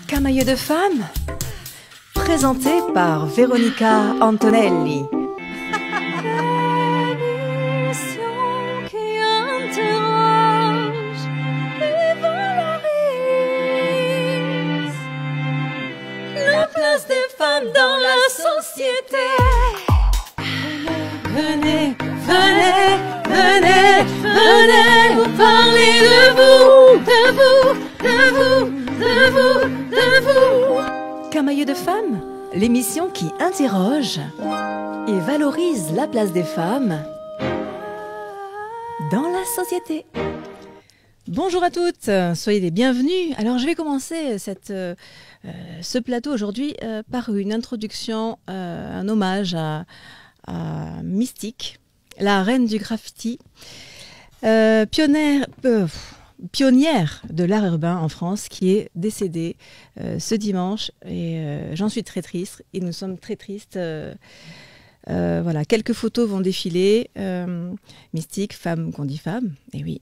Camaïeu de femmes, présenté par Véronica Antonelli. L'émission qui interroge et valorise la place des femmes dans la société. Venez, venez, venez, venez vous parler de vous, de vous, de vous, de vous, de vous. Camaïeu de femmes, l'émission qui interroge et valorise la place des femmes dans la société. Bonjour à toutes, soyez les bienvenus. Alors je vais commencer ce plateau aujourd'hui par une introduction, un hommage à Mystique, la reine du graffiti, pionnière de l'art urbain en France, qui est décédée ce dimanche. Et j'en suis très triste, et nous sommes très tristes. Voilà, quelques photos vont défiler. Mystique, femme qu'on dit femme, et oui.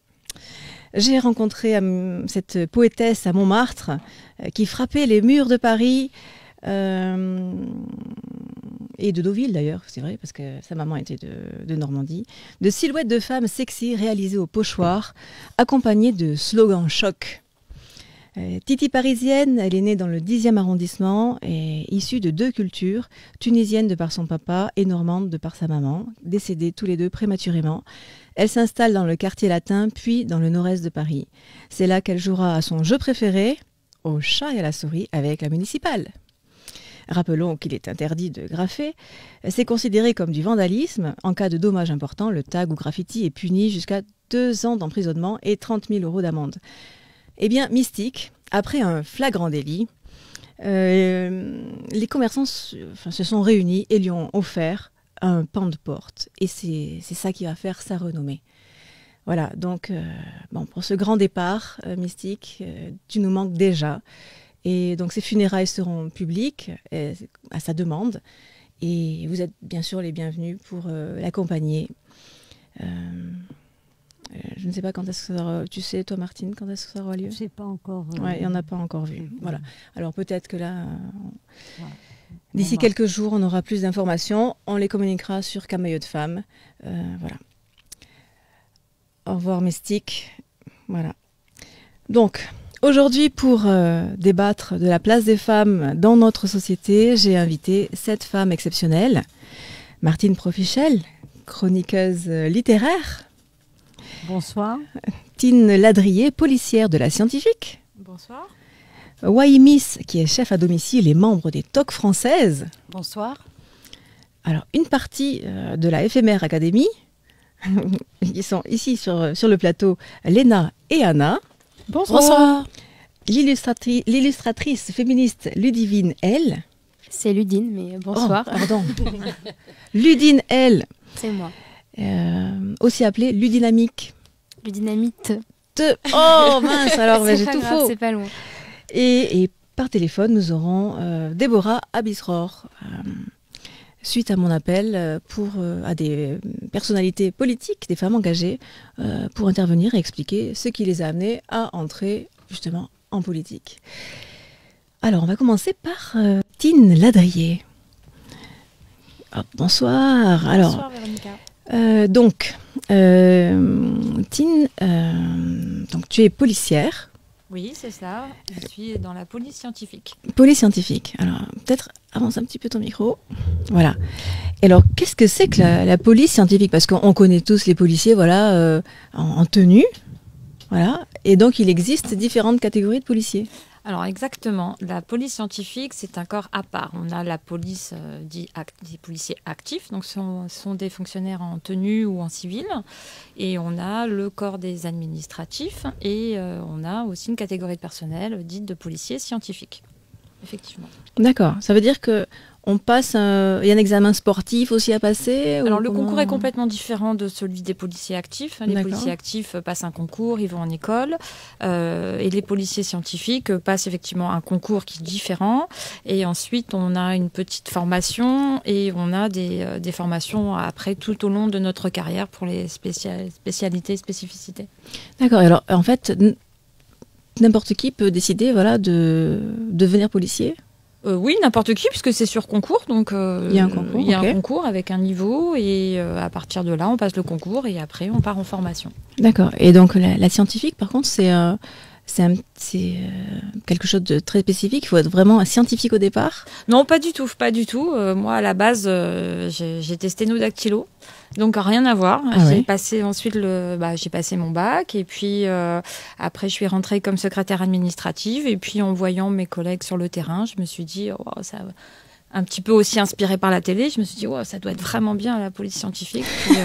J'ai rencontré cette poétesse à Montmartre qui frappait les murs de Paris et de Deauville d'ailleurs, c'est vrai, parce que sa maman était de Normandie, de silhouettes de femmes sexy réalisées au pochoir, accompagnées de slogans choc. Titi parisienne, elle est née dans le 10e arrondissement et issue de deux cultures, tunisienne de par son papa et normande de par sa maman, décédées tous les deux prématurément. Elle s'installe dans le quartier latin, puis dans le nord-est de Paris. C'est là qu'elle jouera à son jeu préféré, au chat et à la souris, avec la municipale. Rappelons qu'il est interdit de graffer. C'est considéré comme du vandalisme. En cas de dommage important, le tag ou graffiti est puni jusqu'à 2 ans d'emprisonnement et 30 000 € d'amende. Eh bien, Mystique, après un flagrant délit, les commerçants se sont réunis et lui ont offert un pan de porte. Et c'est ça qui va faire sa renommée. Voilà, donc pour ce grand départ, Mystique, tu nous manques déjà. Et donc ces funérailles seront publiques à sa demande. Et vous êtes bien sûr les bienvenus pour l'accompagner. Je ne sais pas quand est-ce que ça aura... Tu sais, toi Martine, quand est-ce que ça aura lieu? Je ne sais pas encore. Ouais, il n'y en a pas encore vu. Voilà. Alors peut-être que là, d'ici quelques jours, on aura plus d'informations. On les communiquera sur Camaïeu de femmes. Voilà. Au revoir Mystique. Voilà. Donc... Aujourd'hui, pour débattre de la place des femmes dans notre société, j'ai invité 7 femmes exceptionnelles. Martine Profichel, chroniqueuse littéraire. Bonsoir. Tine Ladrier, policière de la Scientifique. Bonsoir. Waimis, qui est chef à domicile et membre des TOC françaises. Bonsoir. Alors, une partie de la Éphémère Académie. Ils sont ici sur le plateau, Léna et Anna. Bonsoir. L'illustratrice féministe Ludivine L. C'est Ludine, mais bonsoir. Oh, pardon. Ludine L. C'est moi. Aussi appelée Ludynamique. Ludynamite. Oh mince, alors j'ai tout grave, faux. C'est pas loin. Et par téléphone, nous aurons Déborah Abisror. Suite à mon appel à des personnalités politiques, des femmes engagées, pour intervenir et expliquer ce qui les a amenées à entrer justement en politique. Alors, on va commencer par Tine Ladrier. Oh, bonsoir. Alors, Bonsoir Véronica. Tine, donc tu es policière. Oui, c'est ça. Je suis dans la police scientifique. Police scientifique. Alors, peut-être avance un petit peu ton micro. Voilà. Et alors, qu'est-ce que c'est que la police scientifique? Parce qu'on connaît tous les policiers, voilà, en tenue. Voilà. Et donc, il existe différentes catégories de policiers. Alors exactement, la police scientifique, c'est un corps à part. On a la police des policiers actifs, donc ce sont des fonctionnaires en tenue ou en civil. Et on a le corps des administratifs et on a aussi une catégorie de personnel dite de policiers scientifiques. Effectivement. D'accord. Ça veut dire que on passe, il y a un examen sportif aussi à passer? Alors le concours est complètement différent de celui des policiers actifs. Les policiers actifs passent un concours, ils vont en école. Et les policiers scientifiques passent effectivement un concours qui est différent. Et ensuite, on a une petite formation et on a des formations après tout au long de notre carrière pour les spécialités, spécificités. D'accord. Alors en fait, n'importe qui peut décider de devenir policier? Oui, n'importe qui, puisque c'est sur concours. Donc, il y a un concours, il y a un concours avec un niveau, et à partir de là, on passe le concours, et après, on part en formation. D'accord. Et donc, la scientifique, par contre, c'est quelque chose de très spécifique. Il faut être vraiment un scientifique au départ? Non, pas du tout, pas du tout. Moi, à la base, j'ai sténodactylo, donc rien à voir. J'ai passé ensuite j'ai passé mon bac, et puis après, je suis rentrée comme secrétaire administrative, et puis en voyant mes collègues sur le terrain, je me suis dit, ça, un petit peu aussi inspirée par la télé, je me suis dit, ça doit être vraiment bien à la police scientifique. Puis,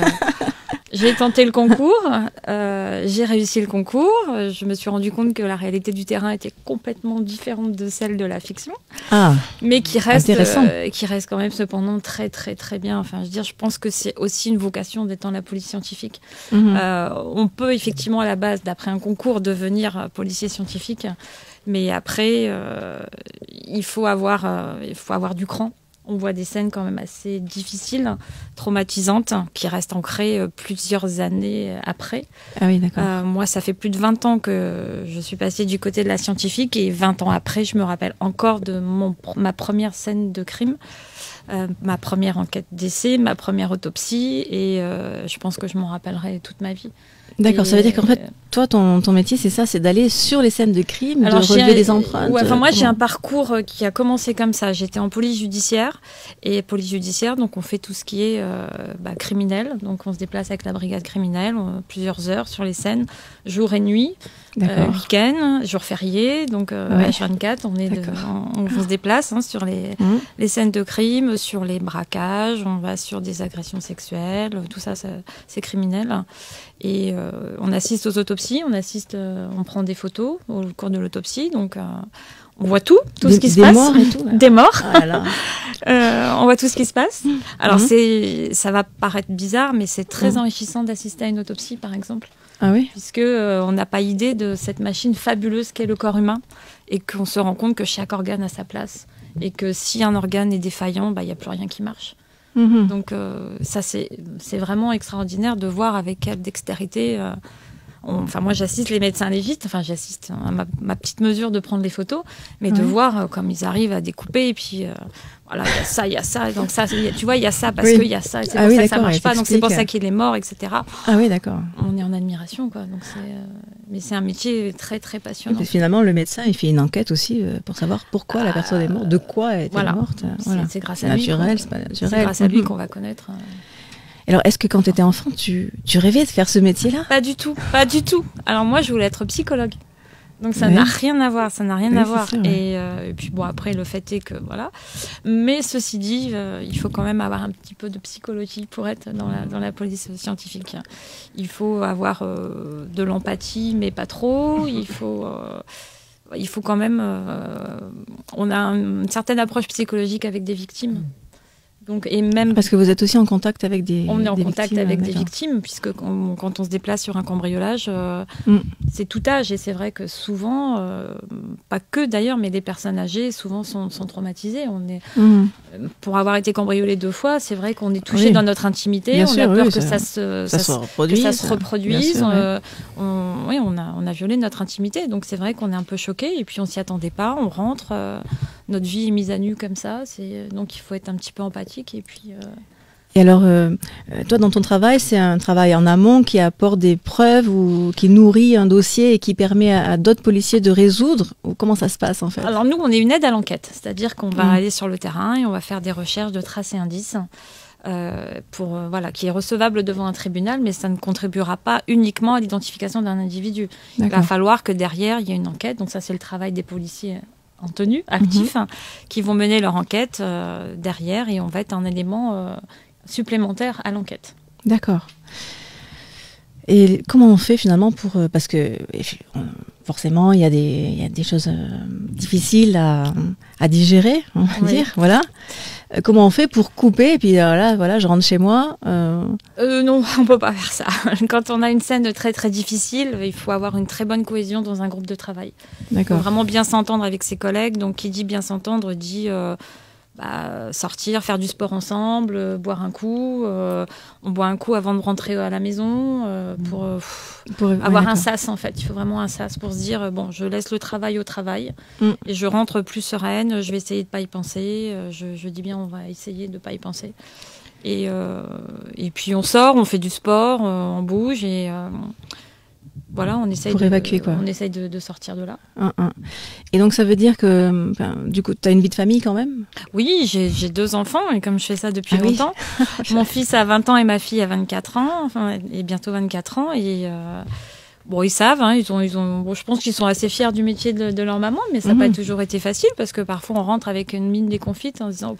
j'ai tenté le concours, j'ai réussi le concours, je me suis rendu compte que la réalité du terrain était complètement différente de celle de la fiction, mais qui reste quand même cependant très très très bien. Enfin, je veux dire, je pense que c'est aussi une vocation d'être dans la police scientifique. On peut effectivement à la base, d'après un concours, devenir policier scientifique, mais après, il faut avoir du cran. On voit des scènes quand même assez difficiles, traumatisantes, qui restent ancrées plusieurs années après. Ah oui, d'accord. Moi, ça fait plus de 20 ans que je suis passée du côté de la scientifique, et 20 ans après, je me rappelle encore de ma première scène de crime, ma première enquête d'essai, ma première autopsie, et je pense que je m'en rappellerai toute ma vie. D'accord, ça veut dire qu'en fait, toi, ton métier, c'est ça, c'est d'aller sur les scènes de crime, de relever des empreintes. Moi, j'ai un parcours qui a commencé comme ça. J'étais en police judiciaire, donc on fait tout ce qui est criminel. Donc on se déplace avec la brigade criminelle, plusieurs heures sur les scènes, jour et nuit, week-end, jour férié, donc H24, on se déplace sur les scènes de crime, sur les braquages, on va sur des agressions sexuelles, tout ça, c'est criminel. Et on assiste aux autopsies, on prend des photos au cours de l'autopsie, donc on voit tout ce qui se passe. Des morts et tout. Des morts. On voit tout ce qui se passe. Alors ça va paraître bizarre, mais c'est très enrichissant d'assister à une autopsie, par exemple. Ah oui. Puisque on n'a pas idée de cette machine fabuleuse qu'est le corps humain, et qu'on se rend compte que chaque organe a sa place, et que si un organe est défaillant, il n'y a plus rien qui marche. Donc ça, c'est vraiment extraordinaire de voir avec quelle dextérité. Moi, j'assiste les médecins légistes. Enfin, j'assiste à ma petite mesure de prendre les photos, mais de voir comme ils arrivent à découper. Et puis voilà, il y a ça. Donc ça, tu vois, il y a ça parce qu'il y a ça. Et c'est pour ça que ça marche pas. Donc c'est pour ça qu'il est mort, etc. Ah oui, d'accord. On est en admiration, quoi. Donc mais c'est un métier très très passionnant. Et finalement, le médecin, il fait une enquête aussi pour savoir pourquoi la personne est morte, de quoi elle est morte. C'est grâce à lui. C'est pas naturel. C'est grâce à lui qu'on va connaître. Alors, est-ce que quand tu étais enfant, tu rêvais de faire ce métier-là? Pas du tout. Alors moi, je voulais être psychologue. Donc ça n'a rien à voir, Et puis bon, après, le fait est que voilà. Mais ceci dit, il faut quand même avoir un petit peu de psychologie pour être dans la police scientifique. Il faut avoir de l'empathie, mais pas trop. Il faut quand même... on a une certaine approche psychologique avec des victimes. Donc, et même parce que vous êtes aussi en contact avec des On est en contact victimes, avec des victimes, puisque quand on se déplace sur un cambriolage, c'est tout âge. Et c'est vrai que souvent, pas que d'ailleurs, mais les personnes âgées souvent sont traumatisées. Pour avoir été cambriolé 2 fois, c'est vrai qu'on est touché dans notre intimité. Bien sûr, a peur que ça se reproduise. On a violé notre intimité. Donc c'est vrai qu'on est un peu choqué. Et puis on s'y attendait pas. On rentre. Notre vie est mise à nu comme ça. Donc il faut être un petit peu empathique. Et puis. Et alors, toi, dans ton travail, c'est un travail en amont qui apporte des preuves ou qui nourrit un dossier et qui permet à d'autres policiers de résoudre? Ou comment ça se passe, en fait? Alors, nous, on est une aide à l'enquête. C'est-à-dire qu'on va aller sur le terrain et on va faire des recherches de traces et indices qui est recevable devant un tribunal, mais ça ne contribuera pas uniquement à l'identification d'un individu. Il va falloir que derrière, il y ait une enquête. Donc ça, c'est le travail des policiers en tenue, actifs, qui vont mener leur enquête derrière, et on va être un élément supplémentaire à l'enquête. D'accord. Et comment on fait finalement pour... parce que forcément, il y a des choses difficiles à digérer, on va dire, voilà. Comment on fait pour couper, et puis voilà, je rentre chez moi Non, on peut pas faire ça. Quand on a une scène très très difficile, il faut avoir une très bonne cohésion dans un groupe de travail. D'accord. Il faut vraiment bien s'entendre avec ses collègues. Donc, qui dit bien s'entendre dit sortir, faire du sport ensemble, boire un coup. On boit un coup avant de rentrer à la maison pour avoir un sas, en fait. Il faut vraiment un sas pour se dire, bon, je laisse le travail au travail et je rentre plus sereine. Je vais essayer de ne pas y penser. Je dis bien, on va essayer de ne pas y penser. Et puis on sort, on fait du sport, on bouge et voilà, on essaye évacuer, quoi. On essaye de sortir de là. Et donc ça veut dire que du coup, tu as une vie de famille quand même? Oui, j'ai 2 enfants et comme je fais ça depuis longtemps, mon fils a 20 ans et ma fille a 24 ans, et bientôt 24 ans. Et bon, ils savent, hein, bon, je pense qu'ils sont assez fiers du métier de leur maman, mais ça n'a pas toujours été facile parce que parfois on rentre avec une mine déconfite en se disant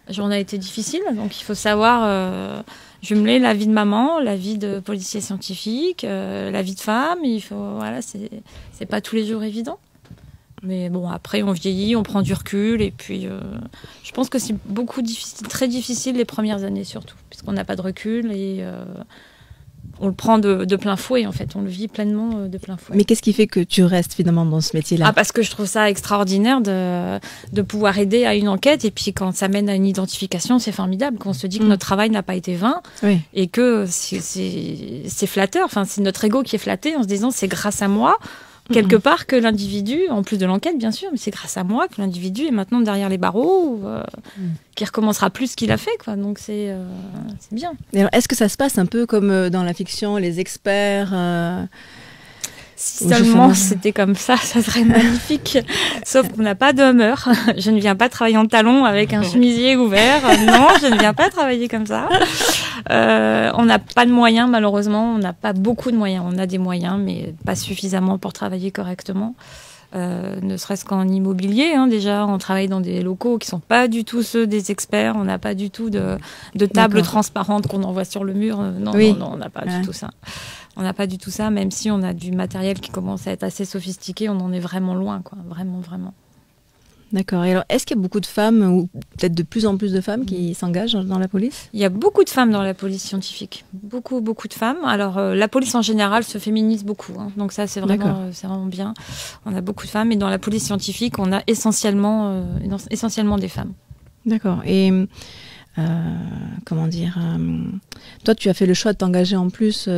la journée a été difficile, donc il faut savoir jumeler la vie de maman, la vie de policier scientifique, la vie de femme. Voilà, c'est pas tous les jours évident. Mais bon, après on vieillit, on prend du recul et puis je pense que c'est très difficile les premières années surtout, puisqu'on n'a pas de recul et on le prend de plein fouet en fait, on le vit pleinement de plein fouet. Mais qu'est-ce qui fait que tu restes finalement dans ce métier-là? Parce que je trouve ça extraordinaire de pouvoir aider à une enquête et puis quand ça mène à une identification, c'est formidable, qu'on se dit que notre travail n'a pas été vain et que c'est flatteur, enfin c'est notre ego qui est flatté en se disant c'est grâce à moi quelque part que l'individu, en plus de l'enquête bien sûr, mais c'est grâce à moi que l'individu est maintenant derrière les barreaux, qui recommencera plus ce qu'il a fait, quoi. Donc c'est bien. Et alors, est-ce que ça se passe un peu comme dans la fiction, les experts Si seulement c'était comme ça serait magnifique. Sauf qu'on n'a pas de Hummer. Je ne viens pas travailler en talons avec un chemisier ouvert. Non, je ne viens pas travailler comme ça. On n'a pas de moyens, malheureusement. On n'a pas beaucoup de moyens. On a des moyens, mais pas suffisamment pour travailler correctement. Ne serait-ce qu'en immobilier, hein, déjà, on travaille dans des locaux qui ne sont pas du tout ceux des experts. On n'a pas du tout de table transparente qu'on envoie sur le mur. Non, on n'a pas du tout ça. On n'a pas du tout ça, même si on a du matériel qui commence à être assez sophistiqué, on en est vraiment loin, quoi. Vraiment, vraiment. D'accord. Et alors, est-ce qu'il y a beaucoup de femmes, ou peut-être de plus en plus de femmes, qui s'engagent dans la police? Il y a beaucoup de femmes dans la police scientifique. Beaucoup, beaucoup de femmes. Alors, la police en général se féminise beaucoup. Hein. Donc ça, c'est vraiment bien. On a beaucoup de femmes. Et dans la police scientifique, on a essentiellement des femmes. D'accord. Et comment dire toi, tu as fait le choix de t'engager en plus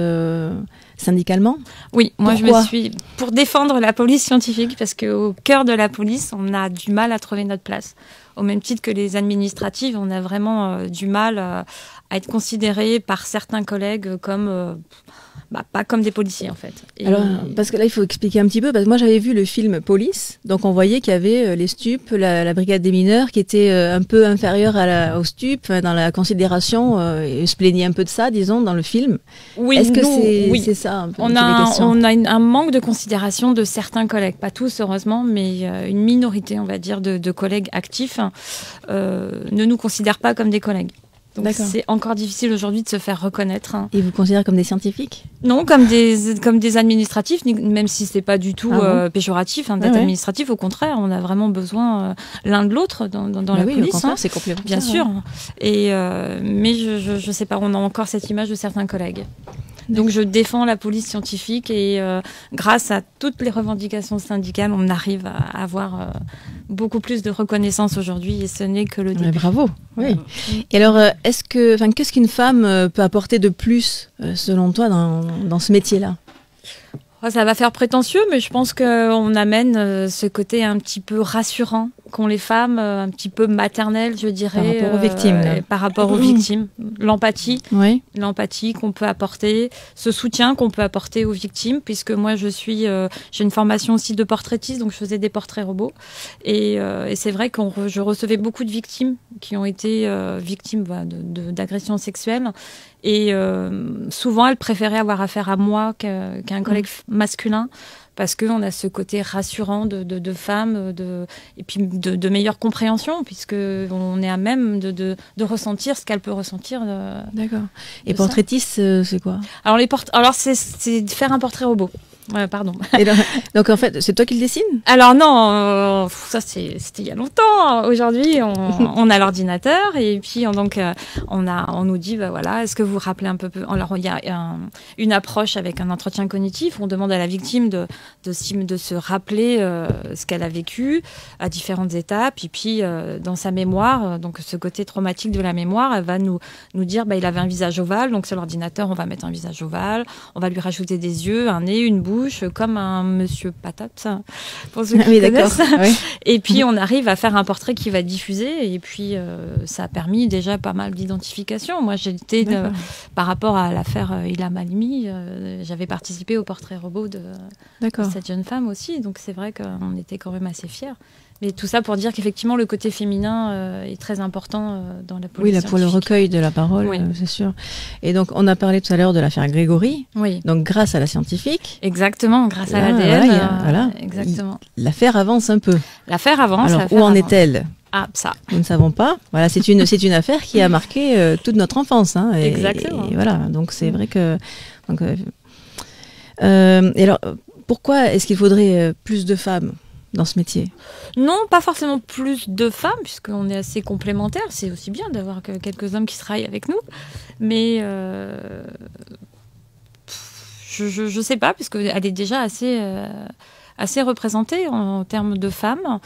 syndicalement? Oui, moi je me suis pour défendre la police scientifique parce qu'au cœur de la police, on a du mal à trouver notre place. Au même titre que les administratives, on a vraiment du mal à être considérés par certains collègues comme pas comme des policiers en fait. Et alors, parce que là, il faut expliquer un petit peu. Parce que moi, j'avais vu le film Police, donc on voyait qu'il y avait les stupes, la brigade des mineurs, qui était un peu inférieure aux stupes dans la considération, et se plaignait un peu de ça, disons, dans le film. Oui, est-ce que c'est ça un peu, on a un manque de considération de certains collègues, pas tous heureusement, mais une minorité, on va dire, de collègues actifs ne nous considèrent pas comme des collègues. Donc c'est encore difficile aujourd'hui de se faire reconnaître. Hein. Et vous considérez comme des scientifiques? Non, comme des administratifs, même si c'est pas du tout péjoratif d'être administratif. Au contraire, on a vraiment besoin l'un de l'autre dans la police. Au contraire, c'est complémentaire. Bien sûr. Et mais je sais pas, on a encore cette image de certains collègues. Donc je défends la police scientifique et grâce à toutes les revendications syndicales, on arrive à avoir beaucoup plus de reconnaissance aujourd'hui et ce n'est que le début. Bravo. Oui. Et alors, qu'est-ce qu'une femme peut apporter de plus, selon toi, dans ce métier-là? Ça va faire prétentieux, mais je pense qu'on amène ce côté un petit peu rassurant qu'ont les femmes, un petit peu maternel, je dirais. Par rapport aux victimes. Par rapport aux victimes. L'empathie qu'on peut apporter, ce soutien qu'on peut apporter aux victimes, puisque moi j'ai une formation aussi de portraitiste, donc je faisais des portraits robots. Et c'est vrai que je recevais beaucoup de victimes qui ont été victimes d'agressions sexuelles. Et souvent, elles préféraient avoir affaire à moi qu'à un collègue masculin, parce qu'on a ce côté rassurant de femmes, et puis de meilleure compréhension, puisqu'on est à même de ressentir ce qu'elle peut ressentir. D'accord. Et portraitiste, c'est quoi? Alors, c'est faire un portrait robot. Ouais, pardon. Et donc en fait, c'est toi qui le dessines? Alors non, ça c'était il y a longtemps. Aujourd'hui, on a l'ordinateur et puis on nous dit bah voilà, est-ce que vous vous rappelez un peu. Alors il y a une approche avec un entretien cognitif. On demande à la victime de se rappeler ce qu'elle a vécu à différentes étapes. Et puis dans sa mémoire, donc ce côté traumatique de la mémoire, elle va nous dire bah il avait un visage ovale. Donc sur l'ordinateur, on va mettre un visage ovale. On va lui rajouter des yeux, un nez, une bouche, comme un monsieur patate, pour ceux qui connaissent. Oui. Et puis, on arrive à faire un portrait qui va diffuser. Et puis, ça a permis déjà pas mal d'identification. Moi, j'étais, par rapport à l'affaire Ilham Halimi, j'avais participé au portrait robot de cette jeune femme aussi. Donc, c'est vrai qu'on était quand même assez fiers. Mais tout ça pour dire qu'effectivement, le côté féminin est très important dans la police. Oui, là, pour le recueil de la parole, c'est sûr. Et donc, on a parlé tout à l'heure de l'affaire Grégory. Oui. Donc, grâce à la scientifique. Exactement, grâce à l'ADN. Voilà. Exactement. L'affaire avance un peu. L'affaire avance. Alors, où en est-elle? Ah, ça. Nous ne savons pas. Voilà, c'est une affaire qui a marqué toute notre enfance. Hein, Exactement. Et voilà, donc c'est vrai que... Donc, et alors, pourquoi est-ce qu'il faudrait plus de femmes dans ce métier? Non, pas forcément plus de femmes, puisqu'on est assez complémentaires. C'est aussi bien d'avoir quelques hommes qui travaillent avec nous. Mais je sais pas, puisqu'elle est déjà assez représentée en termes de femmes.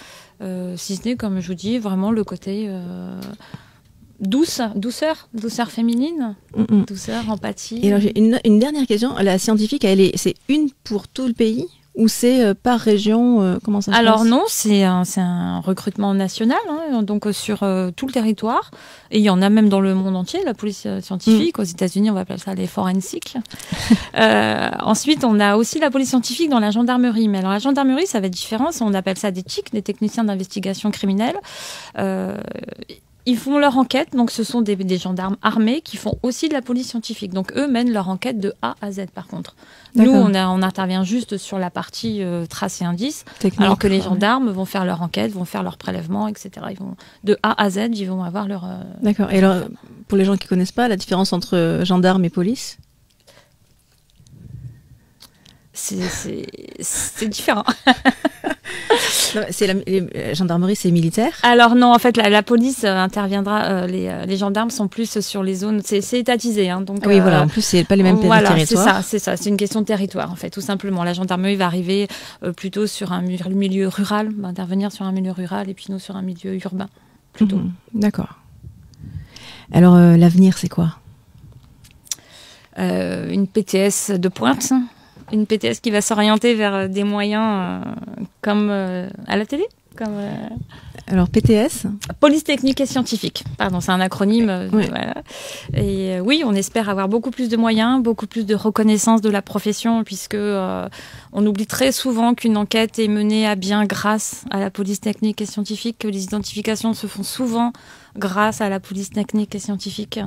Si ce n'est, comme je vous dis, vraiment le côté douceur féminine, douceur, empathie. Et alors, j'ai une dernière question. La scientifique, c'est une pour tout le pays? Ou c'est par région? Comment ça se passe? Alors non, c'est un recrutement national, hein, donc sur tout le territoire. Et il y en a même dans le monde entier, la police scientifique. Aux États-Unis, on va appeler ça les forensics. Ensuite, on a aussi la police scientifique dans la gendarmerie. Mais alors la gendarmerie, ça va être différent. On appelle ça des TIC, des techniciens d'investigation criminelle. Ils font leur enquête, donc ce sont des gendarmes armés qui font aussi de la police scientifique. Donc eux mènent leur enquête de A à Z par contre. Nous, on intervient juste sur la partie traces et indices, alors que les gendarmes vont faire leur enquête, vont faire leur prélèvement, etc. Ils vont de A à Z, ils vont avoir leur... D'accord. Et alors, pour les gens qui ne connaissent pas, la différence entre gendarme et police? C'est différent. La gendarmerie, c'est militaire? Alors non, en fait, la police interviendra. Les gendarmes sont plus sur les zones. C'est étatisé, hein, donc. Oui, voilà. En plus, c'est pas les mêmes territoires. C'est ça. C'est une question de territoire, en fait, tout simplement. La gendarmerie va arriver plutôt sur un milieu rural, va intervenir sur un milieu rural, et puis nous sur un milieu urbain, plutôt. D'accord. Alors, l'avenir, c'est quoi? Une PTS de pointe. Une PTS qui va s'orienter vers des moyens comme à la télé. Alors, PTS? Police technique et scientifique. Pardon, c'est un acronyme. Oui. Voilà. Et oui, on espère avoir beaucoup plus de moyens, beaucoup plus de reconnaissance de la profession, puisque on oublie très souvent qu'une enquête est menée à bien grâce à la police technique et scientifique, que les identifications se font souvent grâce à la police technique et scientifique,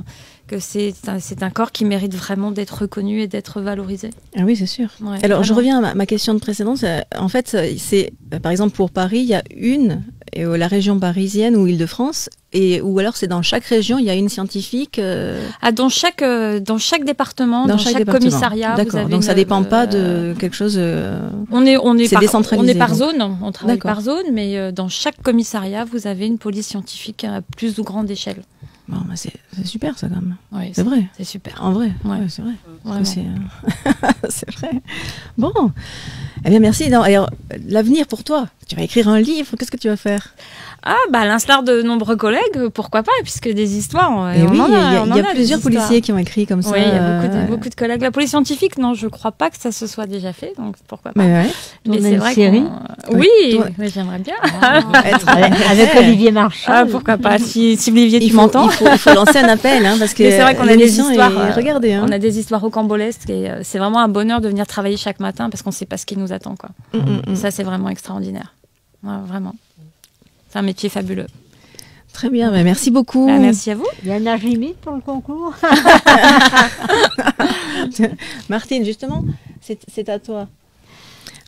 que c'est un corps qui mérite vraiment d'être reconnu et d'être valorisé. Ah oui, c'est sûr. Ouais, alors, vraiment. je reviens à ma question de précédente. En fait, c'est par exemple pour Paris, il y a la région parisienne ou Île-de-France, ou alors c'est dans chaque région, il y a une scientifique. Dans chaque département, dans chaque commissariat. D'accord. Donc ça dépend pas de quelque chose. On est décentralisé. On est par zone. On travaille par zone, mais dans chaque commissariat, vous avez une police scientifique à plus ou grande échelle. Bon, bah c'est super ça quand même. Oui, c'est vrai. C'est super. En vrai. Ouais. Ouais, c'est vrai. Vraiment. C'est vrai. Bon. Eh bien, merci. Alors, l'avenir pour toi, tu vas écrire un livre. Qu'est-ce que tu vas faire? Ah, bah, à l'instar de nombreux collègues, pourquoi pas, puisque des histoires. Et oui, il y a plusieurs policiers qui ont écrit comme ça. Oui, il y a beaucoup de collègues. La police scientifique, non, je crois pas que ça se soit déjà fait, donc pourquoi pas. Mais c'est vrai série. Oui, mais j'aimerais bien. Avec Olivier Marchal. Ah, pourquoi pas. Si Olivier, tu m'entends. Il faut lancer un appel, hein, parce que c'est vrai qu'on a des histoires. Regardez, hein. On a des histoires rocambolesques et c'est vraiment un bonheur de venir travailler chaque matin parce qu'on ne sait pas ce qui nous attend, quoi. Ça, c'est vraiment extraordinaire. Ouais, vraiment. C'est un métier fabuleux. Très bien, bah merci beaucoup. Merci à vous. Il y a un âge limite pour le concours? Martine, justement, c'est à toi.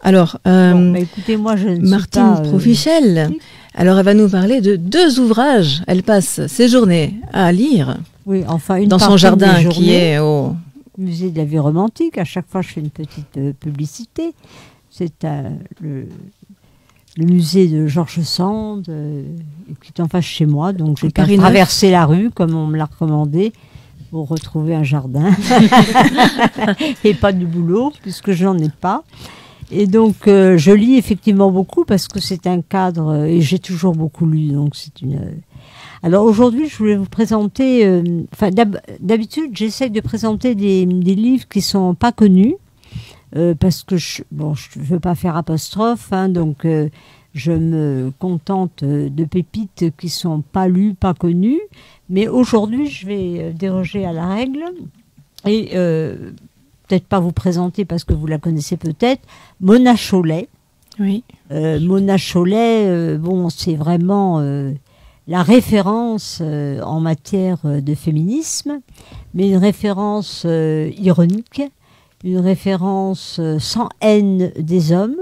Alors, écoutez, moi, je ne Martine Profichel, alors elle va nous parler de 2 ouvrages. Elle passe ses journées à lire oui, enfin, dans son jardin qui est au musée de la vie romantique. À chaque fois, je fais une petite publicité. C'est le musée de Georges Sand, qui est en face chez moi. Donc, j'ai qu'à traverser la rue, comme on me l'a recommandé, pour retrouver un jardin. Et pas du boulot, puisque je n'en ai pas. Et donc, je lis effectivement beaucoup, parce que c'est un cadre, et j'ai toujours beaucoup lu. Donc, c'est une... Alors, aujourd'hui, je voulais vous présenter... d'habitude, j'essaie de présenter des livres qui ne sont pas connus. Parce que je ne veux pas faire apostrophe, hein, donc je me contente de pépites qui ne sont pas lues, pas connues. Mais aujourd'hui, je vais déroger à la règle et peut-être pas vous présenter parce que vous la connaissez peut-être, Mona Chollet. Oui. Mona Chollet, c'est vraiment la référence en matière de féminisme, mais une référence ironique. Une référence sans haine des hommes.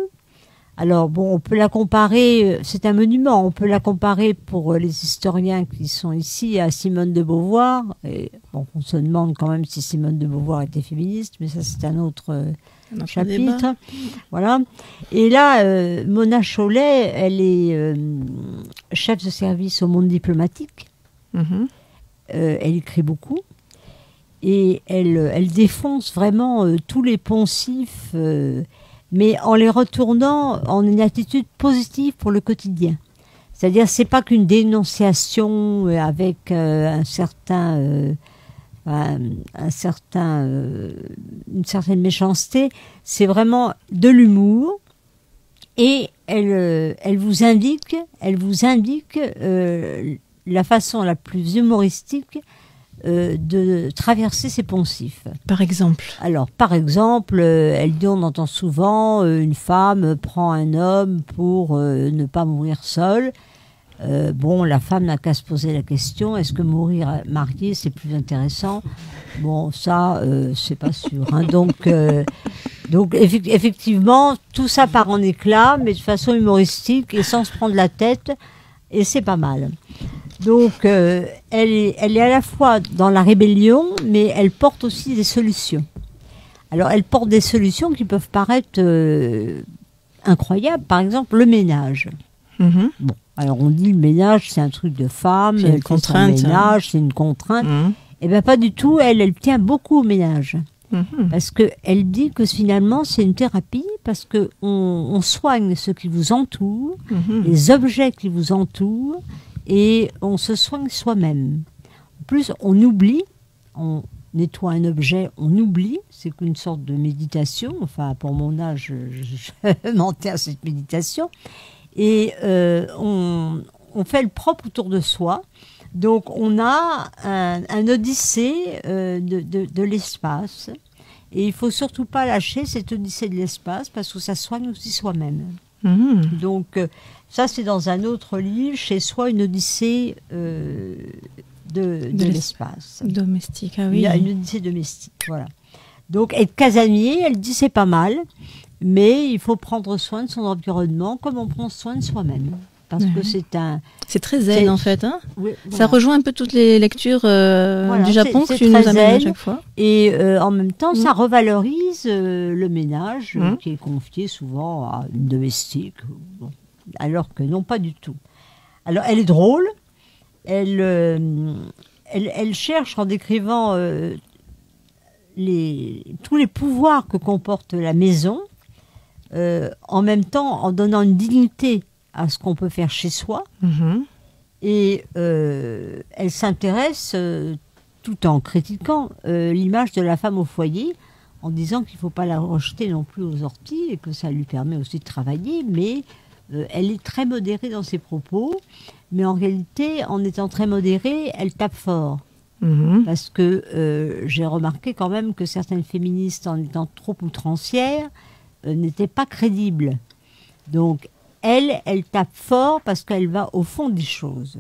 Alors, on peut la comparer, c'est un monument, on peut la comparer pour les historiens qui sont ici à Simone de Beauvoir. Et, on se demande quand même si Simone de Beauvoir était féministe, mais ça, c'est un autre chapitre. Débat. Voilà. Et là, Mona Chollet, elle est chef de service au monde diplomatique. Mm-hmm. Elle écrit beaucoup. Et elle défonce vraiment tous les poncifs, mais en les retournant en une attitude positive pour le quotidien. C'est-à-dire, c'est pas qu'une dénonciation avec une certaine méchanceté. C'est vraiment de l'humour. Et elle vous indique la façon la plus humoristique de traverser ces poncifs. Par exemple? Alors, par exemple, elle dit, on entend souvent, une femme prend un homme pour ne pas mourir seule. La femme n'a qu'à se poser la question, est-ce que mourir mariée, c'est plus intéressant? Ça, c'est pas sûr. Hein. Donc, effectivement, tout ça part en éclats, mais de façon humoristique et sans se prendre la tête, et c'est pas mal. Donc, elle est à la fois dans la rébellion, mais elle porte aussi des solutions. Alors, elle porte des solutions qui peuvent paraître incroyables. Par exemple, le ménage. Mm-hmm. Alors on dit le ménage, c'est un truc de femme. C'est une contrainte. Le ménage, c'est une contrainte. Mm-hmm. Eh bien, pas du tout. Elle tient beaucoup au ménage. Mm-hmm. Parce qu'elle dit que finalement, c'est une thérapie, parce qu'on soigne ce qui vous entoure, les objets qui vous entourent, et on se soigne soi-même. En plus, on oublie, on nettoie un objet, on oublie, c'est une sorte de méditation. Enfin, pour mon âge, je m'enterre à cette méditation. Et on fait le propre autour de soi. Donc, on a un odyssée de l'espace. Et il ne faut surtout pas lâcher cette odyssée de l'espace, parce que ça soigne aussi soi-même. Mmh. Donc, ça, c'est dans un autre livre, Chez soi, une odyssée de l'espace. Domestique, ah oui. Il y a une odyssée domestique, voilà. Donc, être casanier, elle dit, c'est pas mal, mais il faut prendre soin de son environnement comme on prend soin de soi-même. Parce que c'est très zen, en fait. Hein, oui, voilà. Ça rejoint un peu toutes les lectures du Japon que tu nous amènes à chaque fois. Et en même temps, ça revalorise le ménage, qui est confié souvent à une domestique, alors que non, pas du tout. Alors, elle est drôle. Elle cherche, en décrivant tous les pouvoirs que comporte la maison, en même temps, en donnant une dignité à ce qu'on peut faire chez soi. Mm-hmm. Et elle s'intéresse, tout en critiquant l'image de la femme au foyer, en disant qu'il ne faut pas la rejeter non plus aux orties, et que ça lui permet aussi de travailler, mais elle est très modérée dans ses propos. Mais en réalité, en étant très modérée, elle tape fort. Mm-hmm. Parce que j'ai remarqué quand même que certaines féministes, en étant trop outrancières, n'étaient pas crédibles. Donc, elle tape fort parce qu'elle va au fond des choses.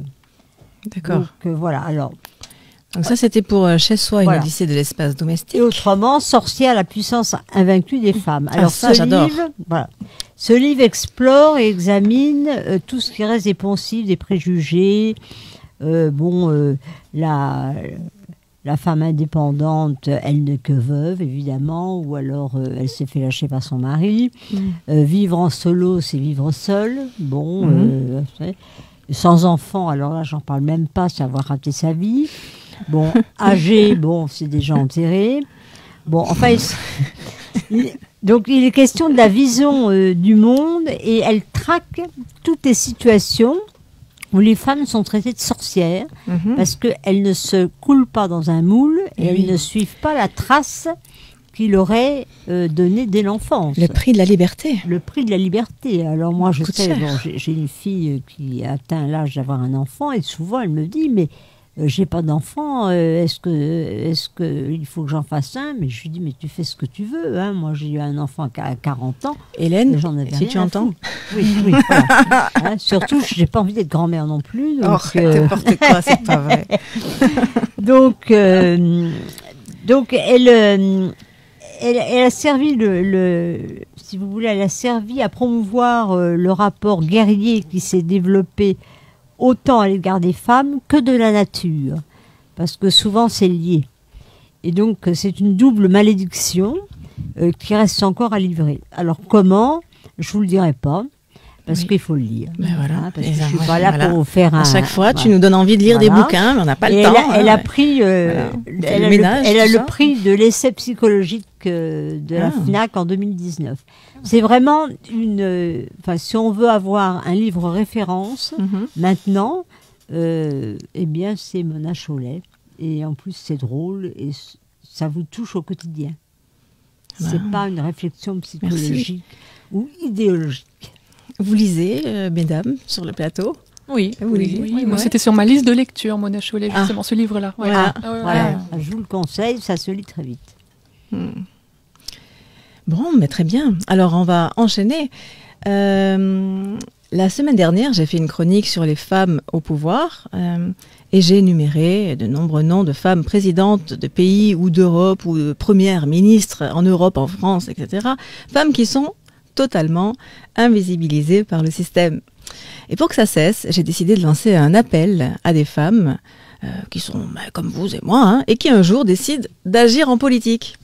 D'accord. Donc, voilà. Alors, donc ça, c'était pour Chez soi, une odyssée de l'espace domestique. Et autrement, Sorcière, la puissance invaincue des femmes. Alors, ça, j'adore. Ce livre explore et examine tout ce qui reste des poncifs, des préjugés, la La femme indépendante, elle n'est que veuve, évidemment, ou alors elle s'est fait lâcher par son mari. Vivre en solo, c'est vivre seul. Bon, sans enfant, alors là, j'en parle même pas, c'est avoir raté sa vie. Bon, âgé, bon, c'est déjà enterré. Bon, enfin, donc il est question de la vision du monde, et elle traque toutes les situations où les femmes sont traitées de sorcières, parce qu'elles ne se coulent pas dans un moule, et elles ne suivent pas la trace qu'il aurait donné dès l'enfance. Le prix de la liberté. Le prix de la liberté. Alors moi, je Coûte sais, cher. bon, j'ai une fille qui a atteint l'âge d'avoir un enfant, et souvent elle me dit, mais j'ai pas d'enfant, est-ce que il faut que j'en fasse un? Mais je lui dis, mais tu fais ce que tu veux. Hein. Moi, j'ai eu un enfant à 40 ans. Hélène, J'en avais si rien tu à entends. foutre. Oui, voilà. Hein, surtout, j'ai pas envie d'être grand-mère non plus. Donc, N'importe quoi, c'est pas vrai. donc elle a servi si vous voulez, elle a servi à promouvoir le rapport guerrier qui s'est développé autant à l'égard des femmes que de la nature, parce que souvent c'est lié. Et donc c'est une double malédiction qui reste encore à livrer. Alors comment? Je vous le dirai pas, parce qu'il faut le lire. Ben voilà. Hein, parce que Et je ça, suis ouais, pas là voilà. pour vous faire un... À chaque fois, tu voilà. nous donnes envie de lire des Voilà. bouquins, mais on n'a pas le Et temps. elle a hein. pris, Voilà. elle, Le a ménage, elle a tout le ça. prix de l'essai psychologique de la Ah. FNAC en 2019. C'est vraiment une... Enfin, si on veut avoir un livre référence, Mhm. maintenant, eh bien, c'est Mona Chollet. Et en plus, c'est drôle et ça vous touche au quotidien. C'est pas une réflexion psychologique ou idéologique. Vous lisez, mesdames, sur le plateau? Oui, Vous lisez? Oui, moi, Ouais. c'était sur ma liste de lecture, Mona Chollet, Ah. justement, ce livre-là. Ouais. Voilà. Ah ouais, ouais, Voilà. ouais. Je vous le conseille, ça se lit très vite. Bon, mais très bien. Alors, on va enchaîner. La semaine dernière, j'ai fait une chronique sur les femmes au pouvoir et j'ai énuméré de nombreux noms de femmes présidentes de pays ou d'Europe ou de premières ministres en Europe, en France, etc. Femmes qui sont totalement invisibilisées par le système. Et pour que ça cesse, j'ai décidé de lancer un appel à des femmes qui sont comme vous et moi, hein, et qui un jour décident d'agir en politique.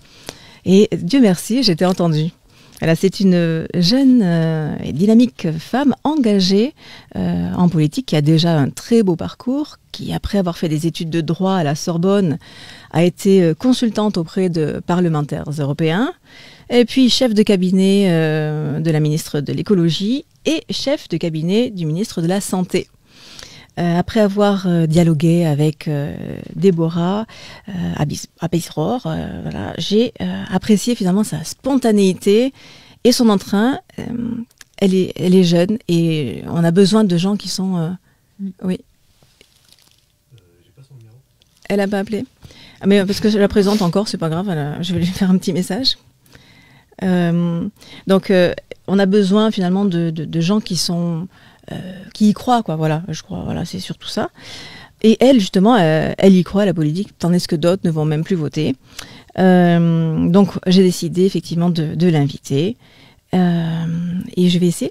Et Dieu merci, j'ai été entendue. Voilà, c'est une jeune et dynamique femme engagée en politique qui a déjà un très beau parcours, qui après avoir fait des études de droit à la Sorbonne a été consultante auprès de parlementaires européens, et puis chef de cabinet de la ministre de l'écologie et chef de cabinet du ministre de la Santé. Après avoir dialogué avec Déborah Abisror, voilà, j'ai apprécié finalement sa spontanéité et son entrain. Elle est jeune et on a besoin de gens qui sont... Oui. J'ai pas son numéro. Elle n'a pas appelé. Ah, mais parce que je la présente encore, c'est pas grave, je vais lui faire un petit message. Donc, on a besoin finalement de gens qui sont... qui y croient, quoi, voilà, je crois, voilà, c'est surtout ça. Et elle, justement, elle y croit à la politique, tandis que d'autres ne vont même plus voter. Donc, j'ai décidé effectivement de l'inviter. Et je vais essayer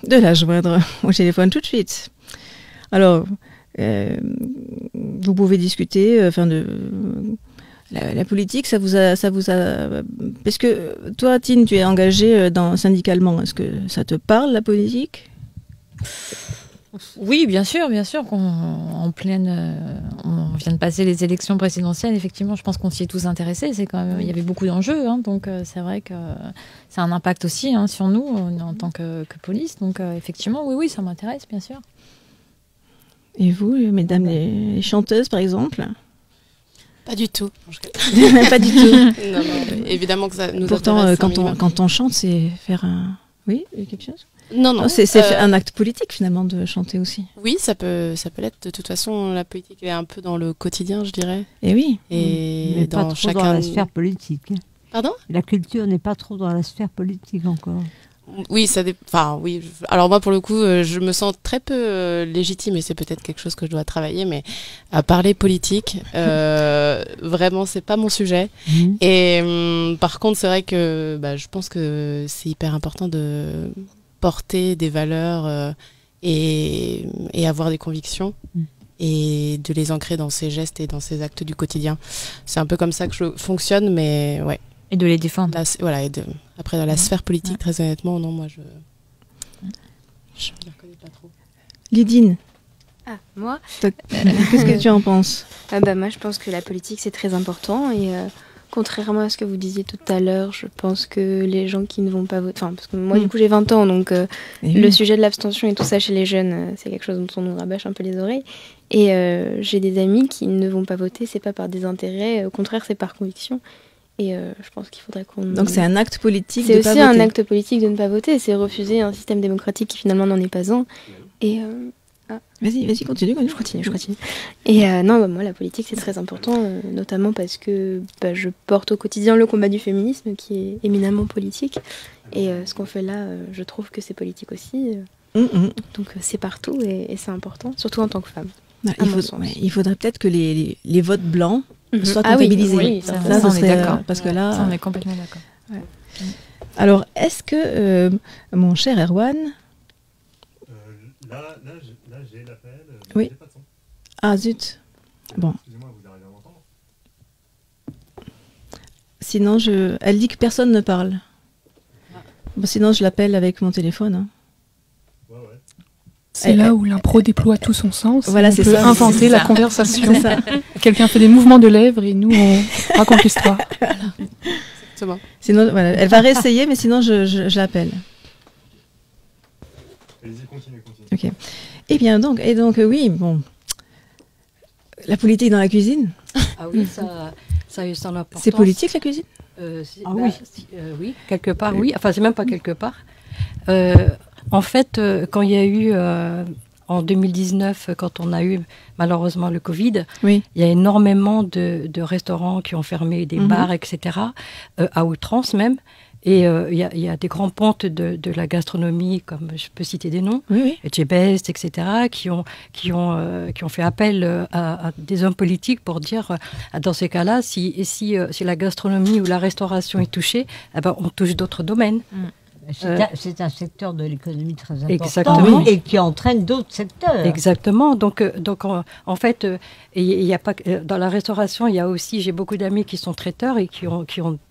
de la joindre au téléphone tout de suite. Alors, vous pouvez discuter, la politique, ça vous a, parce que toi, Tine, tu es engagée syndicalement. Est-ce que ça te parle, la politique? Oui, bien sûr, on vient de passer les élections présidentielles. Effectivement, je pense qu'on s'y est tous intéressés. C'est quand même, il y avait beaucoup d'enjeux, hein, donc c'est vrai que c'est un impact aussi sur nous en tant que police. Donc effectivement, oui, ça m'intéresse, bien sûr. Et vous, mesdames les chanteuses, par exemple? Pas du tout. Pas du tout. Non, évidemment que ça nous Pourtant, intéresse un minimum. quand on chante, c'est faire un... Oui, quelque chose? Non. C'est un acte politique, finalement, de chanter aussi. Oui, ça peut l'être. De toute façon, la politique est un peu dans le quotidien, je dirais. Et oui. Et Mais pas dans trop chacun... dans la sphère politique. Pardon ? La culture n'est pas trop dans la sphère politique encore. Oui, enfin, oui. Alors moi, pour le coup, je me sens très peu légitime, et c'est peut-être quelque chose que je dois travailler, mais à parler politique, vraiment, c'est pas mon sujet. Mmh. Et par contre, c'est vrai que je pense que c'est hyper important de porter des valeurs et avoir des convictions. Mmh. et de les ancrer dans ses gestes et dans ses actes du quotidien. C'est un peu comme ça que je fonctionne, mais ouais. Et de les défendre. Là, voilà, après, dans la sphère politique, très honnêtement, non, moi, je ne connais pas trop. Lydine, Ah, moi qu'est-ce que tu en penses? Moi, je pense que la politique, c'est très important. Et contrairement à ce que vous disiez tout à l'heure, je pense que les gens qui ne vont pas voter... Enfin, parce que moi, du coup, j'ai 20 ans, donc le sujet de l'abstention et tout ça chez les jeunes, c'est quelque chose dont on nous rabâche un peu les oreilles. Et j'ai des amis qui ne vont pas voter, c'est pas par désintérêt, au contraire, c'est par conviction. Et je pense qu'il faudrait qu'on... Donc c'est un acte politique C'est de pas aussi voter. un acte politique de ne pas voter, c'est refuser un système démocratique qui finalement n'en est pas un. Et... Vas-y, continue. Je continue. Et non, moi, la politique, c'est très important, notamment parce que je porte au quotidien le combat du féminisme, qui est éminemment politique. Et ce qu'on fait là, je trouve que c'est politique aussi. Donc c'est partout et c'est important, surtout en tant que femme. Il faudrait peut-être que les votes blancs soient Ah oui, comptabilisés. oui, ça, Là, on ce est serait, d'accord. parce que là, Ça, on est complètement d'accord. alors, est-ce que, mon cher Erwan... Là, j'ai l'appel. Oui. J'ai pas de son. Ah, zut. Bon. Excusez-moi, vous arrivez à m'entendre? Sinon, elle dit que personne ne parle. Bon, sinon, je l'appelle avec mon téléphone. Hein. Ouais. C'est là où l'impro déploie tout son sens. Voilà, on c'est peut ça. inventer C'est la ça. conversation. C'est ça. Quelqu'un fait des mouvements de lèvres et nous, on raconte l'histoire. C'est bon. Sinon, voilà, elle va réessayer, mais sinon, je l'appelle. Allez-y, continuez. Ok. Et donc, oui, bon. La politique dans la cuisine, Ah oui, ça a eu son importance. c'est politique la cuisine? Oui, quelque part, oui. Enfin, c'est même pas quelque part. En fait, quand il y a eu, en 2019, quand on a eu malheureusement le Covid, Oui. il y a énormément de restaurants qui ont fermé, des bars, etc., à outrance même. Et il y a des grands pontes de la gastronomie, comme je peux citer des noms, Oui. Chebest, etc., qui ont fait appel à des hommes politiques pour dire, dans ces cas-là, si la gastronomie ou la restauration est touchée, on touche d'autres domaines. C'est un secteur de l'économie très important. Exactement. Et qui entraîne d'autres secteurs. Exactement. Donc en fait, il y a pas dans la restauration, il y a aussi, j'ai beaucoup d'amis qui sont traiteurs et qui ont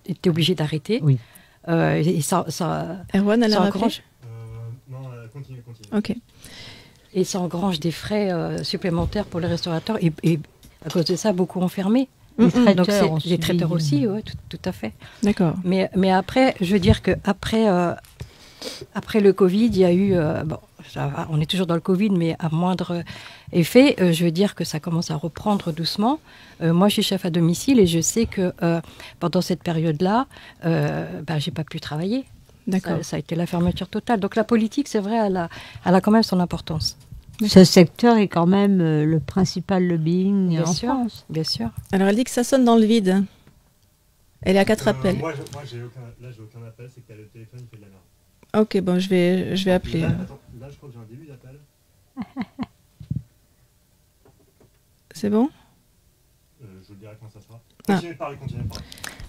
été obligés d'arrêter. Oui. Et ça Erwan, elle ça a rappelé? engrange, Non, continuez. Ok. et ça engrange des frais supplémentaires pour les restaurateurs. Et à cause de ça, beaucoup ont fermé. Donc les traiteurs aussi, ouais, tout à fait. D'accord. Mais après, je veux dire que après le Covid, il y a eu, on est toujours dans le Covid, mais à moindre effet. Je veux dire que ça commence à reprendre doucement. Moi, je suis chef à domicile et je sais que pendant cette période-là, j'ai pas pu travailler. D'accord. Ça a été la fermeture totale. Donc la politique, c'est vrai, elle a quand même son importance. Ce secteur est quand même le principal lobbying Bien en sûr. France. Bien sûr. Alors, elle dit que ça sonne dans le vide. Elle est à 4 appels. Moi, j'ai aucun appel, c'est qu'il y a le téléphone qui fait de la merde. Ok, bon, je vais appeler. Là, attends, je crois que j'ai un début d'appel. C'est bon? Je vous le dirai quand ça sera. Ah. Continuez de parler.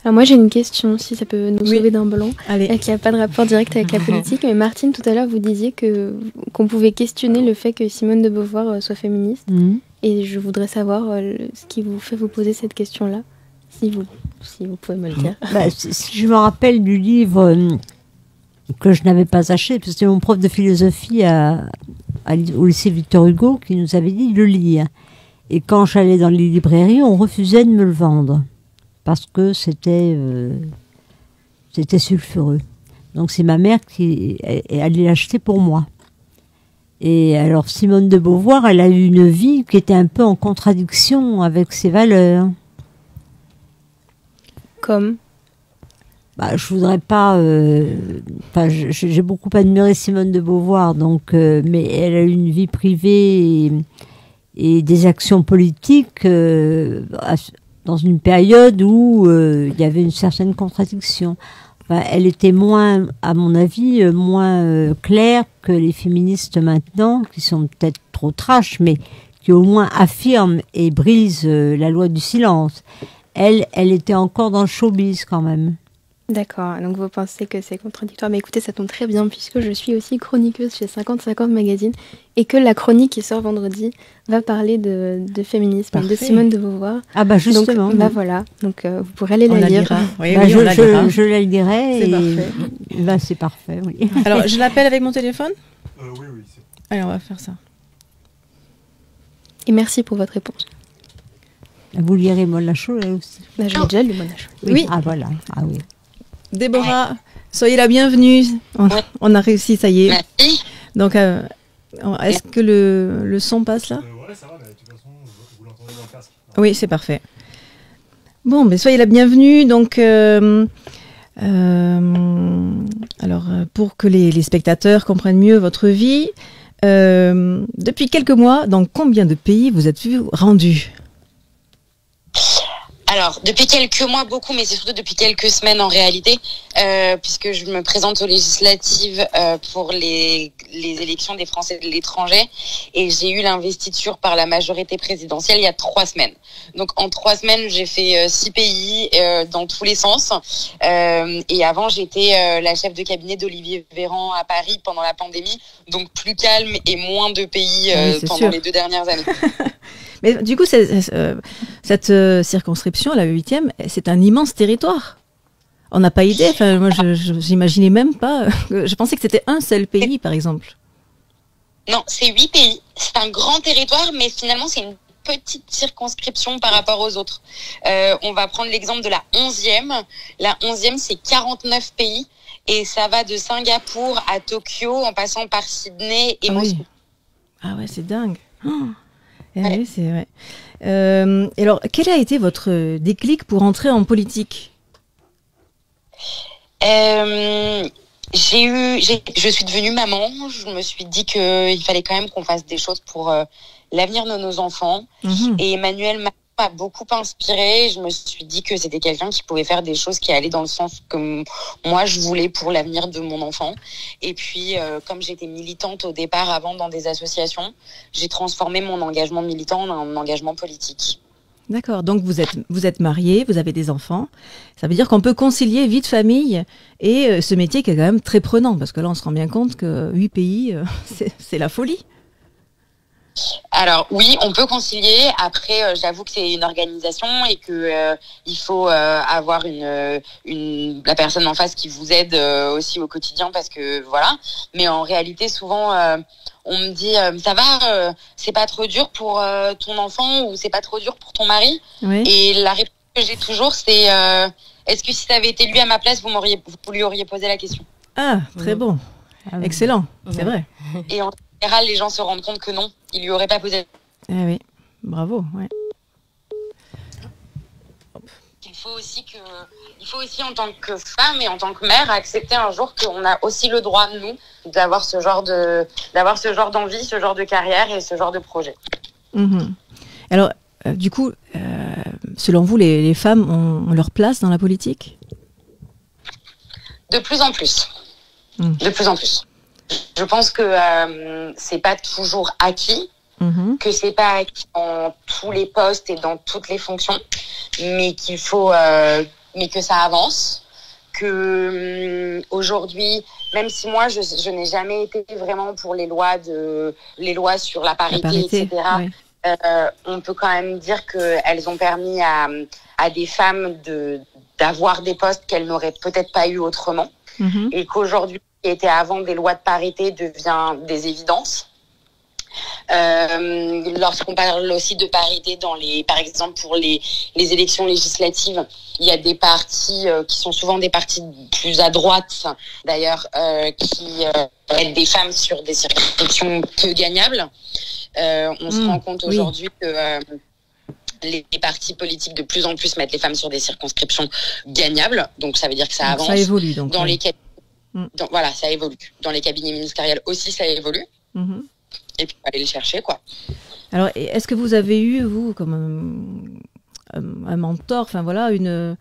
Alors moi j'ai une question, si ça peut nous Oui. sauver d'un blanc, Allez. qui n'a pas de rapport direct avec la politique. Mais Martine, tout à l'heure, vous disiez qu'on pouvait questionner le fait que Simone de Beauvoir soit féministe. Et je voudrais savoir ce qui vous fait vous poser cette question-là, si vous pouvez me le dire. Si je me rappelle du livre que je n'avais pas acheté, parce que c'était mon prof de philosophie au lycée Victor Hugo qui nous avait dit de le lire. Et quand j'allais dans les librairies, on refusait de me le vendre parce que c'était sulfureux. Donc c'est ma mère qui allait l'acheter pour moi. Et alors Simone de Beauvoir, elle a eu une vie qui était un peu en contradiction avec ses valeurs. Comme Je voudrais pas. J'ai beaucoup admiré Simone de Beauvoir, donc, mais elle a eu une vie privée et des actions politiques dans une période où il y avait une certaine contradiction. Elle était moins, à mon avis, moins claire que les féministes maintenant, qui sont peut-être trop trash, mais qui au moins affirment et brisent la loi du silence. Elle était encore dans le showbiz quand même. D'accord, donc vous pensez que c'est contradictoire. Mais écoutez, ça tombe très bien puisque je suis aussi chroniqueuse chez 50-50 Magazine et que la chronique qui sort vendredi va parler de féminisme et de Parfait. Simone de Beauvoir. Ah bah justement. Donc, bah voilà, donc vous pourrez aller On la la lire. lira. Oui, Bah, oui, on la lira. je la lirai. C'est et parfait. Bah, c'est parfait, oui. Alors, je l'appelle avec mon téléphone. Oui, c'est Allez, on va faire ça. Et merci pour votre réponse. Vous lirez Mona Chollet aussi. Bah, je l'ai déjà lu, Mona Chollet. Oui. Ah voilà. Ah oui. Déborah, soyez la bienvenue. On a réussi, ça y est. Merci. Donc, est-ce que le son passe là? Ouais, ça va, mais de toute façon, vous l'entendez dans le casque. Oui, c'est parfait. Bon, mais soyez la bienvenue. Donc, alors, pour que les spectateurs comprennent mieux votre vie, depuis quelques mois, dans combien de pays vous êtes-vous rendu? Alors, depuis quelques mois, beaucoup, mais c'est surtout depuis quelques semaines en réalité, puisque je me présente aux législatives pour les élections des Français de l'étranger, et j'ai eu l'investiture par la majorité présidentielle il y a 3 semaines. Donc, en 3 semaines, j'ai fait 6 pays dans tous les sens, et avant, j'étais la chef de cabinet d'Olivier Véran à Paris pendant la pandémie, donc plus calme et moins de pays Oui, c'est pendant sûr. les 2 dernières années. Mais du coup, cette circonscription, la 8e, c'est un immense territoire. On n'a pas idée. Enfin, moi, j'imaginais même pas. Je pensais que c'était un seul pays, par exemple. Non, c'est 8 pays. C'est un grand territoire, mais finalement, c'est une petite circonscription par rapport aux autres. On va prendre l'exemple de la 11e. La 11e, c'est 49 pays. Et ça va de Singapour à Tokyo, en passant par Sydney et Ah Moscou. oui. Ah ouais, c'est dingue. Oh. Eh Ouais. oui, c'est vrai. Et alors, quel a été votre déclic pour entrer en politique? Je suis devenue maman. Je me suis dit qu'il fallait quand même qu'on fasse des choses pour l'avenir de nos enfants. Mhm. Et Emmanuel Macron m'a beaucoup inspirée. Je me suis dit que c'était quelqu'un qui pouvait faire des choses qui allaient dans le sens que moi je voulais pour l'avenir de mon enfant. Et puis, comme j'étais militante au départ avant dans des associations, j'ai transformé mon engagement militant en un engagement politique. D'accord. Donc, vous êtes mariée, vous avez des enfants. Ça veut dire qu'on peut concilier vie de famille et ce métier qui est quand même très prenant. Parce que là, on se rend bien compte que 8 pays, c'est la folie. Alors oui, on peut concilier. Après, j'avoue que c'est une organisation et que il faut avoir la personne en face qui vous aide aussi au quotidien parce que voilà. Mais en réalité, souvent, on me dit ça va, c'est pas trop dur pour ton enfant ou c'est pas trop dur pour ton mari. Oui. Et la réponse que j'ai toujours, c'est est-ce que si ça avait été lui à ma place, vous lui auriez posé la question. Ah, très bon. Ah oui. Excellent. C'est vrai. Et en général, les gens se rendent compte que non, il lui aurait pas posé. Eh oui. Bravo. Ouais. Il faut aussi en tant que femme et en tant que mère accepter un jour qu'on a aussi le droit nous d'avoir ce genre d'envie, ce genre de carrière et ce genre de projet. Mhm. Alors, du coup, selon vous, les femmes ont leur place dans la politique? De plus en plus. De plus en plus. Je pense que c'est pas toujours acquis, Mhm. que c'est pas acquis dans tous les postes et dans toutes les fonctions, mais qu'il faut, mais que ça avance. Que aujourd'hui, même si moi je n'ai jamais été vraiment pour les lois sur la parité, etc. oui. On peut quand même dire qu'elles ont permis à des femmes d'avoir des postes qu'elles n'auraient peut-être pas eu autrement. Mhm. Et qu'aujourd'hui, ce qui était avant des lois de parité devient des évidences. Lorsqu'on parle aussi de parité par exemple pour les élections législatives, il y a des partis qui sont souvent des partis plus à droite d'ailleurs qui aident des femmes sur des circonscriptions peu gagnables. On se rend compte aujourd'hui que les partis politiques de plus en plus mettent les femmes sur des circonscriptions gagnables, donc ça veut dire que ça avance. Ça évolue donc. Dans oui. les cabinets, voilà, ça évolue. Dans les cabinets ministériels aussi, ça évolue. Mhm. Et puis, il faut aller le chercher, quoi. Alors, est-ce que vous avez eu, vous, comme un mentor, enfin voilà, une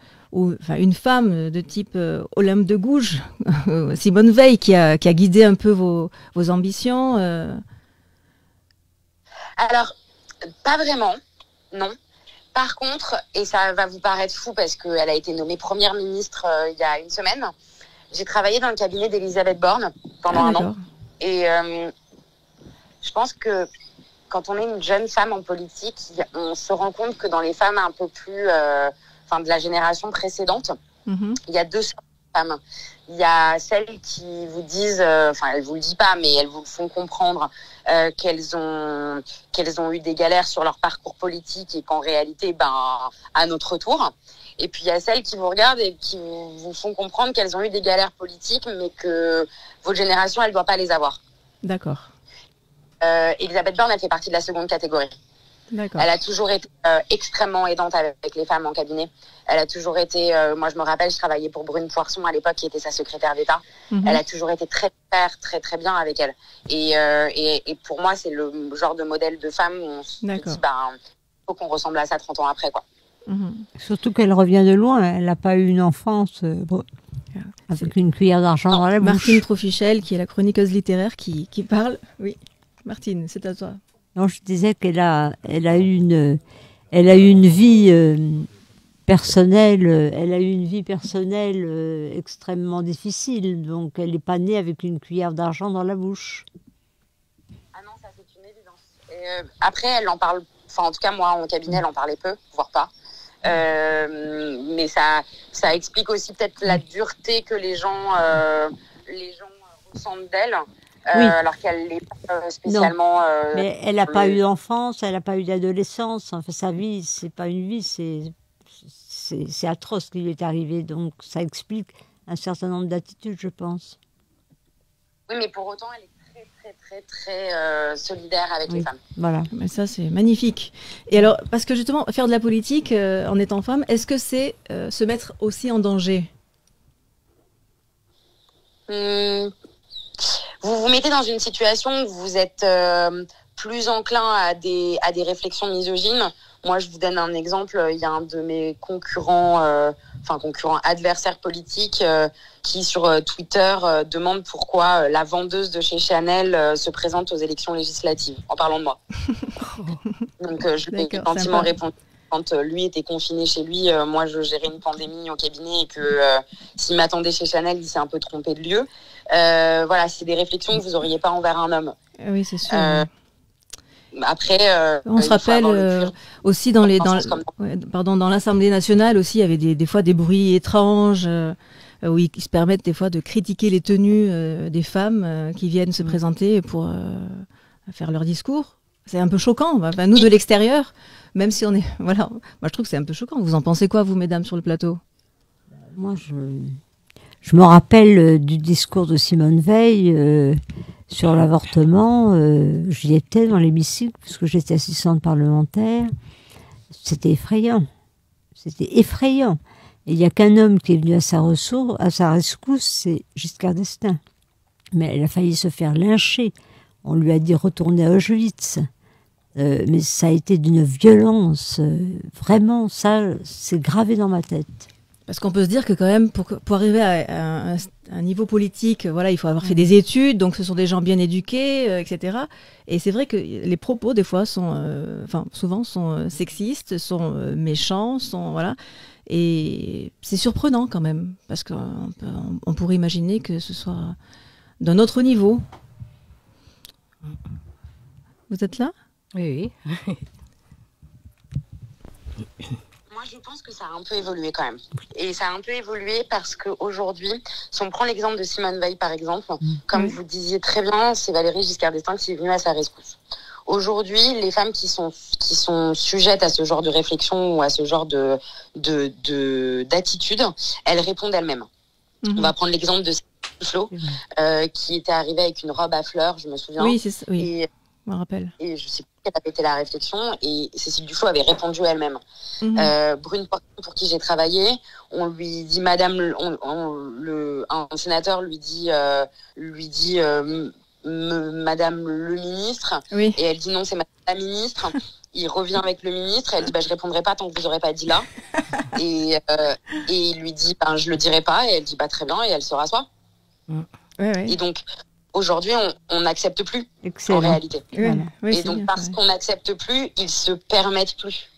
femme de type Olympe de Gouges, Simone Veil, qui a guidé un peu vos ambitions Alors, pas vraiment, non. Par contre, et ça va vous paraître fou parce qu'elle a été nommée première ministre il y a une semaine, j'ai travaillé dans le cabinet d'Elisabeth Borne pendant un an. Et je pense que quand on est une jeune femme en politique, on se rend compte que dans les femmes un peu plus, de la génération précédente, il y a deux sortes de femmes. Il y a celles qui vous disent, elles vous le disent pas, mais elles vous font comprendre qu'elles ont eu des galères sur leur parcours politique et qu'en réalité, à notre tour. Et puis il y a celles qui vous regardent et qui vous font comprendre qu'elles ont eu des galères politiques, mais que votre génération, elle ne doit pas les avoir. D'accord. Elisabeth Borne, elle fait partie de la seconde catégorie. D'accord. Elle a toujours été extrêmement aidante avec les femmes en cabinet. Elle a toujours été, moi je me rappelle, je travaillais pour Brune Poirson à l'époque, qui était sa secrétaire d'État. Elle a toujours été très très bien avec elle. Et pour moi, c'est le genre de modèle de femme où on se dit, faut qu'on ressemble à ça 30 ans après, quoi. Surtout qu'elle revient de loin. Elle n'a pas eu une enfance avec une cuillère d'argent dans la bouche. Martine Profichel, qui est la chroniqueuse littéraire, qui parle. Oui, Martine, c'est à toi. Non, je disais qu'elle a eu une vie personnelle. Elle a eu une vie personnelle extrêmement difficile. Donc, elle n'est pas née avec une cuillère d'argent dans la bouche. Ah non, ça c'est une évidence. Après, elle en parle. Enfin, en tout cas, moi, en cabinet, elle en parlait peu, voire pas. Mais ça explique aussi peut-être la dureté que les gens ressentent d'elle. Alors qu'elle n'est pas spécialement... mais elle n'a pas eu d'enfance, elle n'a pas eu d'adolescence. Enfin, sa vie, c'est pas une vie, c'est atroce ce qui lui est arrivé. Donc, ça explique un certain nombre d'attitudes, je pense. Oui, mais pour autant, elle est très solidaire avec les femmes. Voilà. Mais ça, c'est magnifique. Et alors, parce que justement, faire de la politique en étant femme, est-ce que c'est se mettre aussi en danger ? Vous vous mettez dans une situation où vous êtes plus enclin à des réflexions misogynes. Moi, je vous donne un exemple. Il y a un de mes concurrents adversaires politiques qui, sur Twitter, demande pourquoi la vendeuse de chez Chanel se présente aux élections législatives, en parlant de moi. Donc, je lui ai gentiment répondu. Quand lui était confiné chez lui, moi je gérais une pandémie au cabinet et que s'il m'attendait chez Chanel, il s'est un peu trompé de lieu. Voilà, c'est des réflexions que vous n'auriez pas envers un homme. Oui, c'est sûr. Après, on se rappelle aussi dans l'Assemblée nationale aussi, il y avait des fois des bruits étranges où ils se permettent des fois de critiquer les tenues des femmes qui viennent se présenter pour faire leur discours. C'est un peu choquant. Enfin, nous de l'extérieur, même si on est, voilà, moi je trouve que c'est un peu choquant. Vous en pensez quoi, vous, mesdames, sur le plateau ? Moi, je me rappelle du discours de Simone Veil sur l'avortement. J'y étais dans l'hémicycle parce que j'étais assistante parlementaire. C'était effrayant. C'était effrayant. Et il n'y a qu'un homme qui est venu à sa rescousse, c'est Giscard d'Estaing. Mais elle a failli se faire lyncher. On lui a dit retourner à Auschwitz. Mais ça a été d'une violence. Vraiment, ça, c'est gravé dans ma tête. Parce qu'on peut se dire que quand même, pour arriver à un niveau politique, voilà, il faut avoir fait des études, donc ce sont des gens bien éduqués, etc. Et c'est vrai que les propos, des fois, souvent sont sexistes, sont méchants, voilà. Et c'est surprenant quand même, parce qu'on pourrait imaginer que ce soit d'un autre niveau. Vous êtes là ? Oui. Moi, je pense que ça a un peu évolué quand même. Et ça a un peu évolué parce qu'aujourd'hui, si on prend l'exemple de Simone Veil, par exemple, comme vous disiez très bien, c'est Valéry Giscard d'Estaing qui est venue à sa rescousse. Aujourd'hui, les femmes qui sont sujettes à ce genre de réflexion ou à ce genre d'attitude, elles répondent elles-mêmes. On va prendre l'exemple de Flo, qui était arrivée avec une robe à fleurs, je me souviens. Oui, c'est ça. Oui. Je me rappelle. Et je sais plus quelle avait été la réflexion, et Cécile Duflot avait répondu elle-même. Brune Poirson, pour qui j'ai travaillé, on lui dit Madame, un sénateur lui dit Madame le ministre, et elle dit non, c'est Madame la ministre. Il revient avec le ministre, et elle dit je répondrai pas tant que vous aurez pas dit là. Et il lui dit je le dirai pas, et elle dit très bien, et elle se rassoit. Et donc aujourd'hui, on n'accepte plus. Excellent. En réalité. Oui, et donc, parce qu'on n'accepte plus, ils se permettent plus.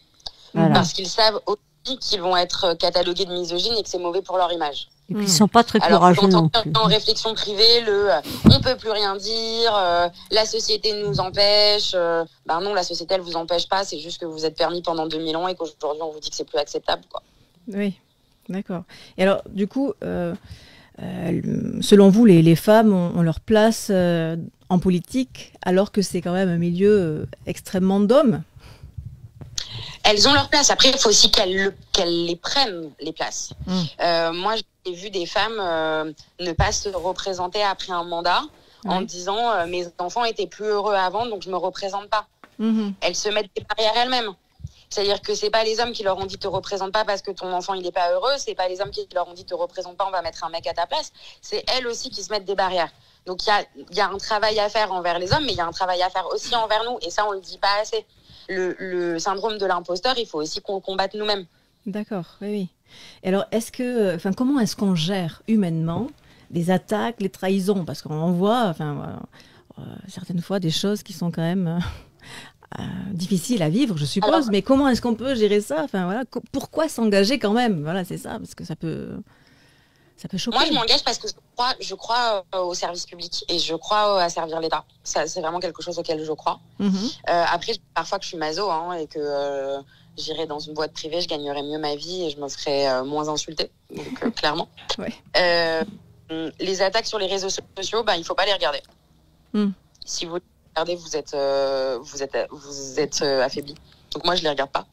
Voilà. Parce qu'ils savent aussi qu'ils vont être catalogués de misogynes et que c'est mauvais pour leur image. Et puis ils sont pas très Alors, courageux non quand plus. en réflexion privée, on peut plus rien dire, la société nous empêche. Ben non, la société, elle vous empêche pas, c'est juste que vous êtes permis pendant 2000 ans et qu'aujourd'hui, on vous dit que c'est plus acceptable, quoi. Oui, d'accord. Et alors, du coup, selon vous, les femmes ont leur place en politique, alors que c'est quand même un milieu extrêmement d'hommes. Elles ont leur place. Après, il faut aussi qu'elles les prennent, les places. Moi, j'ai vu des femmes ne pas se représenter après un mandat en disant mes enfants étaient plus heureux avant, donc je me représente pas. Elles se mettent des barrières elles-mêmes. C'est-à-dire que c'est pas les hommes qui leur ont dit te représente pas parce que ton enfant il est pas heureux, c'est pas les hommes qui leur ont dit te représente pas, on va mettre un mec à ta place. C'est elles aussi qui se mettent des barrières. Donc il y a un travail à faire envers les hommes, mais il y a un travail à faire aussi envers nous, et ça on le dit pas assez. Le syndrome de l'imposteur, il faut aussi qu'on le combatte nous-mêmes. D'accord, oui. Et alors, comment est-ce qu'on gère humainement les attaques, les trahisons? Parce qu'on voit, certaines fois, des choses qui sont quand même difficiles à vivre, je suppose. Alors, mais comment est-ce qu'on peut gérer ça? Pourquoi s'engager quand même? Voilà, c'est ça, parce que ça peut choquer. Moi, je m'engage parce que je crois au service public et je crois à servir l'État. Ça, c'est vraiment quelque chose auquel je crois. Après, parfois que je suis maso et que j'irai dans une boîte privée, je gagnerai mieux ma vie et je me ferai moins insulter, donc clairement. Les attaques sur les réseaux sociaux, il faut pas les regarder. Si vous les regardez, vous êtes affaibli. Donc moi, je les regarde pas.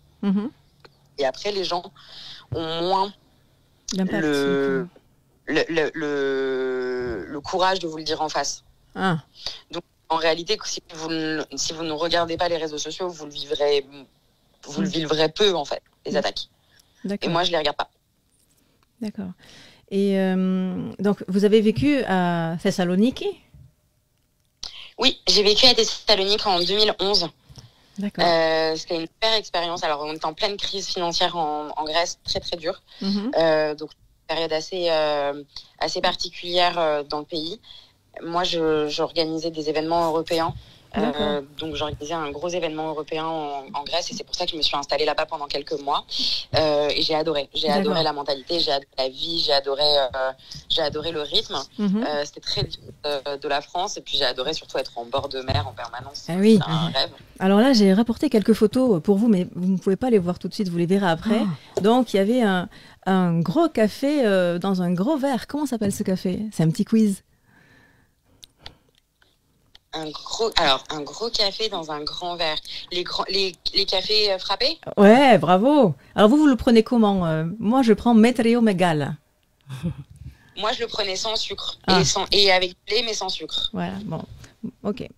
Et après, les gens ont moins le courage de vous le dire en face. Donc en réalité, si vous ne regardez pas les réseaux sociaux, vous le vivrez peu en fait, les attaques. Et moi je les regarde pas. D'accord. Et donc vous avez vécu à Thessalonique? Oui, j'ai vécu à Thessalonique en 2011. D'accord. C'était une super expérience. Alors on était en pleine crise financière en Grèce, très très dure. Donc période assez particulière dans le pays. Moi, j'organisais des événements européens. Donc, j'organisais un gros événement européen en Grèce et c'est pour ça que je me suis installée là-bas pendant quelques mois. Et j'ai adoré. J'ai adoré la mentalité, j'ai adoré la vie, j'ai adoré le rythme. C'était très différent de la France et puis j'ai adoré surtout être en bord de mer en permanence. Ah oui. C'est un rêve. Alors là, j'ai rapporté quelques photos pour vous, mais vous ne pouvez pas les voir tout de suite, vous les verrez après. Donc, il y avait un gros café dans un gros verre. Comment s'appelle ce café? C'est un petit quiz. Un gros café dans un grand verre. Les cafés frappés? Ouais, bravo. Alors vous le prenez comment? Moi, je prends Metrio Megal. Moi, je le prenais sans sucre et avec du lait, mais sans sucre. Voilà, bon, ok.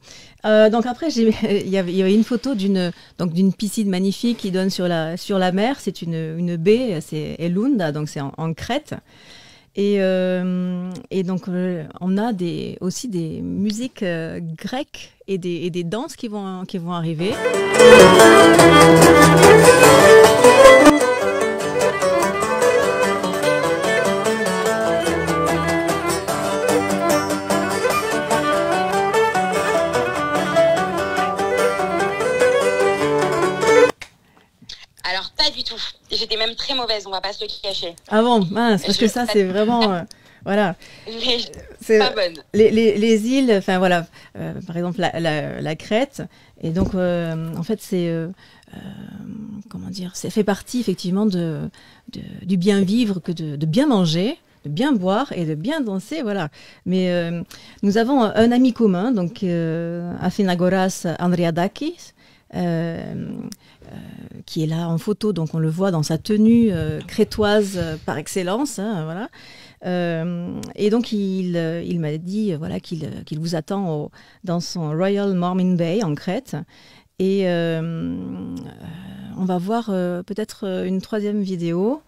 Donc après, il y avait une photo d'une piscine magnifique qui donne sur la mer. C'est une baie, c'est Elunda, donc c'est en Crète. Et donc, on a aussi des musiques grecques et des danses qui vont arriver. Alors, pas du tout. J'étais même très mauvaise, on va pas se le cacher. Ah bon, mince, parce que ça, c'est vraiment... voilà. C'est pas bonne. Les îles, enfin voilà, par exemple la Crète, et donc en fait c'est... comment dire, ça fait partie effectivement du bien vivre, que de bien manger, de bien boire et de bien danser, voilà. Mais nous avons un ami commun, donc Athinagoras Andriadakis, qui est là en photo, donc on le voit dans sa tenue crétoise par excellence, voilà. Et donc il m'a dit voilà qu'il vous attend dans son Royal Mormin Bay en Crète. Et on va voir peut-être une troisième vidéo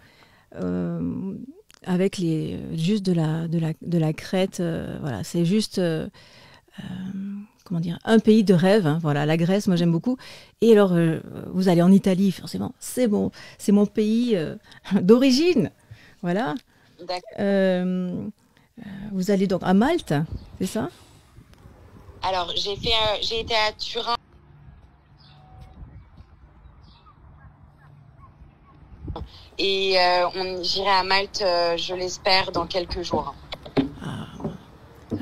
avec juste de la Crète. Voilà, c'est juste comment dire, un pays de rêve. Hein, voilà, la Grèce, moi j'aime beaucoup. Et alors vous allez en Italie, forcément, c'est mon pays d'origine. Voilà. Vous allez donc à Malte, c'est ça? Alors j'ai été à Turin. Et j'irai à Malte, je l'espère, dans quelques jours. Ah,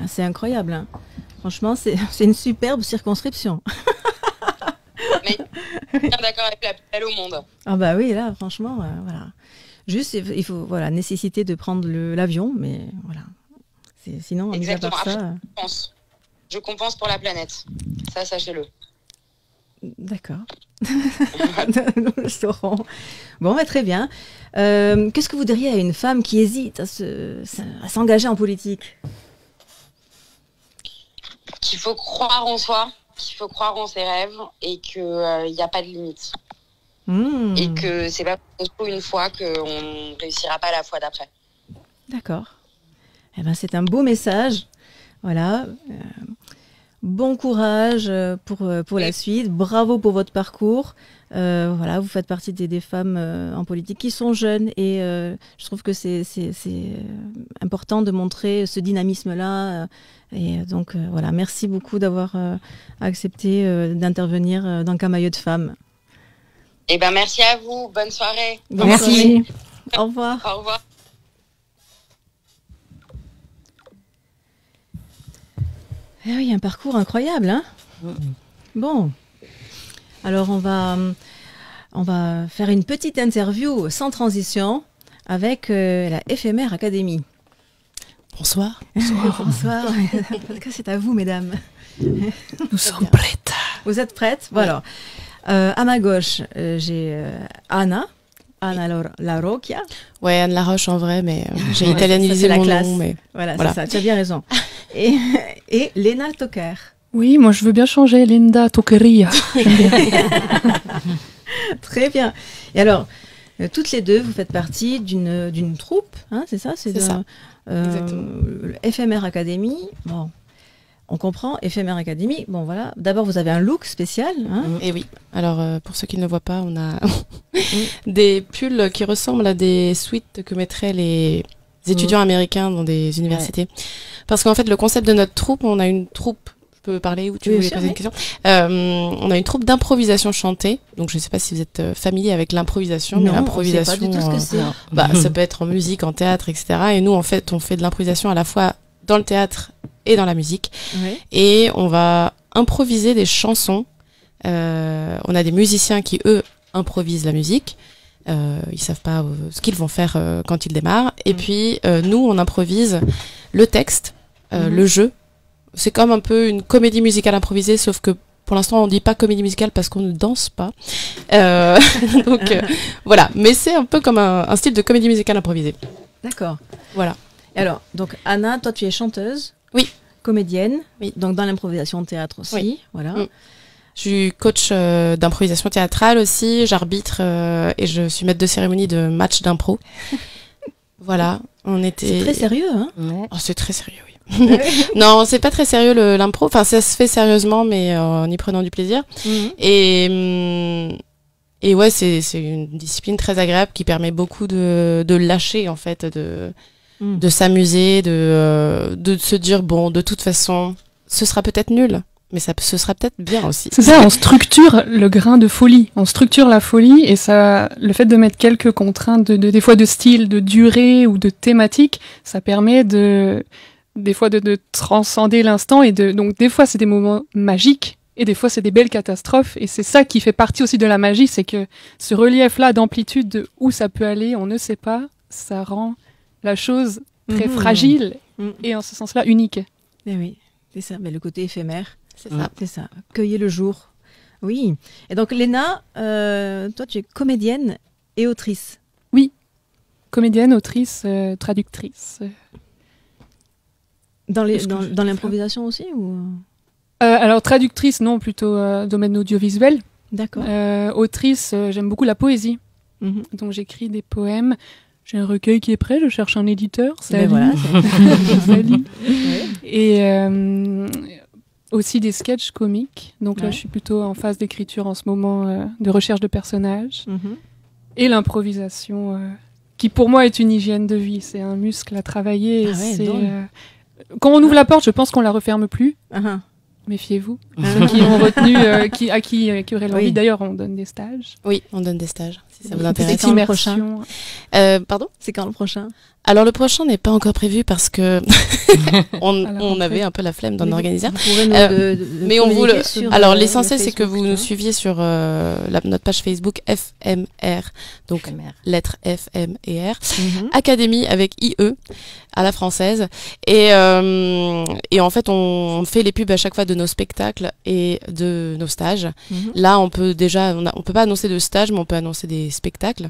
c'est incroyable. Hein. Franchement, c'est une superbe circonscription. Mais bien d'accord avec la plus belle au monde. Ah bah oui, là, franchement, voilà. Juste, il faut, voilà, nécessité de prendre l'avion, mais voilà. Sinon, mis à part ça... Je compense pour la planète. Ça, sachez-le. D'accord. Nous le saurons. Bon, bah, très bien. Qu'est-ce que vous diriez à une femme qui hésite à s'engager en politique? Qu'il faut croire en soi, qu'il faut croire en ses rêves et qu'il n'y a pas de limite. Et que c'est pas pour une fois qu'on ne réussira pas la fois d'après. D'accord. Eh ben, c'est un beau message. Voilà. Bon courage pour la suite. Bravo pour votre parcours. Voilà, vous faites partie des femmes en politique qui sont jeunes et je trouve que c'est important de montrer ce dynamisme-là. Et donc voilà, merci beaucoup d'avoir accepté d'intervenir dans Camailleux de femmes. Eh ben merci à vous. Bonne soirée. Merci. Au revoir. Au revoir. Eh oui, un parcours incroyable, hein? Bon, alors on va faire une petite interview sans transition avec la Éphémère Académie. Bonsoir. Bonsoir. C'est à vous, mesdames. Nous sommes prêtes. Vous êtes prêtes? Bon, alors, à ma gauche, j'ai Anna Larocchia. Ouais, Anne Laroche en vrai, mais j'ai italianisé mon nom. Mais... Voilà, c'est ça, tu as bien raison. Et Lena Toker. Oui, moi je veux bien changer, Linda Toqueria. Très bien. Et alors, toutes les deux, vous faites partie d'une troupe, hein, c'est ça? C'est ça. Éphémère Académie. Bon, on comprend, Éphémère Académie. Bon, voilà. D'abord, vous avez un look spécial. Hein? Et oui. Alors, pour ceux qui ne le voient pas, on a des pulls qui ressemblent à des suites que mettraient les étudiants américains dans des universités. Ouais. Parce qu'en fait, le concept de notre troupe, on a une troupe. Je peux parler ou tu voulais poser une question? On a une troupe d'improvisation chantée. Donc, je ne sais pas si vous êtes familier avec l'improvisation, mais l'improvisation, pas du tout ce que c'est. Ça peut être en musique, en théâtre, etc. Et nous, en fait, on fait de l'improvisation à la fois dans le théâtre et dans la musique. Oui. Et on va improviser des chansons. On a des musiciens qui, eux, improvisent la musique. Ils savent pas ce qu'ils vont faire quand ils démarrent. Et puis, nous, on improvise le texte, le jeu. C'est comme un peu une comédie musicale improvisée, sauf que pour l'instant, on dit pas comédie musicale parce qu'on ne danse pas. Donc, voilà. Mais c'est un peu comme un style de comédie musicale improvisée. D'accord. Voilà. Et alors, donc, Anna, toi, tu es chanteuse. Oui. Comédienne. Oui. Donc, dans l'improvisation de théâtre aussi. Oui. Voilà. Je suis coach d'improvisation théâtrale aussi. J'arbitre et je suis maître de cérémonie de match d'impro. Voilà. C'est très sérieux, hein? Ouais. Oh, c'est très sérieux, oui. Non, c'est pas très sérieux l'impro. Enfin, ça se fait sérieusement, mais en y prenant du plaisir. Et ouais, c'est une discipline très agréable qui permet beaucoup de lâcher, en fait, de s'amuser, de se dire, bon, de toute façon, ce sera peut-être nul, mais ce sera peut-être bien aussi. C'est ça, on structure le grain de folie. On structure la folie et ça, le fait de mettre quelques contraintes, des fois de style, de durée ou de thématique, ça permet des fois de transcender l'instant et donc des fois c'est des moments magiques et des fois c'est des belles catastrophes et c'est ça qui fait partie aussi de la magie, c'est que ce relief-là d'amplitude de où ça peut aller, on ne sait pas, ça rend la chose très fragile et en ce sens-là unique. Mais oui, c'est ça, mais le côté éphémère, c'est ça. C'est ça, cueillir le jour. Oui, et donc Léna, toi tu es comédienne et autrice. Oui, comédienne, autrice, traductrice. Dans l'improvisation aussi ou... Alors traductrice, non, plutôt domaine audiovisuel. D'accord. Autrice, j'aime beaucoup la poésie. Donc j'écris des poèmes. J'ai un recueil qui est prêt, je cherche un éditeur. Salut. Voilà, salut. Et aussi des sketchs comiques. Donc là, je suis plutôt en phase d'écriture en ce moment, de recherche de personnages. Et l'improvisation, qui pour moi est une hygiène de vie. C'est un muscle à travailler. Quand on ouvre la porte, je pense qu'on la referme plus. méfiez-vous. Ceux qui ont retenu, qui auraient l'envie. Oui. D'ailleurs, on donne des stages. Oui, on donne des stages, si ça vous C'est intéresse. quand le prochain Pardon ? C'est quand le prochain? Alors, le prochain n'est pas encore prévu parce que on avait un peu la flemme d'en organiser. Vous pourrez Mais on vous le... sur, Alors, l'essentiel, c'est que Facebook, vous nous hein. suiviez sur notre page Facebook FMR, donc lettres F, M et R, Académie avec IE à la française. Et en fait, on fait les pubs à chaque fois de nos spectacles et de nos stages. Là, on peut déjà, on peut pas annoncer de stage, mais on peut annoncer des spectacles.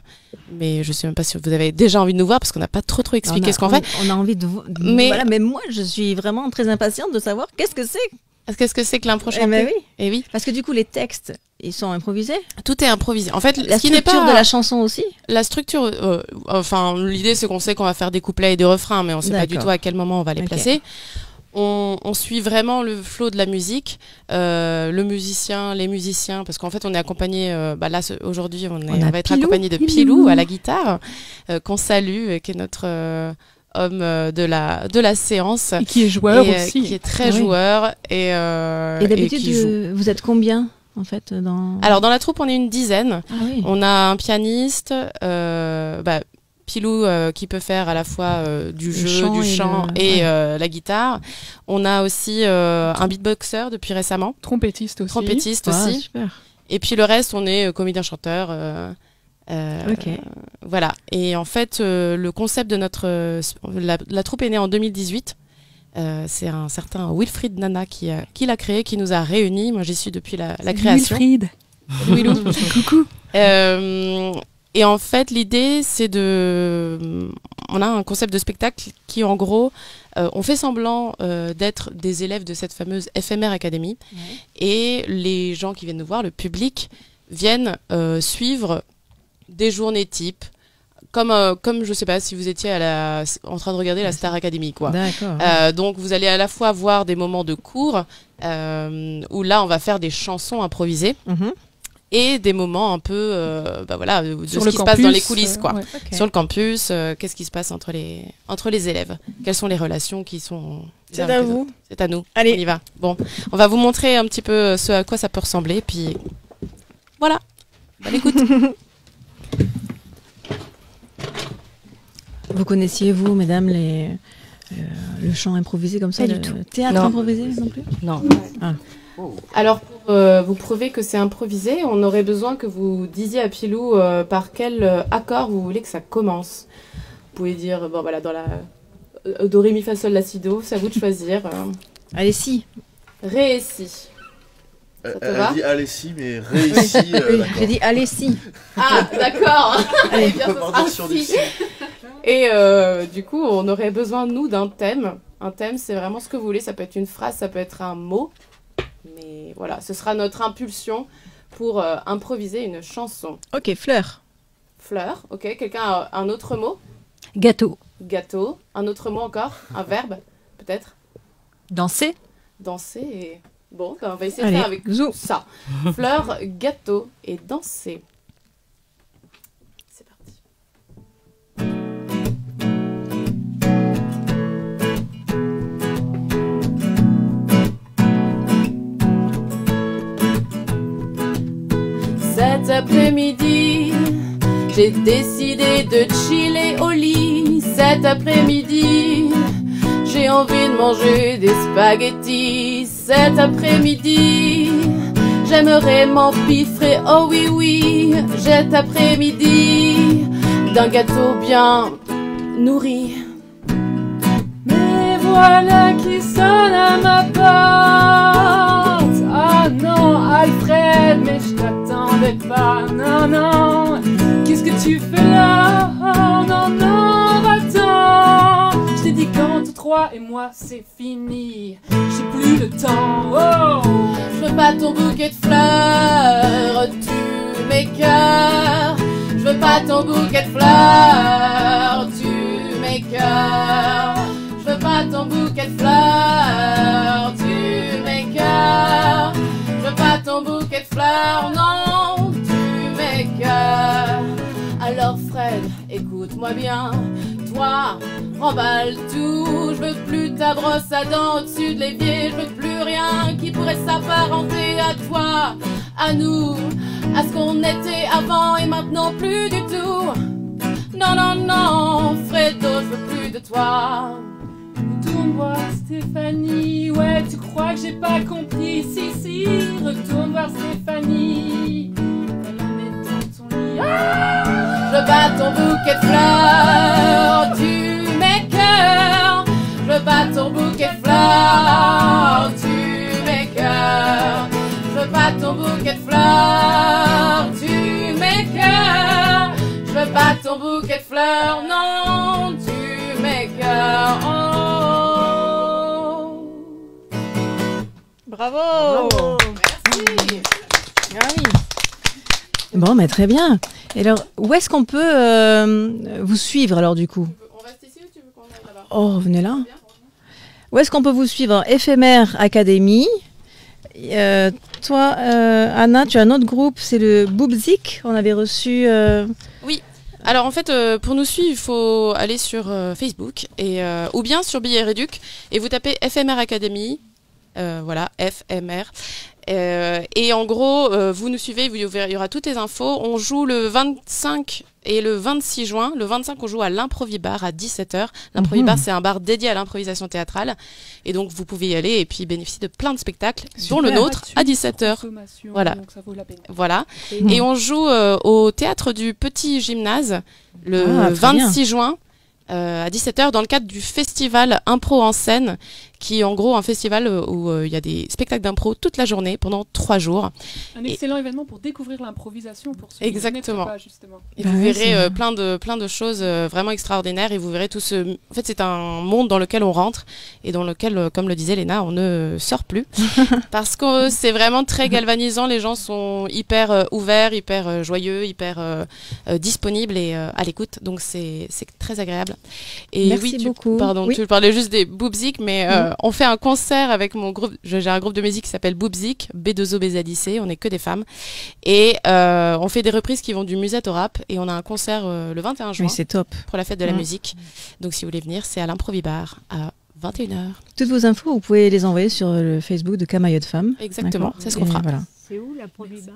Mais je sais même pas si vous avez déjà envie de nous voir parce qu'on n'a pas trop expliqué ce qu'on fait. On a envie de Mais- voilà, mais moi, je suis vraiment très impatiente de savoir qu'est-ce que c'est. Qu'est-ce que c'est que l'impro Eh chanté? ben oui. Et oui, Parce que du coup, les textes, ils sont improvisés. tout est improvisé. En fait, La ce qui n'est structure pas de la chanson aussi. la structure. Enfin, l'idée c'est qu'on sait qu'on va faire des couplets et des refrains, mais on sait pas du D'accord. tout à quel moment on va les Ok. placer. On suit vraiment le flow de la musique, le musicien, les musiciens, parce qu'en fait on est accompagné. Là aujourd'hui on va être Pilou. accompagné de Pilou à la guitare, qu'on salue, qui est notre homme de la séance. Et qui est joueur Et, aussi. qui est très Oui. joueur et Et d'habitude, qui joue. vous êtes combien en fait dans... Alors dans la troupe on est une dizaine. Ah oui. On a un pianiste, Pilou qui peut faire à la fois du jeu, du chant et la guitare. On a aussi un beatboxer depuis récemment, Trompettiste aussi. trompettiste Ah, aussi. super. Et puis le reste, on est comédien-chanteur. Ok. Voilà. Et en fait, le concept de la troupe est née en 2018. C'est un certain Wilfried Nana qui l'a créé, qui nous a réunis. Moi, j'y suis depuis la création. Wilfried. Willou. Coucou. Et en fait, l'idée, c'est on a un concept de spectacle qui, en gros, on fait semblant d'être des élèves de cette fameuse FMR Academy. Ouais. Et les gens qui viennent nous voir, le public, viennent suivre des journées types. Comme je sais pas si vous étiez en train de regarder la Star Academy, quoi. D'accord. Donc vous allez à la fois voir des moments de cours où là on va faire des chansons improvisées et des moments un peu de ce qui se passe dans les coulisses, quoi. ouais. Ok. Sur le campus, qu'est-ce qui se passe entre les élèves, quelles sont les relations qui sont les C'est uns à avec les vous. autres. C'est à nous. Allez. On y va. Bon, on va vous montrer un petit peu ce à quoi ça peut ressembler, puis voilà. Bonne écoute. Vous connaissiez, vous, mesdames, le chant improvisé comme ça, Pas le du tout. théâtre Non. improvisé non plus? Non. Alors, pour vous prouver que c'est improvisé, on aurait besoin que vous disiez à Pilou par quel accord vous voulez que ça commence. Vous pouvez dire, dans la do, ré, mi, fa, sol, la, si, do, c'est à vous de choisir. Allez, si. Ré et si. Ça te va Elle dit allez si, mais ré ici. J'ai dit allez, si. Ah, d'accord. Allez, Eh bien, on ce peut sera partir sur du si. si. Et du coup, on aurait besoin, nous, d'un thème. Un thème, c'est vraiment ce que vous voulez. Ça peut être une phrase, ça peut être un mot. Mais voilà, ce sera notre impulsion pour improviser une chanson. Ok, fleur. Fleur, ok. Quelqu'un a un autre mot? Gâteau. Gâteau. Un autre mot encore? Un verbe, peut-être? Danser. Danser et... Bon, on va essayer de Allez, faire avec zou. ça. Fleur, gâteau et danser. C'est parti. Cet après-midi, j'ai décidé de chiller au lit. Cet après-midi, j'ai envie de manger des spaghettis. Cet après-midi, j'aimerais m'empiffrer, oh oui oui. Cet après-midi, d'un gâteau bien nourri. Mais voilà qui sonne à ma porte. Ah non, Alfred, mais je t'attendais pas. Non, non, qu'est-ce que tu fais là? Oh non, non, va-t'en. Je t'ai dit qu'entre toi et moi c'est fini. J'ai plus le temps. Oh, je veux pas ton bouquet de fleurs, tu m'écoeures. Je veux pas ton bouquet de fleurs, tu m'écoeures. Je veux pas ton bouquet de fleurs, tu m'écoeures. Je veux pas ton bouquet de fleurs, non, tu m'écoeures. Alors frère, Fred, écoute-moi bien. Toi, remballe tout. Je veux plus ta brosse à dents au-dessus de l'évier. Je veux plus rien qui pourrait s'apparenter à toi, à nous, à ce qu'on était avant et maintenant plus du tout. Non, non, non, Fredo, je veux plus de toi. Retourne voir Stéphanie. Ouais, tu crois que j'ai pas compris? Si, si, retourne voir Stéphanie. Elle en est dans ton lit. Ah, je bats ton bouquet de fleurs du maker. Je bats ton bouquet de fleurs du maker. Je bats ton bouquet de fleurs du maker. Je bats ton bouquet de fleurs, non, du maker. Oh. Bravo. Merci. Ah oui. Bon, mais très bien. Et alors, où est-ce qu'on peut vous suivre alors du coup? On reste ici ou tu veux qu'on aille là-bas? Oh, venez là. Où est-ce qu'on peut vous suivre? Éphémère Académie. Toi, Anna, tu as un autre groupe, c'est le Boobzik. On avait reçu. Oui. Alors en fait, pour nous suivre, il faut aller sur Facebook et ou bien sur Billet Réduc et vous tapez FMR Academy. Voilà, FMR. Et en gros, vous nous suivez, il y aura toutes les infos. On joue le 25 et le 26 juin. Le 25, on joue à l'Improvibar à 17h. L'Improvibar, c'est un bar dédié à l'improvisation théâtrale. Et donc, vous pouvez y aller et puis bénéficier de plein de spectacles, dont le nôtre, à 17h. Voilà. Donc ça vaut la peine. Voilà. Et on joue au théâtre du Petit Gymnase le 26 juin. À 17h dans le cadre du festival Impro en scène qui est en gros un festival où il y a des spectacles d'impro toute la journée pendant 3 jours. Un excellent événement pour découvrir l'improvisation pour ceux Exactement. qui ne connaissent pas, justement. Et vous verrez plein de choses vraiment extraordinaires et vous verrez tout ce... En fait, c'est un monde dans lequel on rentre et dans lequel, comme le disait Léna, on ne sort plus parce que c'est vraiment très galvanisant. Les gens sont hyper ouverts, hyper joyeux, hyper disponibles et à l'écoute. Donc, c'est très agréable. Et merci beaucoup. Pardon, tu parlais juste des Boobzik, mais on fait un concert avec mon groupe. J'ai un groupe de musique qui s'appelle Boobzik, B2OBZIC. On n'est que des femmes. Et on fait des reprises qui vont du musette au rap. Et on a un concert le 21 juin. Oui, c'est top. Pour la fête de la musique. Donc, si vous voulez venir, c'est à l'Improvibar à 21h. Toutes vos infos, vous pouvez les envoyer sur le Facebook de Camaïeu Femmes. Exactement, c'est ce qu'on fera. Voilà. C'est où l'Improvibar?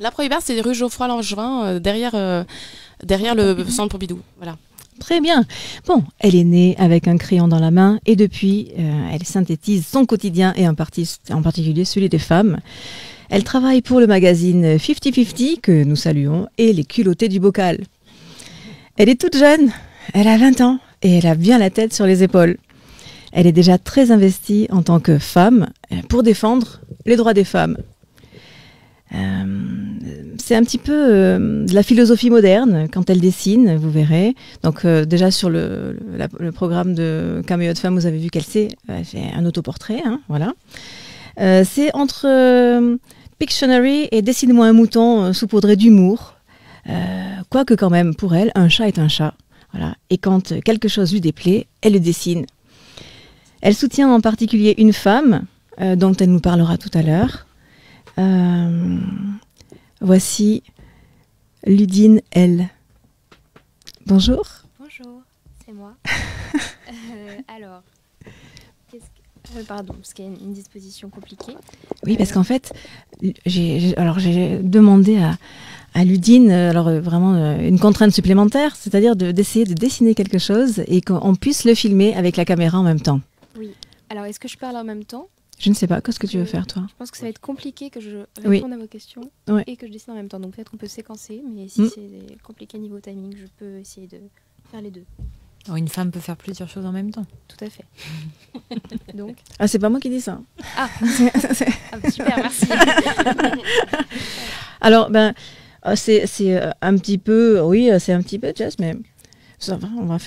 L'Improvibar, c'est rue Geoffroy-Langevin, derrière le centre Pompidou. Voilà. Très bien. Bon, elle est née avec un crayon dans la main et depuis, elle synthétise son quotidien et en particulier celui des femmes. Elle travaille pour le magazine 50-50 que nous saluons et les culottés du bocal. Elle est toute jeune, elle a 20 ans et elle a bien la tête sur les épaules. Elle est déjà très investie en tant que femme pour défendre les droits des femmes. C'est un petit peu de la philosophie moderne quand elle dessine, vous verrez. Donc déjà sur le programme de Camaïeu Femmes, vous avez vu qu'elle fait un autoportrait, hein, voilà. C'est entre Pictionary et Dessine-moi un mouton saupoudré d'humour. Quoique quand même, pour elle, un chat est un chat. Voilà. Et quand quelque chose lui déplaît, elle le dessine. Elle soutient en particulier une femme dont elle nous parlera tout à l'heure. Voici Ludine L. Bonjour. Bonjour, c'est moi. Alors, pardon, parce qu'il y a une disposition compliquée. Oui, parce qu'en fait, j'ai demandé à Ludine, vraiment une contrainte supplémentaire, c'est-à-dire d'essayer de dessiner quelque chose et qu'on puisse le filmer avec la caméra en même temps. Oui. Alors, est-ce que je parle en même temps ? Je ne sais pas, qu'est-ce que tu veux faire, toi? Je pense que ça va être compliqué que je réponde à vos questions et que je dessine en même temps. Donc peut-être qu'on peut séquencer, mais si c'est compliqué niveau timing, je peux essayer de faire les deux. Alors, une femme peut faire plusieurs choses en même temps. Tout à fait. Donc. Ah, c'est pas moi qui dis ça. Ah, super, merci. Alors, c'est un petit peu, oui, c'est un petit peu just, mais ça va, on va.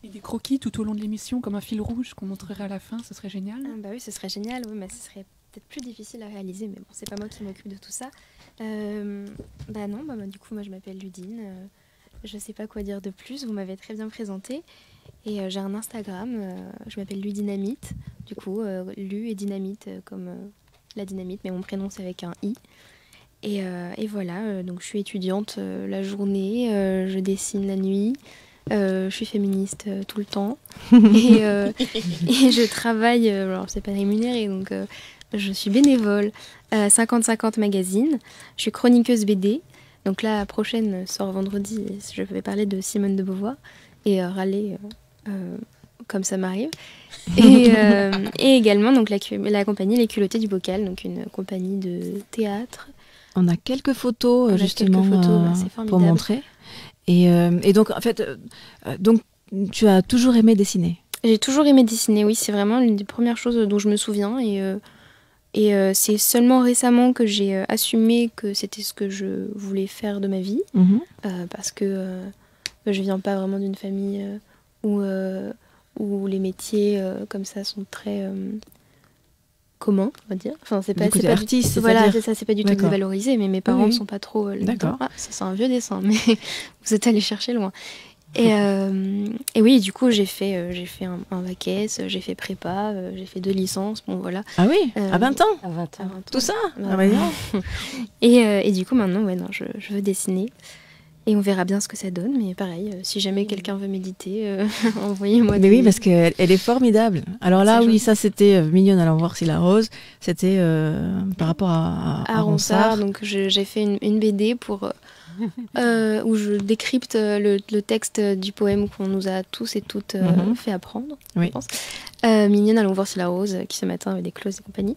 Et des croquis tout au long de l'émission, comme un fil rouge qu'on montrerait à la fin, ce serait génial. Bah oui, ce serait génial, oui, mais ce serait peut-être plus difficile à réaliser, mais bon, c'est pas moi qui m'occupe de tout ça. Du coup, moi je m'appelle Ludine, je sais pas quoi dire de plus, vous m'avez très bien présentée, et j'ai un Instagram, je m'appelle Ludynamite, du coup, Lu et Dynamite comme la dynamite, mais mon prénom c'est avec un I. Et voilà, donc je suis étudiante la journée, je dessine la nuit, je suis féministe tout le temps. Et je travaille, alors c'est pas rémunéré, donc je suis bénévole à 50-50 magazine. Je suis chroniqueuse BD. Donc la prochaine sort vendredi, je vais parler de Simone de Beauvoir et râler comme ça m'arrive. Et également donc la compagnie Les Culottés du Bocal, donc une compagnie de théâtre. On a quelques photos justement pour montrer. Et donc en fait, donc tu as toujours aimé dessiner. J'ai toujours aimé dessiner, oui, c'est vraiment l'une des premières choses dont je me souviens. Et c'est seulement récemment que j'ai assumé que c'était ce que je voulais faire de ma vie. Parce que je viens pas vraiment d'une famille où les métiers comme ça sont très communs, on va dire. Enfin, c'est pas artiste, voilà, c'est ça, c'est pas du tout dévalorisé, mais mes parents ne sont pas trop d'accord. Ah, ça c'est un vieux dessin, mais vous êtes allé chercher loin. Et oui, du coup, j'ai fait un bac S, j'ai fait prépa, j'ai fait 2 licences, bon voilà. Ah oui, à 20 ans À 20 ans. Tout ça Et du coup, maintenant, ouais, non, je veux dessiner. Et on verra bien ce que ça donne, mais pareil, si jamais quelqu'un veut méditer, envoyez-moi Mais oui, parce qu'elle est formidable. Alors là, oui, ça c'était Mignonne allant voir si la rose, c'était par rapport à Ronsard. Donc j'ai fait une BD pour... où je décrypte le texte du poème qu'on nous a tous et toutes fait apprendre, je pense. Mignonne allons voir si la rose, qui ce matin avait des clauses et compagnie.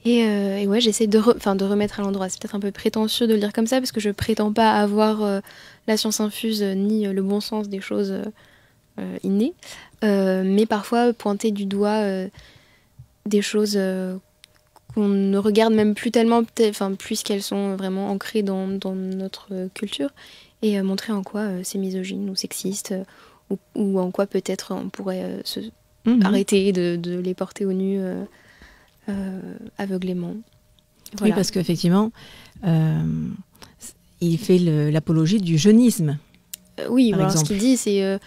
Et ouais, j'essaie de remettre à l'endroit. C'est peut-être un peu prétentieux de le dire comme ça, parce que je prétends pas avoir la science infuse ni le bon sens des choses innées. Mais parfois, pointer du doigt des choses qu'on ne regarde même plus tellement, puisqu'elles sont vraiment ancrées dans notre culture, et montrer en quoi c'est misogyne ou sexiste, ou en quoi peut-être on pourrait se arrêter de les porter au nu aveuglément. Voilà. Oui, parce qu'effectivement, il fait l'apologie du jeunisme. Oui, alors ce qu'il dit, c'est...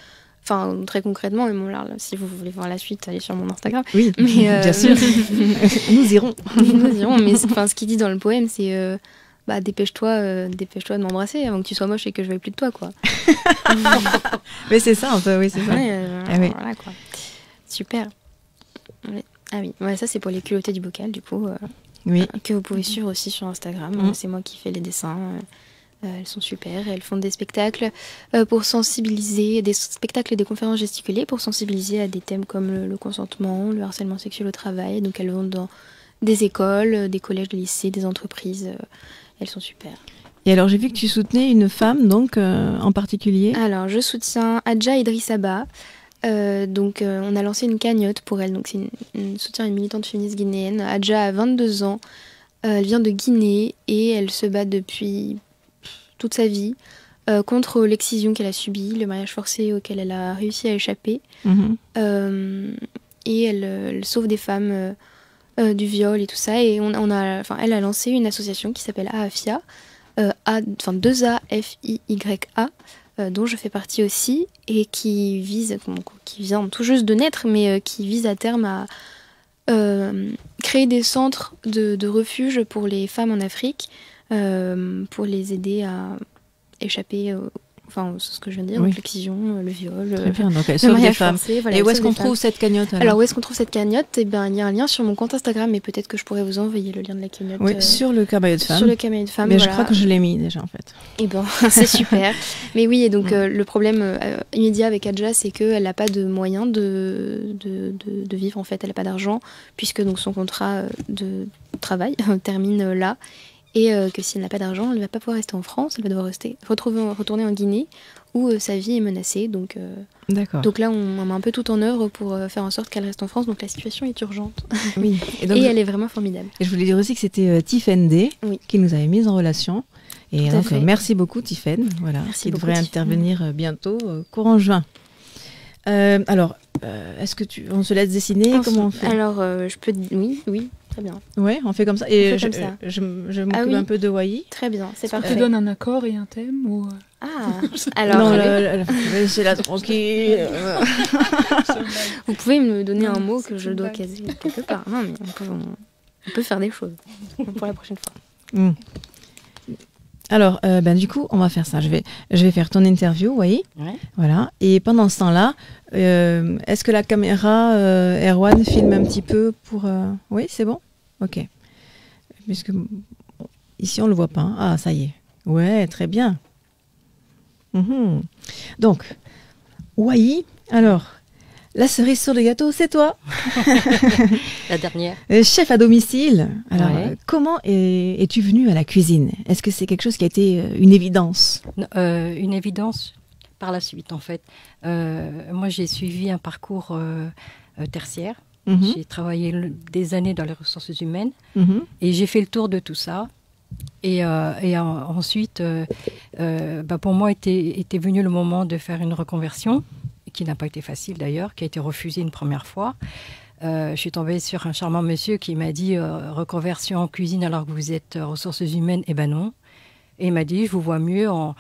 très concrètement, mais bon, là, si vous voulez voir la suite, allez sur mon Instagram. Oui, mais, bien sûr. Nous irons. Nous irons, mais ce qu'il dit dans le poème, c'est... dépêche-toi de m'embrasser avant que tu sois moche et que je veuille plus de toi, quoi. Mais c'est ça, un peu, oui, c'est ça. Oui. Voilà, quoi. Super. Ah oui, ouais, ça c'est pour Les Culottés du Bocal, du coup, que vous pouvez suivre aussi sur Instagram. C'est moi qui fais les dessins. Elles sont super. Elles font des spectacles pour sensibiliser, des spectacles et des conférences gesticulées pour sensibiliser à des thèmes comme le consentement, le harcèlement sexuel au travail. Donc elles vont dans des écoles, des collèges, des lycées, des entreprises. Elles sont super. Et alors j'ai vu que tu soutenais une femme, donc en particulier. Alors je soutiens Adja Idrissaba. On a lancé une cagnotte pour elle. Donc c'est une soutien à une militante féministe guinéenne. Adja a 22 ans. Elle vient de Guinée et elle se bat depuis toute sa vie contre l'excision qu'elle a subie, le mariage forcé auquel elle a réussi à échapper. Et elle sauve des femmes du viol et tout ça. Et elle a lancé une association qui s'appelle AAFIA, 2AFIYA, dont je fais partie aussi, et qui vient tout juste de naître, mais qui vise à terme à créer des centres de refuge pour les femmes en Afrique, pour les aider à échapper ce que je viens de dire, donc l'excision, le viol, donc elle sauve des femmes. Forcé, voilà, et où est-ce qu'on trouve cette cagnotte alors où est-ce qu'on trouve cette cagnotte? Eh bien, il y a un lien sur mon compte Instagram, mais peut-être que je pourrais vous envoyer le lien de la cagnotte. Oui, sur le Camailleux de Femmes. Sur le Camailleux de Femmes, mais voilà. je crois que je l'ai mis déjà en fait. Eh ben, c'est super. Mais oui, et donc le problème immédiat avec Adja, c'est qu'elle n'a pas de moyens de vivre en fait. Elle n'a pas d'argent, puisque donc son contrat de travail termine là. Et que si elle n'a pas d'argent, elle ne va pas pouvoir rester en France, elle va devoir retourner en Guinée, où sa vie est menacée. Donc là, on met un peu tout en œuvre pour faire en sorte qu'elle reste en France. Donc la situation est urgente. Oui. Et elle est vraiment formidable. Et je voulais dire aussi que c'était Tiffaine D qui nous avait mis en relation. Et donc merci beaucoup Tiffaine, qui devrait intervenir bientôt, courant juin. Alors, est-ce que on se laisse dessiner? Comment on fait? Alors, je peux... Oui. Très bien. Ouais, on fait comme ça. Et je m'occupe un peu de Wai. Très bien, c'est parfait. Tu te donnes un accord et un thème ou... alors... Non, laissez-la tranquille. Vous pouvez me donner un mot que je dois caser quelque part. Non, mais on peut faire des choses pour la prochaine fois. Alors, du coup, on va faire ça. Je vais faire ton interview, oui. Ouais. Voilà. Et pendant ce temps-là, est-ce que la caméra Erwan filme un petit peu pour... Oui, c'est bon? Ok. Puisque ici, on ne le voit pas. Hein. Ah, ça y est. Ouais, très bien. Donc, Wai, alors, la cerise sur le gâteau, c'est toi. La dernière. Chef à domicile. Alors, Ouais. comment es-tu venue à la cuisine? Est-ce que c'est quelque chose qui a été une évidence? Une évidence par la suite, en fait. Moi, j'ai suivi un parcours tertiaire. J'ai travaillé des années dans les ressources humaines et j'ai fait le tour de tout ça. Et ensuite, pour moi, était venu le moment de faire une reconversion, qui n'a pas été facile d'ailleurs, qui a été refusée une première fois. Je suis tombée sur un charmant monsieur qui m'a dit reconversion en cuisine alors que vous êtes ressources humaines. Eh ben non. Et il m'a dit, je vous vois mieux en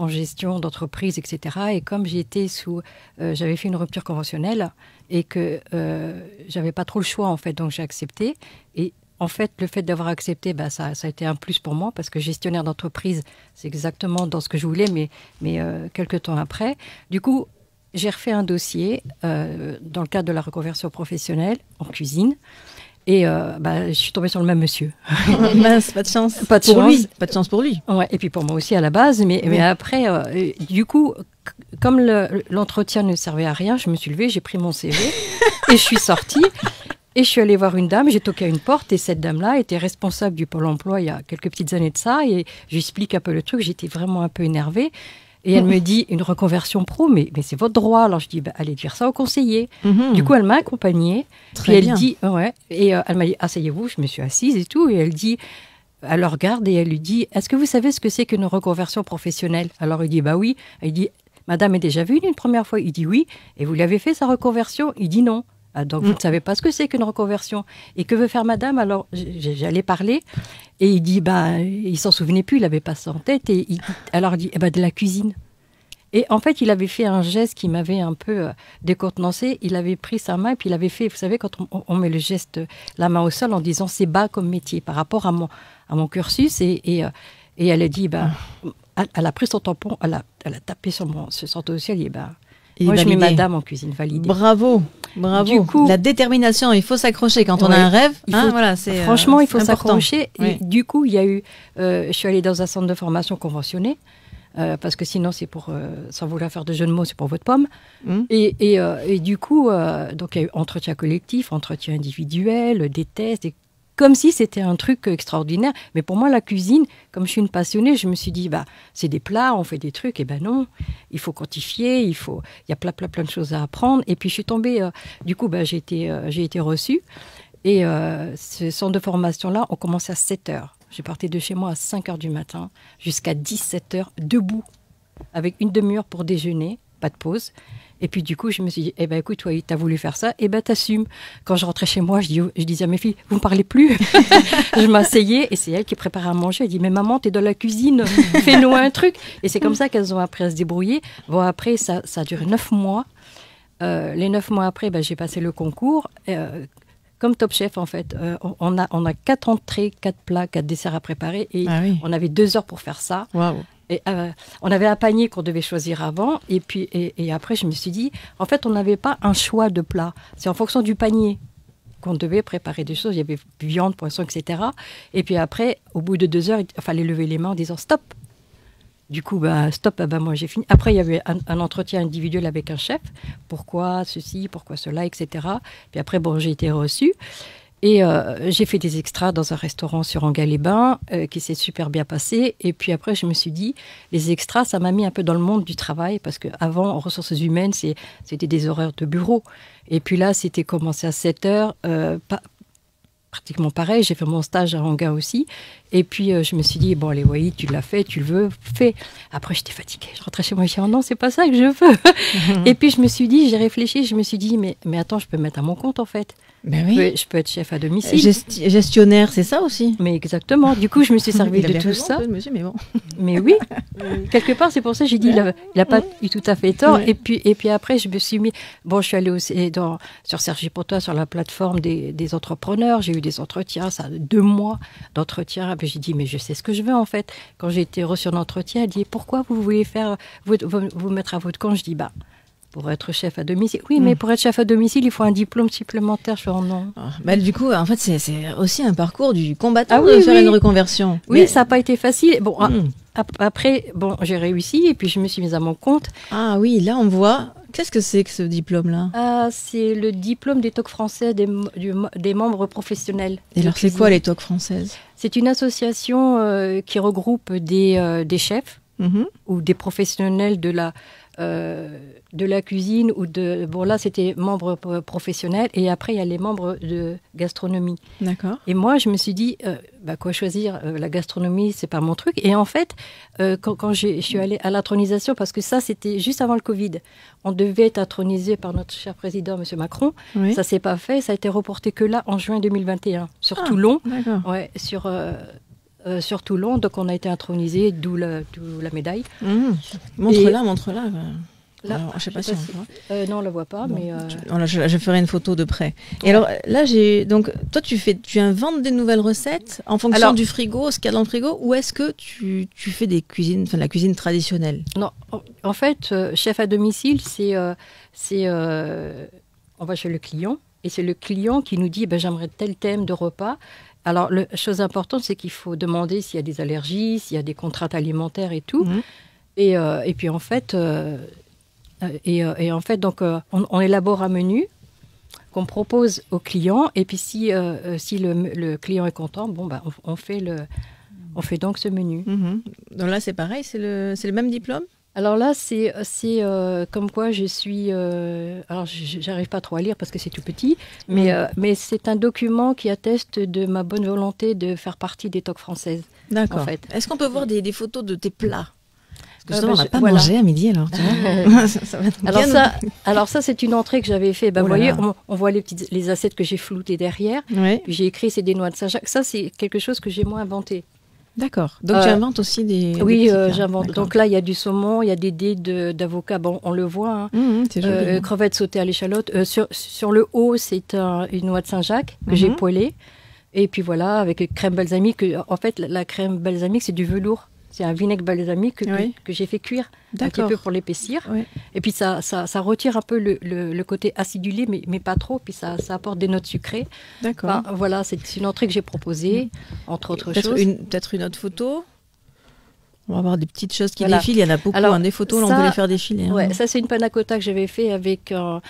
gestion d'entreprise, etc. Et comme j'avais fait une rupture conventionnelle et que j'avais pas trop le choix, en fait, donc j'ai accepté. Et en fait, le fait d'avoir accepté, ça a été un plus pour moi parce que gestionnaire d'entreprise, c'est exactement dans ce que je voulais, mais quelques temps après. Du coup, j'ai refait un dossier dans le cadre de la reconversion professionnelle en cuisine. Et je suis tombée sur le même monsieur. Mince, pas de chance. Pas de pour chance. lui. Pas de chance pour lui. Ouais, et puis pour moi aussi à la base. Mais après, du coup, comme l'entretien ne servait à rien, je me suis levée, j'ai pris mon CV et je suis sortie. Et je suis allée voir une dame, j'ai toqué à une porte et cette dame-là était responsable du Pôle emploi il y a quelques petites années de ça. Et je lui explique un peu le truc, j'étais vraiment un peu énervée. Et elle me dit, une reconversion pro, mais c'est votre droit. Alors je dis, allez dire ça au conseiller. Du coup, elle m'a accompagnée. Très bien. Dit, ouais. Et elle m'a dit, asseyez-vous, je me suis assise et tout. Et elle dit, elle le regarde et elle lui dit, est-ce que vous savez ce que c'est qu'une reconversion professionnelle? Alors il dit, bah oui. Elle dit, madame est déjà venue une première fois? Il dit oui. Et vous l'avez fait sa reconversion? Il dit non. Ah, donc vous ne savez pas ce que c'est qu'une reconversion. Et que veut faire madame? Alors j'allais parler et il dit, il s'en souvenait plus, il n'avait pas ça en tête. Et alors il dit, de la cuisine. Et en fait, il avait fait un geste qui m'avait un peu décontenancé. Il avait pris sa main et puis il avait fait, vous savez, quand on met le geste, la main au sol en disant c'est bas comme métier par rapport à mon cursus. Et elle a dit, elle a pris son tampon, elle a tapé sur son dossier, elle dit, moi, je mets madame en cuisine, validée. Bravo, bravo. Du coup, la détermination, il faut s'accrocher quand on a un rêve. Franchement, il faut s'accrocher. Ouais. Et du coup, il y a eu, je suis allée dans un centre de formation conventionné, parce que sinon, c'est pour, sans vouloir faire de jeu de mots, c'est pour votre pomme. Et du coup, donc il y a eu entretien collectif, entretien individuel, des tests, comme si c'était un truc extraordinaire. Mais pour moi, la cuisine, comme je suis une passionnée, je me suis dit, c'est des plats, on fait des trucs. Et non, il faut quantifier, il y a plein de choses à apprendre. Et puis, je suis tombée, du coup, j'ai été reçue. Et ce centre de formation-là, on commençait à 7 heures. J'ai parti de chez moi à 5 heures du matin, jusqu'à 17 heures, debout, avec une demi-heure pour déjeuner, pas de pause. Et puis du coup, je me suis dit, écoute, toi, t'as voulu faire ça, t'assumes. Quand je rentrais chez moi, je disais à mes filles, vous ne parlez plus. Je m'asseyais et c'est elle qui préparait à manger. Elle dit, mais maman, t'es dans la cuisine, fais-nous un truc. Et c'est comme ça qu'elles ont appris à se débrouiller. Bon, après, ça a duré 9 mois. Les 9 mois après, j'ai passé le concours. Comme Top Chef, en fait. On a 4 entrées, 4 plats, 4 desserts à préparer. Et on avait 2 heures pour faire ça. Waouh. Et on avait un panier qu'on devait choisir avant, et puis et après je me suis dit, en fait on n'avait pas un choix de plat, c'est en fonction du panier qu'on devait préparer des choses. Il y avait viande, poisson, etc. Et puis après, au bout de 2 heures, il fallait lever les mains en disant stop. Du coup, stop, moi j'ai fini. Après, il y avait un entretien individuel avec un chef. Pourquoi ceci, pourquoi cela, etc. Puis après, j'ai été reçue. Et j'ai fait des extras dans un restaurant sur Enghien-les-Bains qui s'est super bien passé. Et puis après, je me suis dit, les extras, ça m'a mis un peu dans le monde du travail parce qu'avant, en ressources humaines, c'était des horaires de bureau. Et puis là, c'était commencé à 7 heures, pratiquement pareil. J'ai fait mon stage à Enghien aussi. Et puis, je me suis dit, allez, Wai, tu l'as fait, tu le veux, fais. Après, j'étais fatiguée. Je rentrais chez moi, je disais, non, c'est pas ça que je veux. Et puis, je me suis dit, j'ai réfléchi, je me suis dit, mais attends, je peux me mettre à mon compte, en fait. Je peux être chef à domicile. Gestionnaire, c'est ça aussi. Mais exactement. Du coup, je me suis servi de tout ça. Monsieur, mais bon. Mais oui. Quelque part, c'est pour ça que j'ai dit, il n'a pas eu tout à fait tort. Et puis après, je me suis mis... je suis allée aussi sur Sergi Pontoise, sur la plateforme des entrepreneurs. J'ai eu des entretiens, 2 mois d'entretien. j'ai dit, mais je sais ce que je veux en fait. Quand j'ai été reçue en entretien, elle dit, pourquoi vous voulez faire vous mettre à votre compte? Je dis, pour être chef à domicile. Oui, mais pour être chef à domicile, il faut un diplôme supplémentaire. Je fais, non. Du coup, en fait, c'est aussi un parcours du combattant de faire une reconversion. Oui, mais ça n'a pas été facile. Bon, après, j'ai réussi et puis je me suis mise à mon compte. Ah oui, là, on voit. Qu'est-ce que c'est que ce diplôme-là? C'est le diplôme des TOC français des membres professionnels. Et alors, c'est quoi les TOC françaises? C'est une association qui regroupe des chefs ou des professionnels de la cuisine ou là c'était membres professionnels et après il y a les membres de gastronomie. D'accord. Et moi je me suis dit quoi choisir, la gastronomie c'est pas mon truc, et en fait quand je suis allée à l'intronisation, parce que ça c'était juste avant le Covid, on devait être intronisé par notre cher président monsieur Macron. Oui. Ça s'est pas fait, ça a été reporté que là en juin 2021 sur Toulon. D'accord. Ouais, sur Toulon, donc on a été intronisé, d'où la médaille. Montre-la. Là, alors, je sais pas si on voit. non, on la voit pas, bon, mais je ferai une photo de près. Et alors là, donc toi, tu inventes des nouvelles recettes en fonction du frigo, ce qu'il y a dans le frigo, ou est-ce que tu fais de la cuisine traditionnelle? Non, en fait, chef à domicile, on va chez le client et c'est le client qui nous dit, j'aimerais tel thème de repas. Alors, la chose importante, c'est qu'il faut demander s'il y a des allergies, s'il y a des contraintes alimentaires et tout. Et puis, en fait, donc, on élabore un menu qu'on propose au client. Et puis, si le client est content, on fait donc ce menu. Donc là, c'est pareil, c'est le même diplôme? Alors là, c'est comme quoi je suis... alors, j'arrive pas trop à lire parce que c'est tout petit, mais c'est un document qui atteste de ma bonne volonté de faire partie des TOC françaises. D'accord. En fait. Est-ce qu'on peut voir des photos de tes plats? Parce que on n'a pas mangé à midi, alors. Tu vois ça va être alors ça, c'est une entrée que j'avais fait. Vous voyez, on voit les assiettes que j'ai floutées derrière. Ouais. Puis j'ai écrit, c'est des noix de Saint-Jacques. Ça, c'est quelque chose que j'ai moins inventé. D'accord. Donc tu inventes aussi des... Oui, j'invente. Donc là, il y a du saumon, il y a des dés d'avocat. Bon, on le voit. C'est joli. Crevettes sautées à l'échalote. Sur le haut, c'est une noix de Saint-Jacques que j'ai poêlée. Et puis voilà, avec crème balsamique. En fait, la crème balsamique, c'est du velours. C'est un vinaigre balsamique que j'ai fait cuire un petit peu pour l'épaissir. Oui. Et puis ça retire un peu le côté acidulé, mais pas trop. Puis ça apporte des notes sucrées. D'accord. Voilà, c'est une entrée que j'ai proposée, entre autres choses. Peut-être une autre photo. On va avoir des petites choses qui défilent. Il y en a beaucoup. Alors, des photos, là, on peut les faire défiler. Ouais, ça, c'est une panna cotta que j'avais fait avec un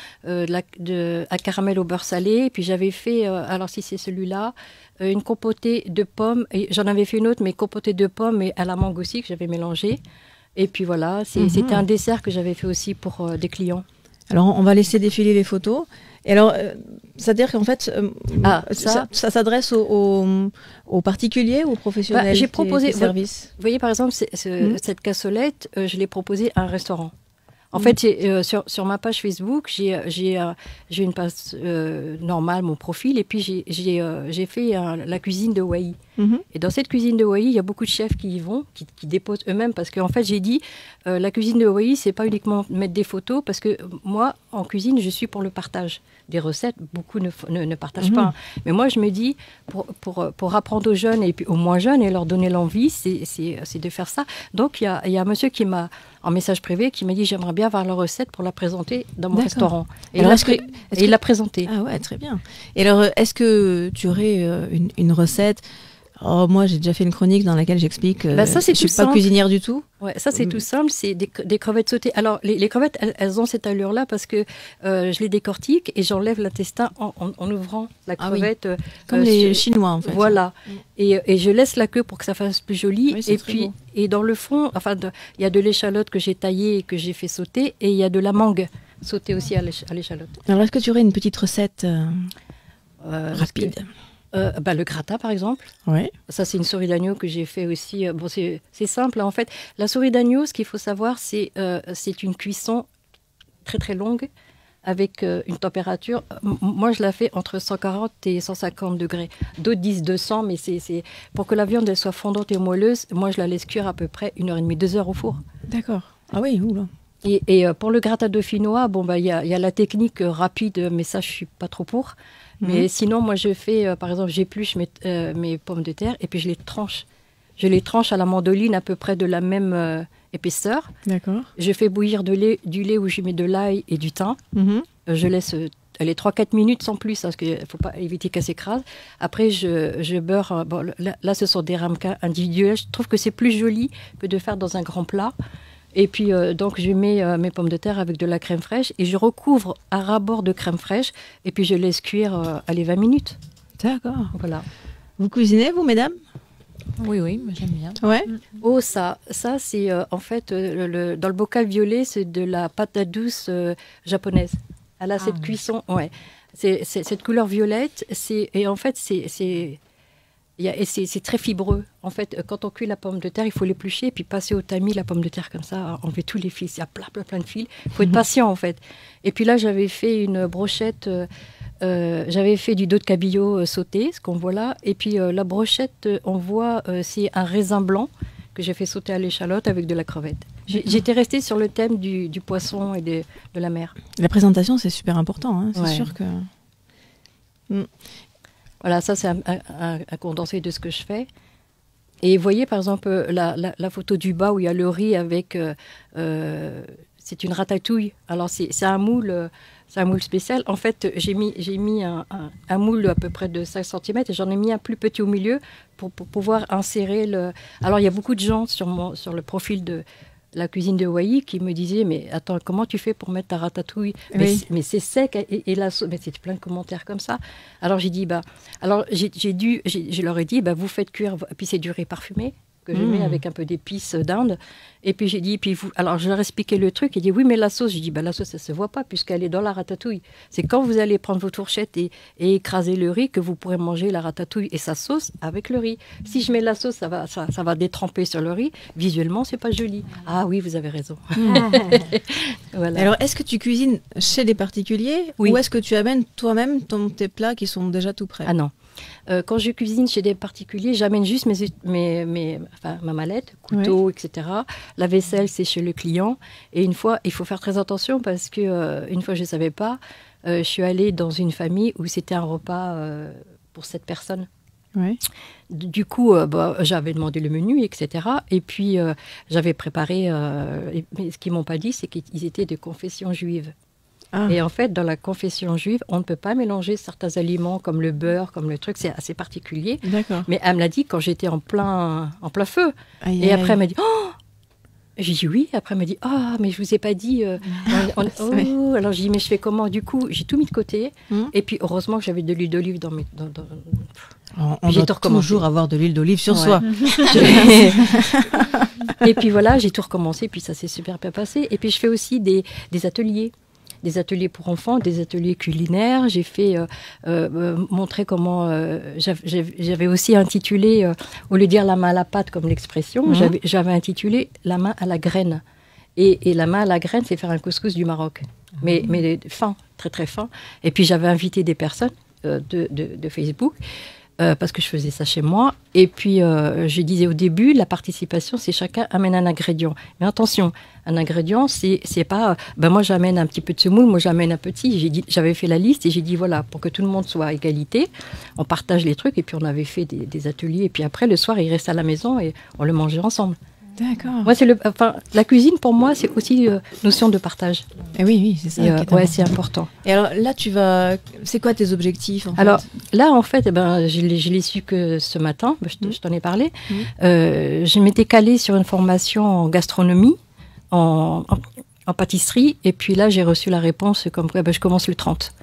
caramel au beurre salé. Et puis j'avais fait, alors si c'est celui-là, une compotée de pommes. Et j'en avais fait une autre, mais compotée de pommes et à la mangue aussi, que j'avais mélangée. Et puis voilà, c'était un dessert que j'avais fait aussi pour des clients. Alors, on va laisser défiler les photos. Et alors, c'est-à-dire qu'en fait, ça s'adresse aux particuliers ou aux professionnels? J'ai proposé des services. Vous voyez, par exemple, cette cassolette, je l'ai proposée à un restaurant. En fait, sur ma page Facebook, j'ai une page normale, mon profil, et puis j'ai fait la cuisine de Wai. Et dans cette cuisine de Wai, il y a beaucoup de chefs qui y vont, qui déposent eux-mêmes, parce qu'en fait, j'ai dit, la cuisine de Wai, c'est pas uniquement mettre des photos, parce que moi, en cuisine, je suis pour le partage des recettes. Beaucoup ne partagent pas. Mais moi, je me dis, pour apprendre aux jeunes, et puis aux moins jeunes, et leur donner l'envie, c'est de faire ça. Donc, il y a un monsieur qui m'a, en message privé, qui m'a dit, j'aimerais bien avoir la recette pour la présenter dans mon restaurant. Et il l'a présentée. Ah ouais, très bien. Et alors, est-ce que tu aurais une recette? Moi, j'ai déjà fait une chronique dans laquelle j'explique que je ne suis pas cuisinière du tout. Ouais, ça, c'est tout simple. C'est des crevettes sautées. Alors, les crevettes, elles ont cette allure-là parce que je les décortique et j'enlève l'intestin en ouvrant la crevette. Oui. Comme les Chinois, en fait. Voilà. Et je laisse la queue pour que ça fasse plus joli. Oui, et puis, et dans le fond, il y a de l'échalote que j'ai taillée et que j'ai fait sauter, et il y a de la mangue sautée aussi à l'échalote. Alors, est-ce que tu aurais une petite recette rapide? Le gratin, par exemple. Ouais. Ça, c'est une souris d'agneau que j'ai fait aussi. Bon, c'est simple, hein, en fait. La souris d'agneau, ce qu'il faut savoir, c'est une cuisson très, très longue avec une température. Moi, je la fais entre 140 et 150 degrés. D'autres disent 200, mais c'est pour que la viande elle soit fondante et moelleuse, moi, je la laisse cuire à peu près 1h30, 2 heures au four. D'accord. Ah oui, oula. Et pour le gratin dauphinois, bon, bah, y a la technique rapide, mais ça, je suis pas trop pour. Mais sinon, moi, je fais, par exemple, j'épluche mes pommes de terre et puis je les tranche. Je les tranche à la mandoline à peu près de la même épaisseur. D'accord. Je fais bouillir du lait où je mets de l'ail et du thym. Je laisse les 3-4 minutes sans plus, parce qu'il ne faut pas éviter qu'elle s'écrase. Après, je beurre. Bon, là, ce sont des ramequins individuels. Je trouve que c'est plus joli que de faire dans un grand plat. Et puis, donc, je mets mes pommes de terre avec de la crème fraîche et je recouvre à ras-bord de crème fraîche et puis je laisse cuire 20 minutes. D'accord. Voilà. Vous cuisinez, vous, mesdames? Oui, moi, j'aime bien. Ouais. Oh, ça c'est en fait, dans le bocal violet, c'est de la patate douce japonaise. Elle a cette cuisson, ouais. C'est cette couleur violette, et en fait, c'est très fibreux. En fait, quand on cuit la pomme de terre, il faut l'éplucher et puis passer au tamis la pomme de terre comme ça, enlever tous les fils. Il y a plein de fils. Il faut être patient, en fait. Et puis là, j'avais fait une brochette, j'avais fait du dos de cabillaud sauté, ce qu'on voit là. Et puis la brochette, on voit, c'est un raisin blanc que j'ai fait sauter à l'échalote avec de la crevette. J'étais restée sur le thème du poisson et de la mer. La présentation, c'est super important. Hein. C'est sûr que... Voilà, ça c'est un condensé de ce que je fais. Et vous voyez par exemple la photo du bas où il y a le riz avec... c'est une ratatouille. Alors c'est un moule spécial. En fait, j'ai mis un moule à peu près de 5 cm et j'en ai mis un plus petit au milieu pour pouvoir insérer le... Alors il y a beaucoup de gens sur le profil de la cuisine de Hawaï qui me disaient mais attends, comment tu fais pour mettre ta ratatouille? Mais c'est sec et la sauce, mais c'est plein de commentaires comme ça. Alors j'ai dit je leur ai dit vous faites cuire, puis c'est du riz parfumé que je mets avec un peu d'épices d'Inde. Et puis j'ai dit, alors je leur ai expliqué le truc, il dit oui mais la sauce, j'ai dit la sauce ça se voit pas puisqu'elle est dans la ratatouille. C'est quand vous allez prendre vos fourchettes et écraser le riz que vous pourrez manger la ratatouille et sa sauce avec le riz. Si je mets la sauce, ça va détremper sur le riz. Visuellement, c'est pas joli. Ah oui, vous avez raison. Voilà. Alors, est-ce que tu cuisines chez des particuliers ou est-ce que tu amènes toi-même tes plats qui sont déjà tout prêts? Ah non. Quand je cuisine chez des particuliers, j'amène juste ma mallette, couteau, etc. La vaisselle, c'est chez le client. Et une fois, il faut faire très attention parce que une fois, je ne savais pas. Je suis allée dans une famille où c'était un repas pour 7 personnes. Ouais. Du coup, j'avais demandé le menu, etc. Et puis, j'avais préparé... mais ce qu'ils ne m'ont pas dit, c'est qu'ils étaient de confession juive. Et en fait, dans la confession juive, on ne peut pas mélanger certains aliments comme le beurre, comme le truc, c'est assez particulier. D'accord. Mais elle me l'a dit quand j'étais en plein feu. Et après, elle m'a dit, oh! J'ai dit oui. Après, elle m'a dit, ah, mais je vous ai pas dit. Alors, j'ai dit, mais je fais comment? Du coup, j'ai tout mis de côté. Et puis, heureusement que j'avais de l'huile d'olive dans mes... On doit toujours avoir de l'huile d'olive sur soi. Et puis voilà, j'ai tout recommencé. Puis ça s'est super bien passé. Et puis, je fais aussi des ateliers. Des ateliers pour enfants, des ateliers culinaires. J'ai fait montrer comment... j'avais aussi intitulé, au lieu de dire la main à la pâte comme l'expression, j'avais intitulé la main à la graine. Et la main à la graine, c'est faire un couscous du Maroc. Mais fin, très très fin. Et puis j'avais invité des personnes de Facebook, parce que je faisais ça chez moi. Et puis, je disais au début, la participation, c'est chacun amène un ingrédient. Mais attention, un ingrédient, c'est pas... moi, j'amène un petit peu de semoule, moi, j'amène un petit. J'avais fait la liste et j'ai dit, voilà, pour que tout le monde soit à égalité, on partage les trucs. Et puis, on avait fait des ateliers. Et puis après, le soir, ils restent à la maison et on le mangeait ensemble. D'accord. Moi, la cuisine, pour moi, c'est aussi notion de partage. Et oui, c'est ça. C'est important. Et alors là, c'est quoi tes objectifs Alors là, en fait, je l'ai su que ce matin, je t'en ai parlé. Je m'étais calée sur une formation en gastronomie, en pâtisserie, et puis là, j'ai reçu la réponse comme quoi je commence le 30.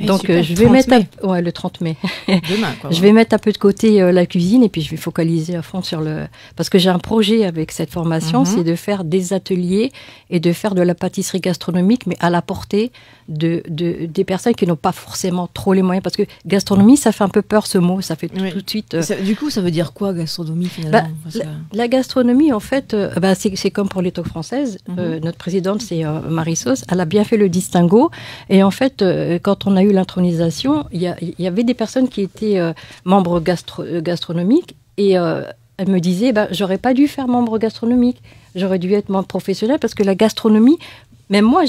Donc super, je vais mettre le 30 mai. Demain, quoi. Je vais mettre un peu de côté la cuisine et puis je vais focaliser à fond sur parce que j'ai un projet avec cette formation, c'est de faire des ateliers et de faire de la pâtisserie gastronomique, mais à la portée des personnes qui n'ont pas forcément trop les moyens, parce que gastronomie, ça fait un peu peur ce mot, ça fait tout de suite. Du coup, ça veut dire quoi gastronomie finalement? La gastronomie, en fait, c'est comme pour les talks françaises. Notre présidente, c'est Marie-Sauce. Elle a bien fait le distinguo. Et en fait, quand on a eu l'intronisation, il y avait des personnes qui étaient membres gastronomiques et elle me disait, j'aurais pas dû faire membre gastronomique. J'aurais dû être membre professionnel parce que la gastronomie, même moi,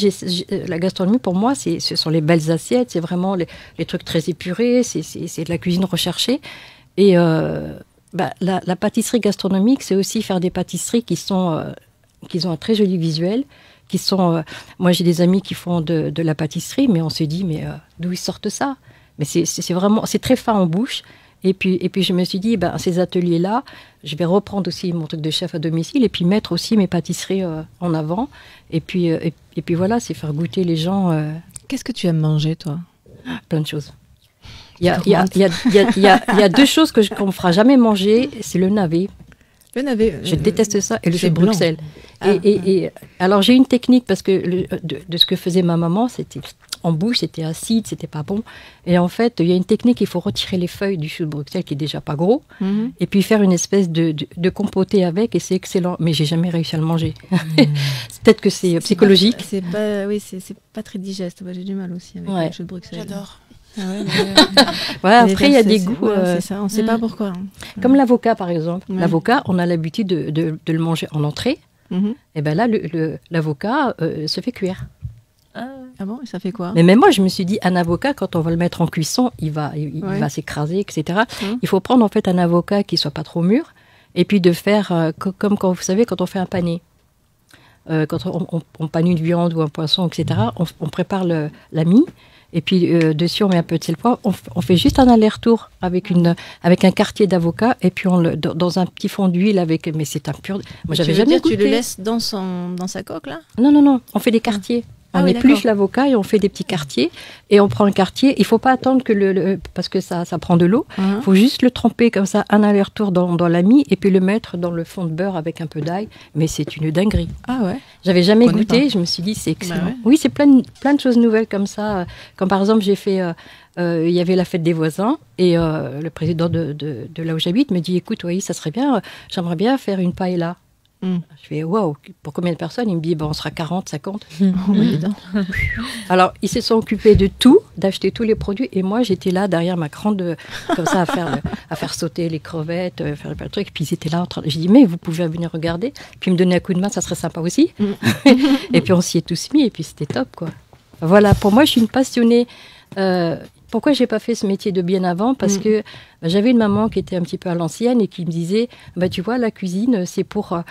la gastronomie pour moi, ce sont les belles assiettes, c'est vraiment les trucs très épurés, c'est de la cuisine recherchée. Et la pâtisserie gastronomique, c'est aussi faire des pâtisseries qui ont un très joli visuel, qui sont. Moi, j'ai des amis qui font de la pâtisserie, mais on se dit, mais d'où ils sortent ça? Mais c'est vraiment, c'est très fin en bouche. Et puis je me suis dit, ces ateliers-là, je vais reprendre aussi mon truc de chef à domicile et puis mettre aussi mes pâtisseries en avant. Et puis voilà, c'est faire goûter les gens. Qu'est-ce que tu aimes manger, toi? Plein de choses. Il y a deux choses qu'on ne fera jamais manger, c'est le navet. Le navet. Je déteste ça et le jus de blanc. Bruxelles. Et alors j'ai une technique parce que de ce que faisait ma maman, c'était en bouche, c'était acide, c'était pas bon. Et en fait, il y a une technique, il faut retirer les feuilles du chou de Bruxelles qui est déjà pas gros, et puis faire une espèce de compoté avec, et c'est excellent. Mais j'ai jamais réussi à le manger. Peut-être que c'est psychologique. C'est pas très digeste. Moi, j'ai du mal aussi avec le chou de Bruxelles. J'adore. Après il y a des goûts. C'est ça, on ne sait pas pourquoi. Comme l'avocat par exemple. L'avocat, on a l'habitude de le manger en entrée. Et ben là, l'avocat se fait cuire. Ah bon, et ça fait quoi? Mais même moi, je me suis dit, un avocat, quand on va le mettre en cuisson, il va s'écraser, etc. Il faut prendre en fait un avocat qui soit pas trop mûr, et puis de faire comme quand vous savez, quand on fait un pané. Quand on panne une viande ou un poisson, etc. On prépare la mie. Et puis dessus, on met un peu de sel poivre. On fait juste un aller-retour avec un quartier d'avocat, et puis dans un petit fond d'huile avec. Mais c'est un pur. Moi, j'avais jamais goûté. Tu le laisses dans sa coque là? Non. On fait des quartiers. On épluche l'avocat et on fait des petits quartiers. Et on prend un quartier. Il faut pas attendre que parce que ça prend de l'eau. Il faut juste le tremper comme ça, un aller-retour dans la mie, et puis le mettre dans le fond de beurre avec un peu d'ail. Mais c'est une dinguerie. Ah ouais. J'avais jamais goûté. Je me suis dit, c'est excellent. Ouais. Oui, c'est plein de choses nouvelles comme ça. Comme par exemple, j'ai fait. Il y avait la fête des voisins, et le président de là où j'habite me dit, écoute, oui, ça serait bien. J'aimerais bien faire une paella. Je fais waouh, pour combien de personnes? Il me dit on sera 40, 50. Alors ils se sont occupés de tout, d'acheter tous les produits, et moi j'étais là derrière ma grande comme ça à faire sauter les crevettes, faire plein de trucs. Et puis ils étaient là en train. J'ai dit mais vous pouvez venir regarder, puis me donner un coup de main, ça serait sympa aussi. Et puis on s'y est tous mis, et puis c'était top quoi. Voilà, pour moi je suis une passionnée. Pourquoi j'ai pas fait ce métier de bien avant? Parce que j'avais une maman qui était un petit peu à l'ancienne et qui me disait tu vois, la cuisine c'est pour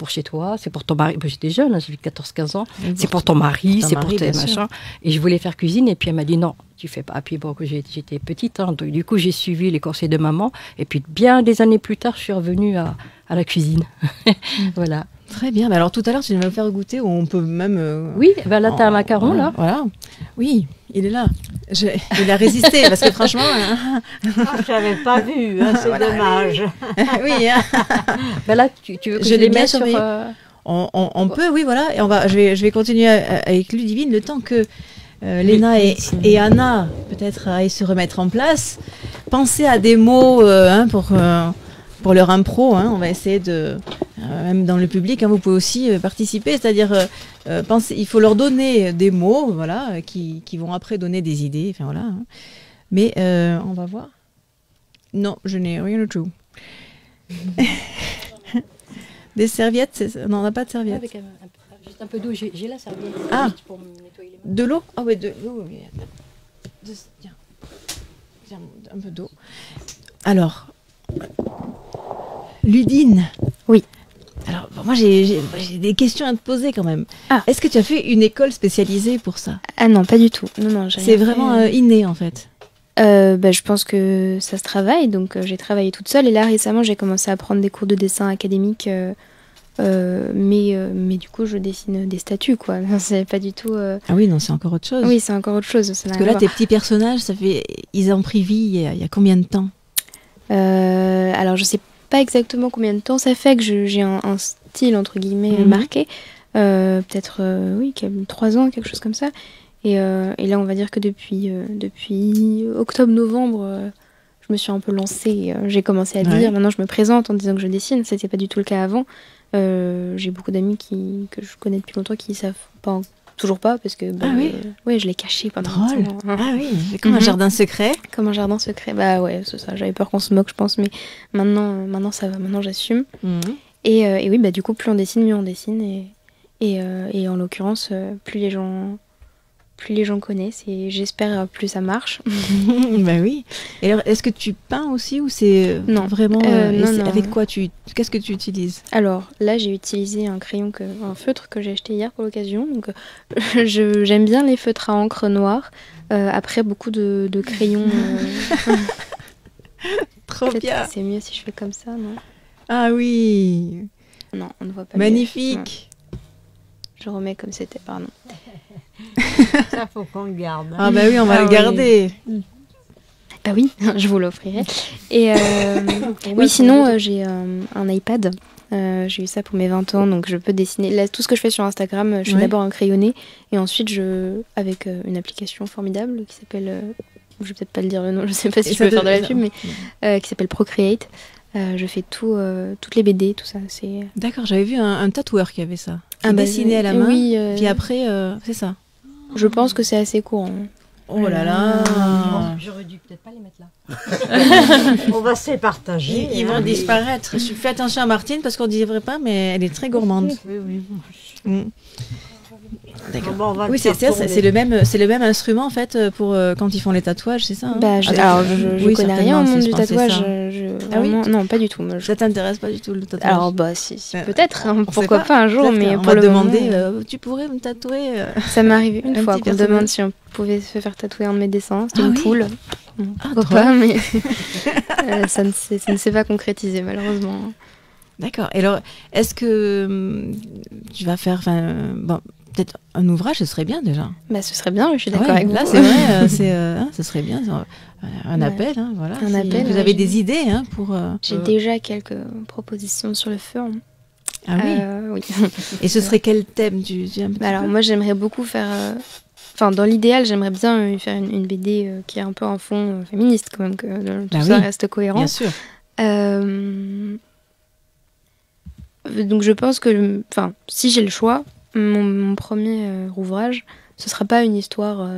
chez toi, c'est pour ton mari. J'étais jeune, j'avais 14-15 ans. C'est pour ton mari, c'est pour tes machins. Et je voulais faire cuisine, et puis elle m'a dit non, tu fais pas. Puis bon, j'étais petite, donc du coup j'ai suivi les conseils de maman, et puis bien des années plus tard je suis revenue à la cuisine. Voilà. Très bien. Alors tout à l'heure, tu vas me faire goûter, où on peut même. Oui, là t'as un macaron là. Voilà. Oui, il est là. Il a résisté parce que franchement. Je l'avais pas vu, c'est dommage. Oui. Là, tu veux que je les mette sur. On peut, oui, voilà. Et je vais continuer avec Ludivine le temps que Léna et Anna peut-être aillent se remettre en place. Pensez à des mots pour leur impro. On va essayer de. Même dans le public, vous pouvez aussi participer, c'est-à-dire il faut leur donner des mots, voilà, qui vont après donner des idées, enfin voilà. Mais on va voir. Non, je n'ai rien du tout. Des serviettes, non, on n'a pas de serviettes. Avec juste un peu d'eau, j'ai la serviette. Ah, juste pour nettoyer les mains. de l'eau? Ah ouais, de l'eau. Oui. Tiens, un peu d'eau. Alors, Ludine. Oui. Alors, moi, j'ai des questions à te poser quand même. Est-ce que tu as fait une école spécialisée pour ça? Ah non, pas du tout. Non, c'est vraiment inné, en fait. Je pense que ça se travaille. Donc, j'ai travaillé toute seule. Et là, récemment, j'ai commencé à prendre des cours de dessin académique. Mais du coup, je dessine des statues, quoi. C'est pas du tout... Ah oui, non, c'est encore autre chose. Oui, c'est encore autre chose. Parce que là, tes petits personnages, ils ont pris vie il y a combien de temps? Alors, je sais pas exactement combien de temps ça fait que j'ai un style entre guillemets marqué, peut-être 3 ans, quelque chose comme ça, et là on va dire que depuis octobre-novembre je me suis un peu lancée, j'ai commencé à dire, maintenant je me présente en disant que je dessine, c'était pas du tout le cas avant. J'ai beaucoup d'amis que je connais depuis longtemps qui savent pas toujours pas parce que ouais, je l'ai caché pendant un temps. Ah oui, c'est comme un jardin secret. Comme un jardin secret. Bah ouais, c'est ça. J'avais peur qu'on se moque, je pense, mais maintenant ça va. Maintenant j'assume. Et oui, bah du coup, plus on dessine, mieux on dessine. Et en l'occurrence, plus les gens connaissent et j'espère plus ça marche. Bah oui. Et alors, est-ce que tu peins aussi ou c'est vraiment non. Avec quoi qu'est-ce que tu utilises? Alors là, j'ai utilisé un feutre que j'ai acheté hier pour l'occasion. Donc j'aime bien les feutres à encre noire. Après beaucoup de crayons. Trop bien. C'est mieux si je fais comme ça, non? Ah oui. Non, on ne voit pas. Magnifique. Je remets comme c'était, pardon. Ça, faut qu'on le garde. Ah bah oui, on va le garder. Bah oui, je vous l'offrirai. Et oui, sinon, j'ai un iPad. J'ai eu ça pour mes 20 ans, donc je peux dessiner. Là, tout ce que je fais sur Instagram, je fais d'abord un crayonné, et ensuite, avec une application formidable qui s'appelle... je vais peut-être pas le dire le nom, je sais pas si je peux faire de la pub, mais qui s'appelle Procreate. Je fais toutes les BD, tout ça. D'accord, j'avais vu un tatoueur qui avait ça. Dessiné à la main, puis après, c'est ça. Je pense que c'est assez courant. Oh là là. J'aurais dû peut-être pas les mettre là. On va se les partager. Ils vont disparaître. Fais attention à Martine, parce qu'on ne dirait pas, mais elle est très gourmande. Oui. D'accord. Oui, c'est le même instrument en fait pour quand ils font les tatouages, c'est ça hein? Alors je connais rien au monde du tatouage. Non, pas du tout. Ça t'intéresse pas du tout le tatouage? Alors si peut-être, pourquoi pas un jour, mais pour le demander, tu pourrais me tatouer. Ça m'est arrivé une fois qu'on me demande si on pouvait se faire tatouer un de mes dessins. C'était une poule. Pourquoi pas, mais ça ne s'est pas concrétisé malheureusement. D'accord. Et alors, est-ce que tu vas faire, peut-être un ouvrage, ce serait bien déjà. Bah, ce serait bien, je suis d'accord avec vous. Là, c'est vrai, ce serait bien. Un appel, voilà. Un appel. Vous avez des idées pour. J'ai déjà quelques propositions sur le feu. Ah oui. Oui. Et ce serait quel thème alors moi, j'aimerais beaucoup faire. Dans l'idéal, j'aimerais bien faire une BD qui est un peu en fond féministe, quand même, que tout ça reste cohérent. Bien sûr. Donc je pense que, si j'ai le choix, mon premier ouvrage, ce sera pas une histoire,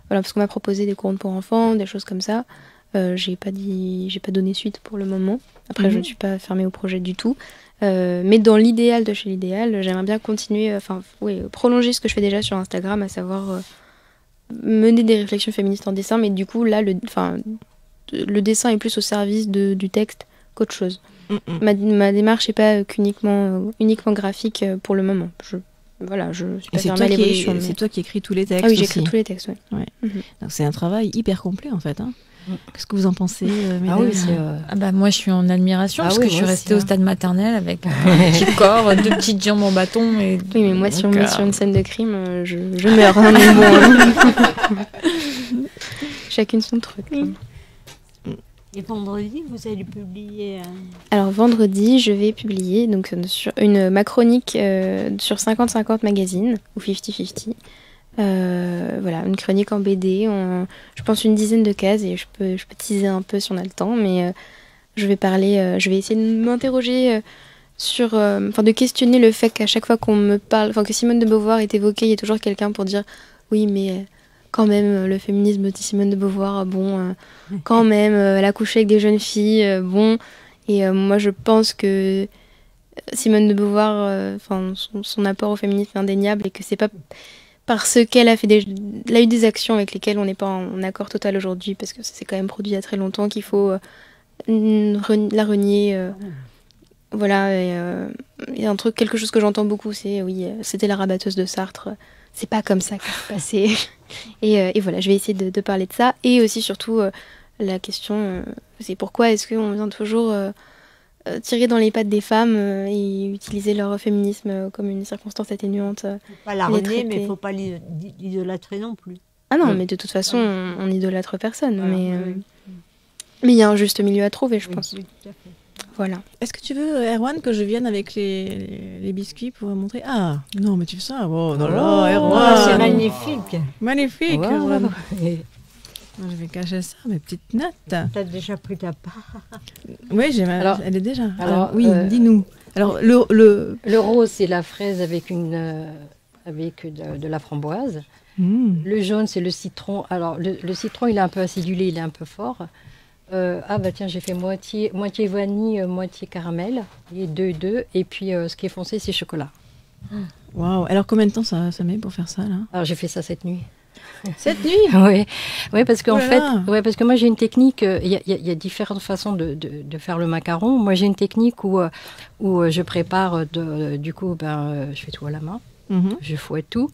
parce qu'on m'a proposé des contes pour enfants, des choses comme ça. J'ai pas donné suite pour le moment. Après, je ne suis pas fermée au projet du tout. Mais dans l'idéal de chez l'idéal, j'aimerais bien continuer, prolonger ce que je fais déjà sur Instagram, à savoir mener des réflexions féministes en dessin. Mais du coup, là, le dessin est plus au service du texte qu'autre chose. Ma démarche n'est pas uniquement graphique pour le moment. Je suis pas fermée à l'évolution. C'est toi qui écris tous les textes. Ah oui, j'écris tous les textes, oui. Ouais. Donc c'est un travail hyper complet en fait. Hein. Qu'est-ce que vous en pensez, mesdames? Moi je suis en admiration parce que je suis restée au stade maternel avec un petit corps, 2 petites jambes en bâton. Oui, mais moi si on me met sur une scène de crime, je meurs. Chacune son truc. Et vendredi, vous allez publier Alors vendredi, je vais publier donc sur ma chronique sur 50-50 magazine ou 50-50. Une chronique en BD, je pense une dizaine de cases et je peux teaser un peu si on a le temps, mais je vais essayer de m'interroger de questionner le fait qu'à chaque fois qu'on me parle, que Simone de Beauvoir est évoquée, il y a toujours quelqu'un pour dire oui mais quand même le féminisme de Simone de Beauvoir, quand même elle a couché avec des jeunes filles, et moi je pense que Simone de Beauvoir, son apport au féminisme est indéniable et que c'est pas parce qu'elle a elle a eu des actions avec lesquelles on n'est pas en accord total aujourd'hui, parce que ça s'est quand même produit il y a très longtemps, qu'il faut la renier. Et quelque chose que j'entends beaucoup, c'est c'était la rabatteuse de Sartre. C'est pas comme ça que ça s'est passé. Et voilà, je vais essayer de parler de ça. Et aussi, surtout, la question, c'est pourquoi est-ce qu'on vient toujours tirer dans les pattes des femmes et utiliser leur féminisme comme une circonstance atténuante. Faut pas la renier, mais il ne faut pas l'idolâtrer non plus. Ah non, mais de toute façon, on n'idolâtre personne. Voilà, mais il y a un juste milieu à trouver, je pense. Oui, tout à fait. Voilà. Est-ce que tu veux, Erwan, que je vienne avec les biscuits pour montrer? Ah, non, mais tu fais ça. Oh là là, Erwan. C'est magnifique. Magnifique, wow. Erwan. Je vais cacher ça, mes petites notes. T'as déjà pris ta part? Oui, elle est déjà. Alors, oui, dis-nous. Alors, le rose, c'est la fraise avec une avec de la framboise. Le jaune, c'est le citron. Alors, le citron, il est un peu acidulé, il est un peu fort. Tiens, j'ai fait moitié vanille, moitié caramel. Et 2. Et puis, ce qui est foncé, c'est chocolat. Waouh. Alors, combien de temps ça met pour faire ça, là? Alors, j'ai fait ça cette nuit. Cette nuit? Oui, parce qu'en fait, parce que moi, j'ai une technique. Il y a différentes façons de faire le macaron. Moi, j'ai une technique où je prépare, du coup, je fais tout à la main. Je fouette tout.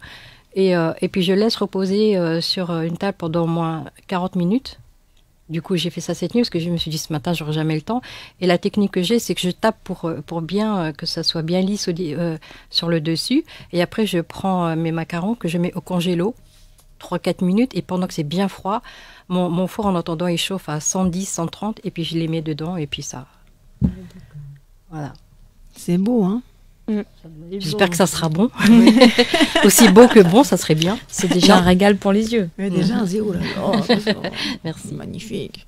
Et puis, je laisse reposer sur une table pendant au moins 40 minutes. Du coup, j'ai fait ça cette nuit parce que je me suis dit ce matin, j'aurai jamais le temps. Et la technique que j'ai, c'est que je tape pour bien que ça soit bien lisse sur le dessus. Et après, je prends mes macarons que je mets au congélo 3-4 minutes. Et pendant que c'est bien froid, mon four, en attendant, il chauffe à 110, 130. Et puis, je les mets dedans. Et puis, ça... Voilà. C'est beau, hein? J'espère que ça sera bon. Aussi beau que bon, ça serait bien. C'est déjà un régal pour les yeux. Ouais, déjà un zéro là. Merci. Magnifique.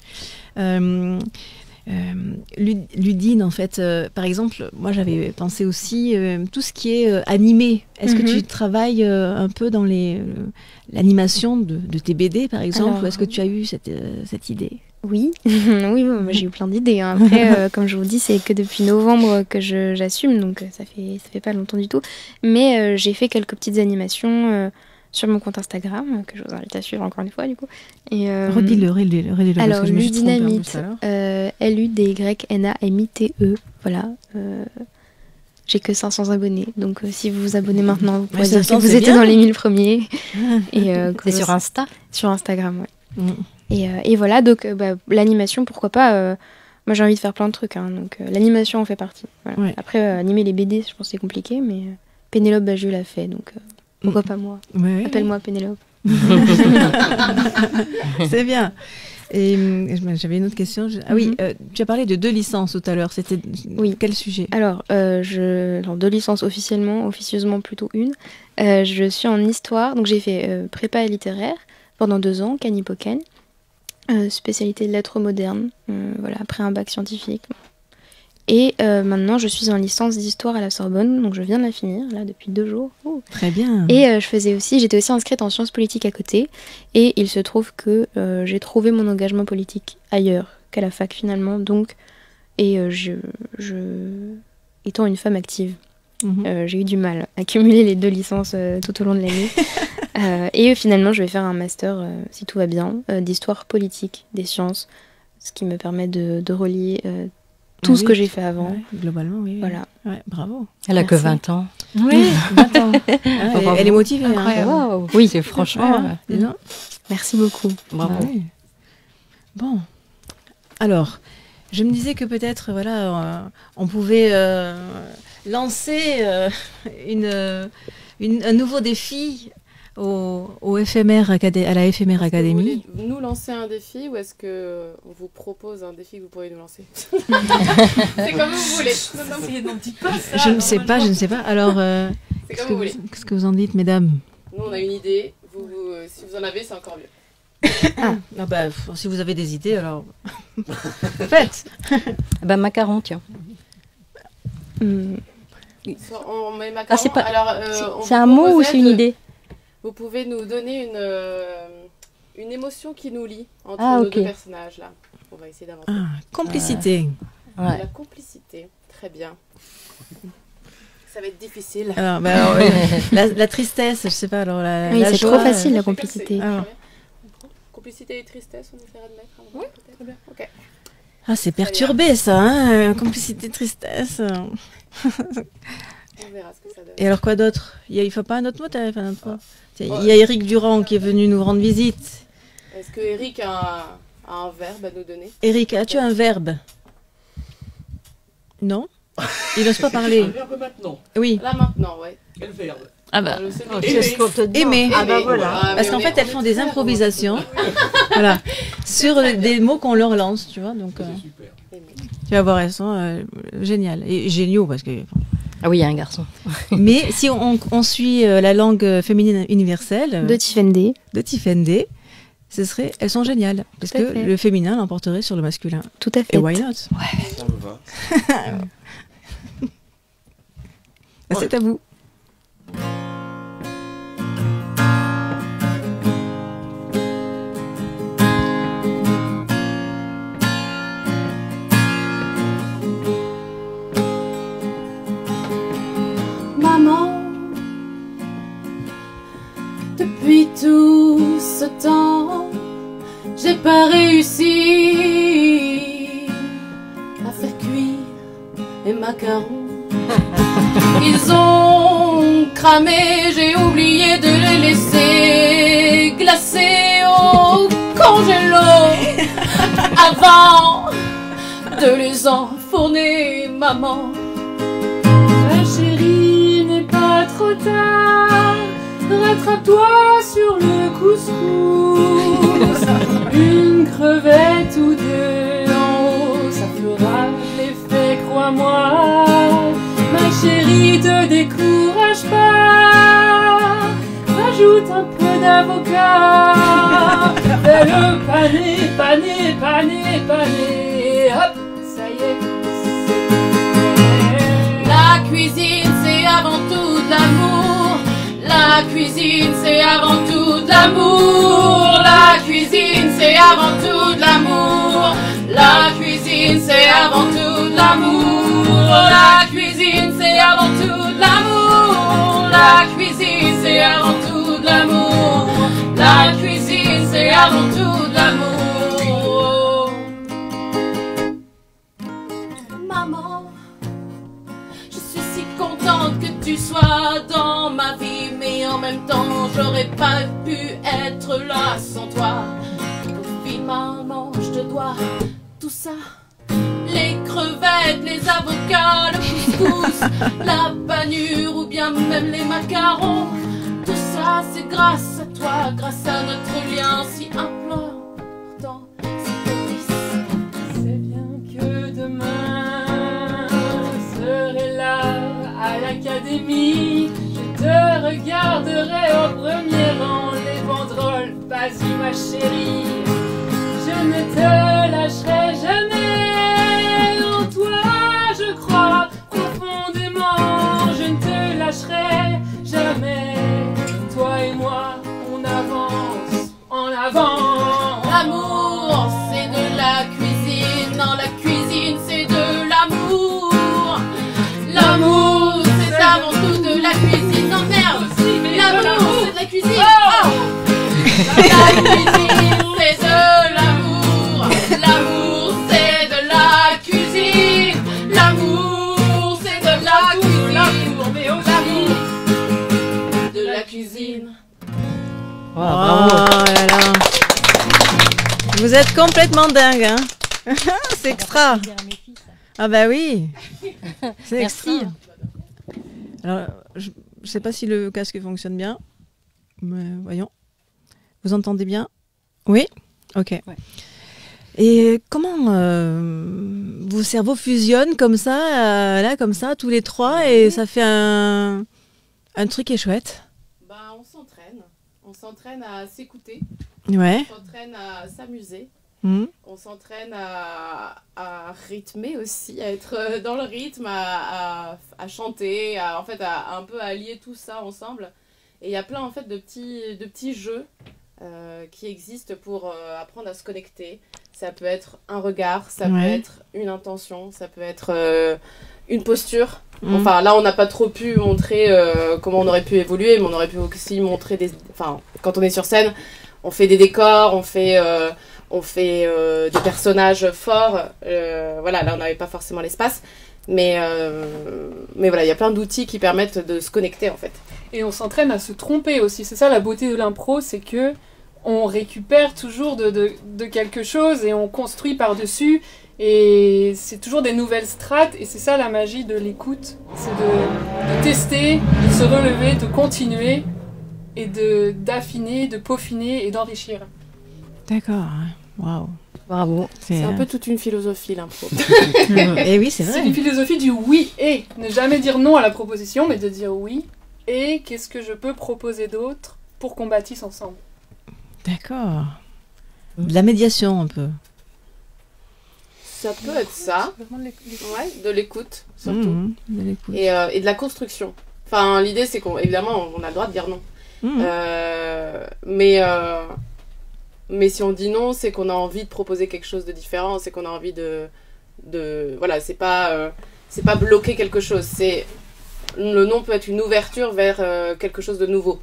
Ludine, en fait, par exemple, moi j'avais pensé aussi tout ce qui est animé. Est-ce que tu travailles un peu dans l'animation de tes BD, par exemple, ou est-ce que tu as eu cette idée? Oui, oui, moi j'ai eu plein d'idées. Hein. Après, comme je vous dis, c'est que depuis novembre que j'assume, donc ça fait pas longtemps du tout. Mais j'ai fait quelques petites animations sur mon compte Instagram, que je vous invite à suivre encore une fois, du coup. Redis-le. Alors, Ludinamite, Ludynamite, voilà. J'ai que 500 abonnés, donc si vous vous abonnez maintenant, vous pouvez dire que vous étiez dans les 1000 premiers. C'est sur Insta? Sur Instagram, oui. Et voilà, donc l'animation, pourquoi pas. Moi, j'ai envie de faire plein de trucs, hein, donc l'animation en fait partie. Voilà. Ouais. Après, animer les BD, je pense que c'est compliqué, mais Pénélope Bagieux l'a fait, donc pourquoi pas moi. Ouais. Appelle-moi Pénélope. C'est bien. Et j'avais une autre question. Ah oui, tu as parlé de 2 licences tout à l'heure. C'était quel sujet? Alors, 2 licences officieusement plutôt une. Je suis en histoire, donc j'ai fait prépa littéraire pendant 2 ans, Canipocan. Spécialité de lettres modernes, voilà, après un bac scientifique. Et maintenant, je suis en licence d'histoire à la Sorbonne, donc je viens de la finir, là, depuis 2 jours. Ouh. Très bien. Et j'étais aussi inscrite en sciences politiques à côté, et il se trouve que j'ai trouvé mon engagement politique ailleurs qu'à la fac, finalement, donc, et étant une femme active, j'ai eu du mal à cumuler les 2 licences tout au long de l'année. Et finalement, je vais faire un master, si tout va bien, d'histoire politique des sciences, ce qui me permet de relier tout ce que j'ai fait avant. Ouais, globalement, oui. Voilà. Ouais, bravo. Elle a que 20 ans. Oui, 20 ans. Elle est motivée. Incroyable. Hein. Wow. Oui, c'est franchement... Merci beaucoup. Bravo. Oui. Bon. Alors, je me disais que peut-être, voilà, on pouvait lancer un nouveau défi à la éphémère académie. Vous voulez nous lancer un défi ou est-ce que on vous propose un défi que vous pourriez nous lancer? C'est comme vous voulez. Non, dites pas ça, je ne sais pas. Alors, qu'est-ce que vous en dites, mesdames? Nous, on a une idée. Si vous en avez, c'est encore mieux. Si vous avez des idées, alors faites. Macaron, tiens. On met macaron. C'est un mot ou c'est une idée? Vous pouvez nous donner une émotion qui nous lie entre nos 2 personnages là. On va essayer d'avancer. Complicité. La complicité, très bien. Ça va être difficile. Alors, la tristesse, je sais pas. Alors oui, c'est trop facile la complicité. Complicité et tristesse, on essaiera de mettre. Oui, très bien. Ok. Ah, c'est perturbé ça, hein, complicité, tristesse. On verra ce que ça donne. Et alors quoi d'autre? Il ne faut pas un autre mot, il y a Eric Durand qui est venu nous rendre visite. Est-ce que Eric a un verbe à nous donner? Eric, as-tu un verbe? Non? Il n'ose pas parler. Un verbe maintenant? Oui. Là maintenant, ouais. Quel verbe? Aimer. Voilà. Parce qu'en fait, elles font des improvisations. Voilà. Sur des mots qu'on leur lance, tu vois. Donc, tu vas voir, elles sont géniales. Et géniaux, parce que... Ah oui, il y a un garçon. Mais si on suit la langue féminine universelle... De Tiffany. Elles sont géniales. Parce que le féminin l'emporterait sur le masculin. Tout à fait. Et why not? Ouais. Ça me va. C'est à vous. ce temps, j'ai pas réussi à faire cuire les macarons. Ils ont cramé, j'ai oublié de les laisser glacer au congélo avant de les enfourner, maman. Ma chérie, n'est pas trop tard, rattrape-toi sur le couscous. Une crevette ou deux en haut, ça fera l'effet, crois-moi. Ma chérie, te décourage pas, rajoute un peu d'avocat. Fais-le paner, paner, paner, paner. Hop, ça y est, c'est fait. La cuisine, c'est avant tout de l'amour. La cuisine, c'est avant tout de l'amour. La cuisine, c'est avant tout de l'amour. La cuisine, c'est avant tout de l'amour. La cuisine, c'est avant tout de l'amour. La cuisine, c'est avant tout de l'amour. La cuisine, c'est avant tout de l'amour. Maman, je suis si contente que tu sois dans ma vie, mais en même temps, j'aurais pas pu être là sans toi. Au fil, maman, je te dois tout ça. Les crevettes, les avocats, le couscous, la panure ou bien même les macarons. Tout ça, c'est grâce à toi, grâce à notre lien si important. C'est bien que demain je serai là à l'académie. Je te regarderai au premier rang, les banderoles. Vas-y ma chérie, je ne te lâcherai jamais. En toi je crois profondément, je ne te lâcherai jamais. Toi et moi, on avance en avant. L'amour, c'est de la cuisine. Non, la cuisine, c'est de l'amour. L'amour, c'est avant tout de la cuisine. Non, merde. L'amour, c'est de la cuisine. Oh. La cuisine, c'est de l'amour. L'amour, c'est de la cuisine. L'amour, c'est de la cuisine. L'amour, mais oh, l'amour de la cuisine. Oh là là. Vous êtes complètement dingue, hein. C'est extra. Ah bah oui. C'est extra. Alors, je sais pas si le casque fonctionne bien. Mais voyons. Vous entendez bien? Oui? Ok. Ouais. Et comment vos cerveaux fusionnent comme ça, là, comme ça, tous les trois, et ça fait un truc qui est chouette? Bah, on s'entraîne. On s'entraîne à s'écouter. Ouais. On s'entraîne à s'amuser. Mmh. On s'entraîne à rythmer aussi, à être dans le rythme, à chanter, en fait, à un peu à lier tout ça ensemble. Et il y a plein en fait de petits jeux qui existent pour apprendre à se connecter. Ça peut être un regard, ça peut être une intention, ça peut être une posture. Enfin, là, on n'a pas trop pu montrer comment on aurait pu évoluer, mais on aurait pu aussi montrer quand on est sur scène, on fait des décors, on fait des personnages forts. Voilà, là, on n'avait pas forcément l'espace. Mais voilà, il y a plein d'outils qui permettent de se connecter, en fait. Et on s'entraîne à se tromper aussi. C'est ça la beauté de l'impro, c'est que on récupère toujours de quelque chose et on construit par-dessus. Et c'est toujours des nouvelles strates. Et c'est ça la magie de l'écoute. C'est de tester, de se relever, de continuer et d'affiner, de peaufiner et d'enrichir. D'accord. Waouh. Bravo. C'est un peu toute une philosophie, l'impro. Et oui, c'est vrai. C'est une philosophie du oui et. Ne jamais dire non à la proposition, mais de dire oui. Et qu'est-ce que je peux proposer d'autre pour qu'on bâtisse ensemble. D'accord. De la médiation, un peu. Ça peut être ça. Ouais, de l'écoute, surtout. De l'écoute. Et de la construction. Enfin, l'idée, c'est qu'évidemment, on a le droit de dire non. Mais si on dit non, c'est qu'on a envie de proposer quelque chose de différent, c'est qu'on a envie de voilà, c'est pas bloquer quelque chose. Le non peut être une ouverture vers quelque chose de nouveau.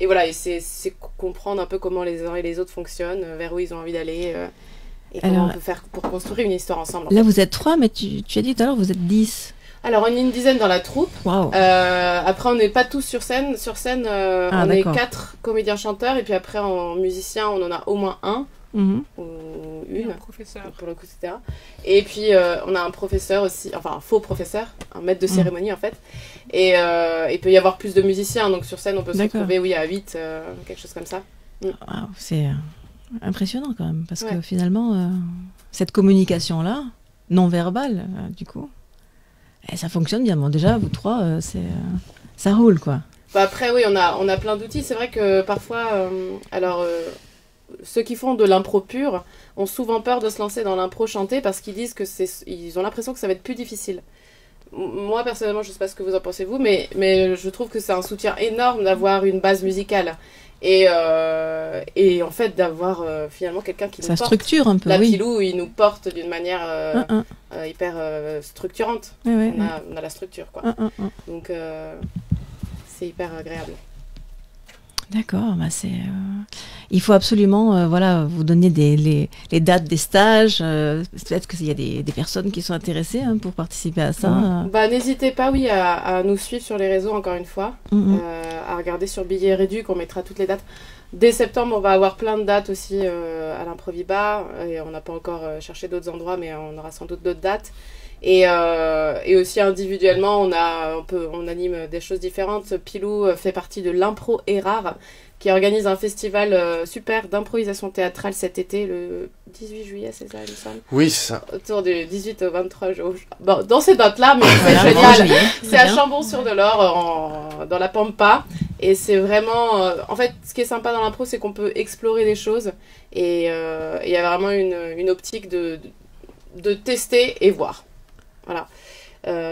voilà, et c'est comprendre un peu comment les uns et les autres fonctionnent, vers où ils ont envie d'aller, et comment on peut faire pour construire une histoire ensemble. Là, vous êtes 3, mais tu as dit tout à l'heure, vous êtes 10. Alors, on est une dizaine dans la troupe. Wow. Après, on n'est pas tous sur scène. Sur scène, on est 4 comédiens-chanteurs, et puis après, en musicien, on en a au moins un. Ou une, professeur. Pour le coup, etc. Et puis on a un professeur aussi, enfin un faux professeur, un maître de cérémonie en fait. Et il peut y avoir plus de musiciens, donc sur scène on peut se retrouver à 8, quelque chose comme ça. Wow, c'est impressionnant quand même, parce que finalement, cette communication-là, non verbale, du coup, ça fonctionne bien. Bon, déjà, vous 3, ça roule quoi. Bah après, oui, on a plein d'outils. C'est vrai que parfois, ceux qui font de l'impro pure ont souvent peur de se lancer dans l'impro chanté parce qu'ils disent ils ont l'impression que ça va être plus difficile. Moi, personnellement, je sais pas ce que vous en pensez vous, mais je trouve que c'est un soutien énorme d'avoir une base musicale. Et en fait, d'avoir finalement quelqu'un qui nous porte. Ça structure un peu, Pilou, il nous porte d'une manière hyper structurante. On a la structure, quoi. Donc, c'est hyper agréable. D'accord, bah il faut absolument vous donner les dates des stages. Peut-être qu'il y a des personnes qui sont intéressées pour participer à ça. N'hésitez pas à nous suivre sur les réseaux, encore une fois, à regarder sur Billets Réduc, on mettra toutes les dates. Dès septembre, on va avoir plein de dates aussi à l'Improviba, et on n'a pas encore cherché d'autres endroits, mais on aura sans doute d'autres dates. Et aussi individuellement, on anime des choses différentes. Pilou fait partie de l'Impro est rare, qui organise un festival super d'improvisation théâtrale cet été, le 18 juillet, c'est ça, il me semble. Oui, c'est ça. Autour du 18 au 23 juillet. Bon, dans ces dates-là, mais c'est génial. C'est à Chambon-sur-Delord, dans la Pampa. Et c'est vraiment... en fait, ce qui est sympa dans l'impro, c'est qu'on peut explorer des choses. Et il y a vraiment une optique de tester et voir. Voilà.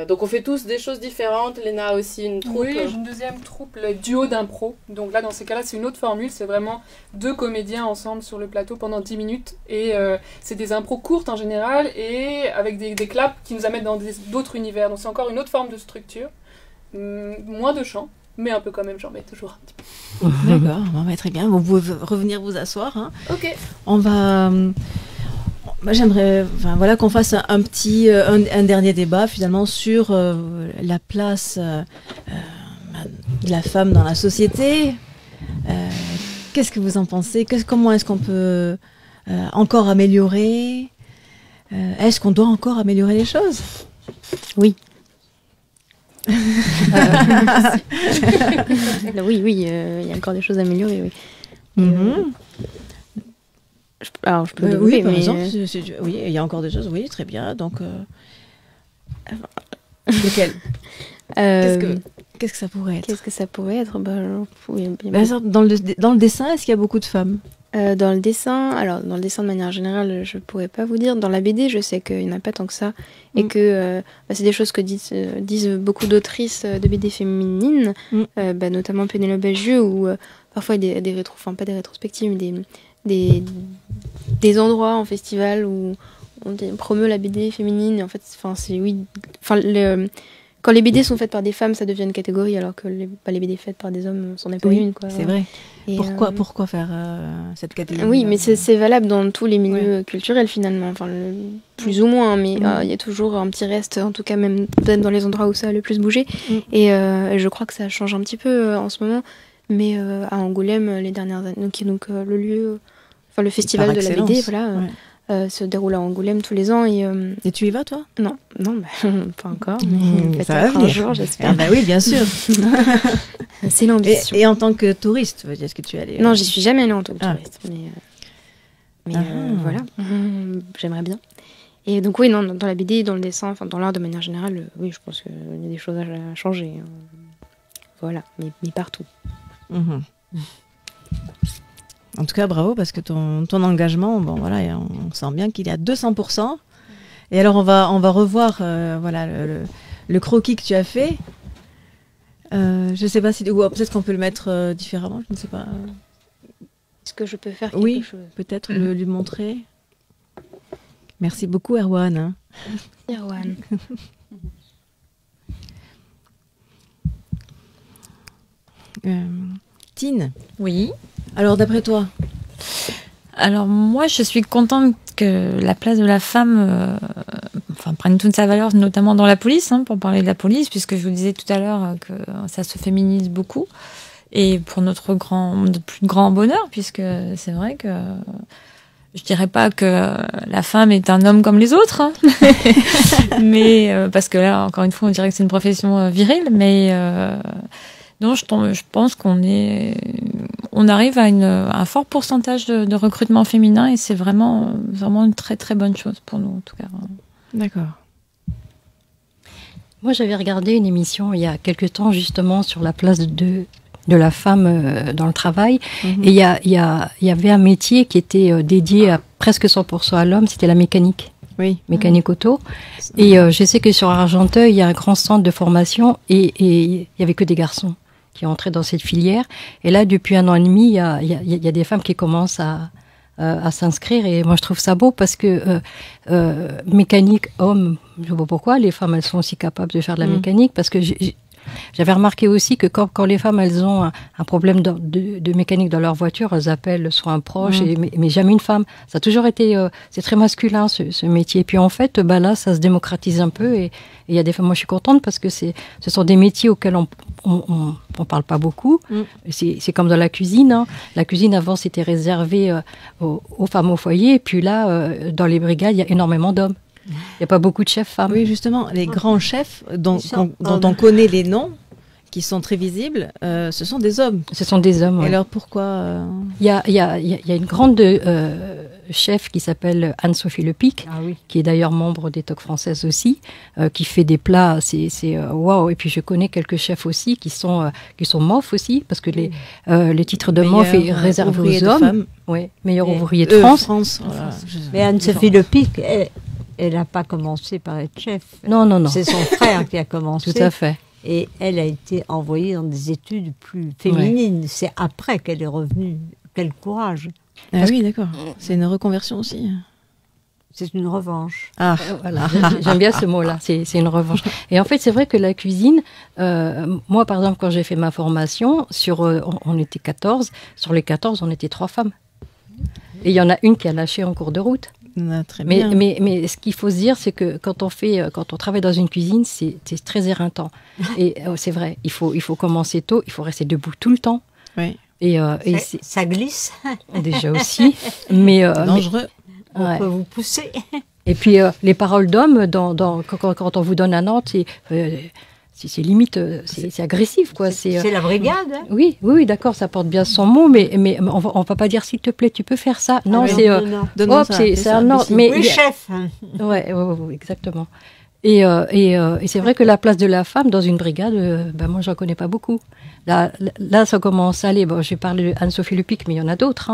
Donc on fait tous des choses différentes. Léna a aussi une troupe. Oui, j'ai une deuxième troupe, le duo d'impro. Donc là, dans ces cas-là, c'est une autre formule. C'est vraiment 2 comédiens ensemble sur le plateau pendant 10 minutes. Et c'est des impros courtes en général et avec des claps qui nous amènent dans d'autres univers. Donc c'est encore une autre forme de structure. Moins de chant, mais un peu quand même, j'en mets toujours un petit peu. D'accord, très bien. Vous pouvez revenir vous asseoir. Hein. Ok. On va... Moi, j'aimerais qu'on fasse un dernier débat finalement sur la place de la femme dans la société. Qu'est-ce que vous en pensez ? Comment est-ce qu'on peut encore améliorer ? Est-ce qu'on doit encore améliorer les choses ? Oui. Oui, il y a encore des choses à améliorer, oui. Alors, je peux oui, par exemple, oui, il y a encore des choses, oui, très bien. Donc, lesquelles qu'est-ce que ça pourrait être ? Qu'est-ce que ça pourrait être ? Dans le dessin, est-ce qu'il y a beaucoup de femmes ? Dans le dessin de manière générale, je pourrais pas vous dire. Dans la BD, je sais qu'il n'y en a pas tant que ça. Et que c'est des choses que disent beaucoup d'autrices de BD féminines, notamment Pénélope Bagieux, où parfois il y a pas des rétrospectives, mais des endroits en festival où on promeut la BD féminine. Et en fait, quand les BD sont faites par des femmes, ça devient une catégorie, alors que les BD faites par des hommes, c'en est pas une. Quoi. C'est vrai. Et pourquoi faire cette catégorie ? Oui, mais c'est valable dans tous les milieux culturels finalement, plus ou moins, mais il y a toujours un petit reste, en tout cas même peut-être dans les endroits où ça a le plus bougé. Et je crois que ça change un petit peu en ce moment, mais à Angoulême, les dernières années, donc le lieu... le festival de la BD, se déroule à Angoulême tous les ans. Et tu y vas, toi ? Non, pas encore, mais ça va venir. Un jour, j'espère. Oui, bien sûr. C'est l'ambition. Et en tant que touriste, est-ce que tu es allée ? Non, j'y suis jamais allée en tant que touriste, mais voilà, j'aimerais bien. Et donc oui, dans la BD, dans le dessin, dans l'art de manière générale, oui, je pense qu'il y a des choses à changer. Voilà, mais partout. En tout cas, bravo, parce que ton engagement, on sent bien qu'il est à 200%. Et alors, on va revoir le croquis que tu as fait. Je ne sais pas si... Ou peut-être qu'on peut le mettre différemment, je ne sais pas. Est-ce que je peux faire quelque chose ? Peut-être lui montrer. Merci beaucoup, Erwan. Erwan. Tine. Oui. Alors, d'après toi? Alors moi, je suis contente que la place de la femme prenne toute sa valeur, notamment dans la police, pour parler de la police, puisque je vous disais tout à l'heure que ça se féminise beaucoup. Et pour notre plus grand bonheur, puisque c'est vrai que je dirais pas que la femme est un homme comme les autres, mais parce que là, encore une fois, on dirait que c'est une profession virile, mais non, je pense on arrive à un fort pourcentage de recrutement féminin et c'est vraiment une très très bonne chose pour nous en tout cas. D'accord. Moi, j'avais regardé une émission il y a quelque temps justement sur la place de la femme dans le travail. Et il y avait un métier qui était dédié à presque 100% à l'homme, c'était la mécanique. Oui. Mécanique auto. Et je sais que sur Argenteuil, il y a un grand centre de formation et il y avait que des garçons qui entraient dans cette filière. Et là, depuis 1 an et demi, il y a des femmes qui commencent à s'inscrire. Et moi, je trouve ça beau parce que mécanique homme, je ne sais pas pourquoi, les femmes, elles sont aussi capables de faire de la mécanique parce que j'avais remarqué aussi que quand les femmes, elles ont un problème de mécanique dans leur voiture, elles appellent soit un proche, mais jamais une femme. Ça a toujours été... c'est très masculin, ce métier. Et puis en fait, là, ça se démocratise un peu. Et il y a des femmes... Moi, je suis contente parce que ce sont des métiers auxquels on parle pas beaucoup. C'est comme dans la cuisine. La cuisine, avant, c'était réservé aux femmes au foyer. Et puis là, dans les brigades, il y a énormément d'hommes. Il n'y a pas beaucoup de chefs femmes. Oui, justement, les grands chefs dont on connaît les noms, qui sont très visibles, ce sont des hommes. Ce sont des hommes, Et alors pourquoi Il y a une grande chef qui s'appelle Anne-Sophie Lepic, qui est d'ailleurs membre des TOC françaises aussi, qui fait des plats, c'est waouh. Et puis je connais quelques chefs aussi qui sont MOF aussi, parce que les titres de MOF est réservé aux hommes. Oui, meilleur ouvrier de France. Voilà. Mais Anne-Sophie Lepic... Elle n'a pas commencé par être chef. Non. C'est son frère qui a commencé. Tout à fait. Et elle a été envoyée dans des études plus féminines. Ouais. C'est après qu'elle est revenue. Quel courage. Oui, d'accord. C'est une reconversion aussi. C'est une revanche. Ah, voilà. J'aime bien ce mot-là. C'est une revanche. Et en fait, c'est vrai que la cuisine, moi, par exemple, quand j'ai fait ma formation, on était 14. Sur les 14, on était 3 femmes. Et il y en a une qui a lâché en cours de route. Très bien. Mais ce qu'il faut se dire, c'est que quand on travaille dans une cuisine, c'est très éreintant. Et c'est vrai, il faut commencer tôt, il faut rester debout tout le temps. Oui. Et ça glisse. Déjà aussi. Mais dangereux. On peut vous pousser. Et puis les paroles d'hommes, quand on vous donne un ordre, c'est limite, c'est agressif, quoi. C'est la brigade. Hein. Oui, d'accord, ça porte bien son mot, mais on va pas dire s'il te plaît, tu peux faire ça. Non, c'est un ordre. Mais oui, chef. Ouais, exactement. Et c'est vrai que la place de la femme dans une brigade, moi, j'en connais pas beaucoup. Là, ça commence à aller. Bon, je parle de Anne-Sophie Lepic, mais il y en a d'autres.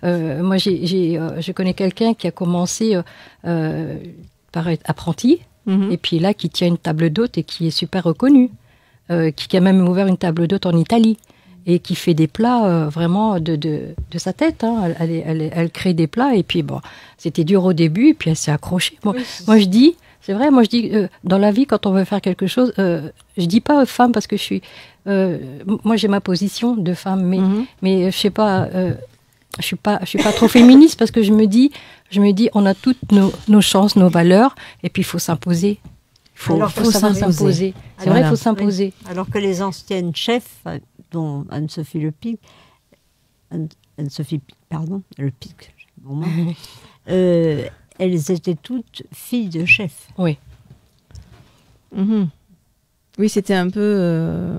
Moi, je connais quelqu'un qui a commencé par être apprenti. Et puis là, qui tient une table d'hôte et qui est super reconnu, qui a même ouvert une table d'hôte en Italie et qui fait des plats vraiment de sa tête. Elle crée des plats et puis bon, c'était dur au début et puis elle s'est accrochée. Moi je dis, c'est vrai, dans la vie, quand on veut faire quelque chose, je dis pas femme parce que je suis, moi j'ai ma position de femme, mais je sais pas. Je suis pas trop féministe parce que je me dis, on a toutes nos chances, nos valeurs, et puis il faut s'imposer. Il faut s'imposer. C'est vrai, il faut s'imposer. Oui. Alors que les anciennes chefs, dont Anne-Sophie Lepic, Lepic, elles étaient toutes filles de chefs. Oui. Oui, c'était un peu,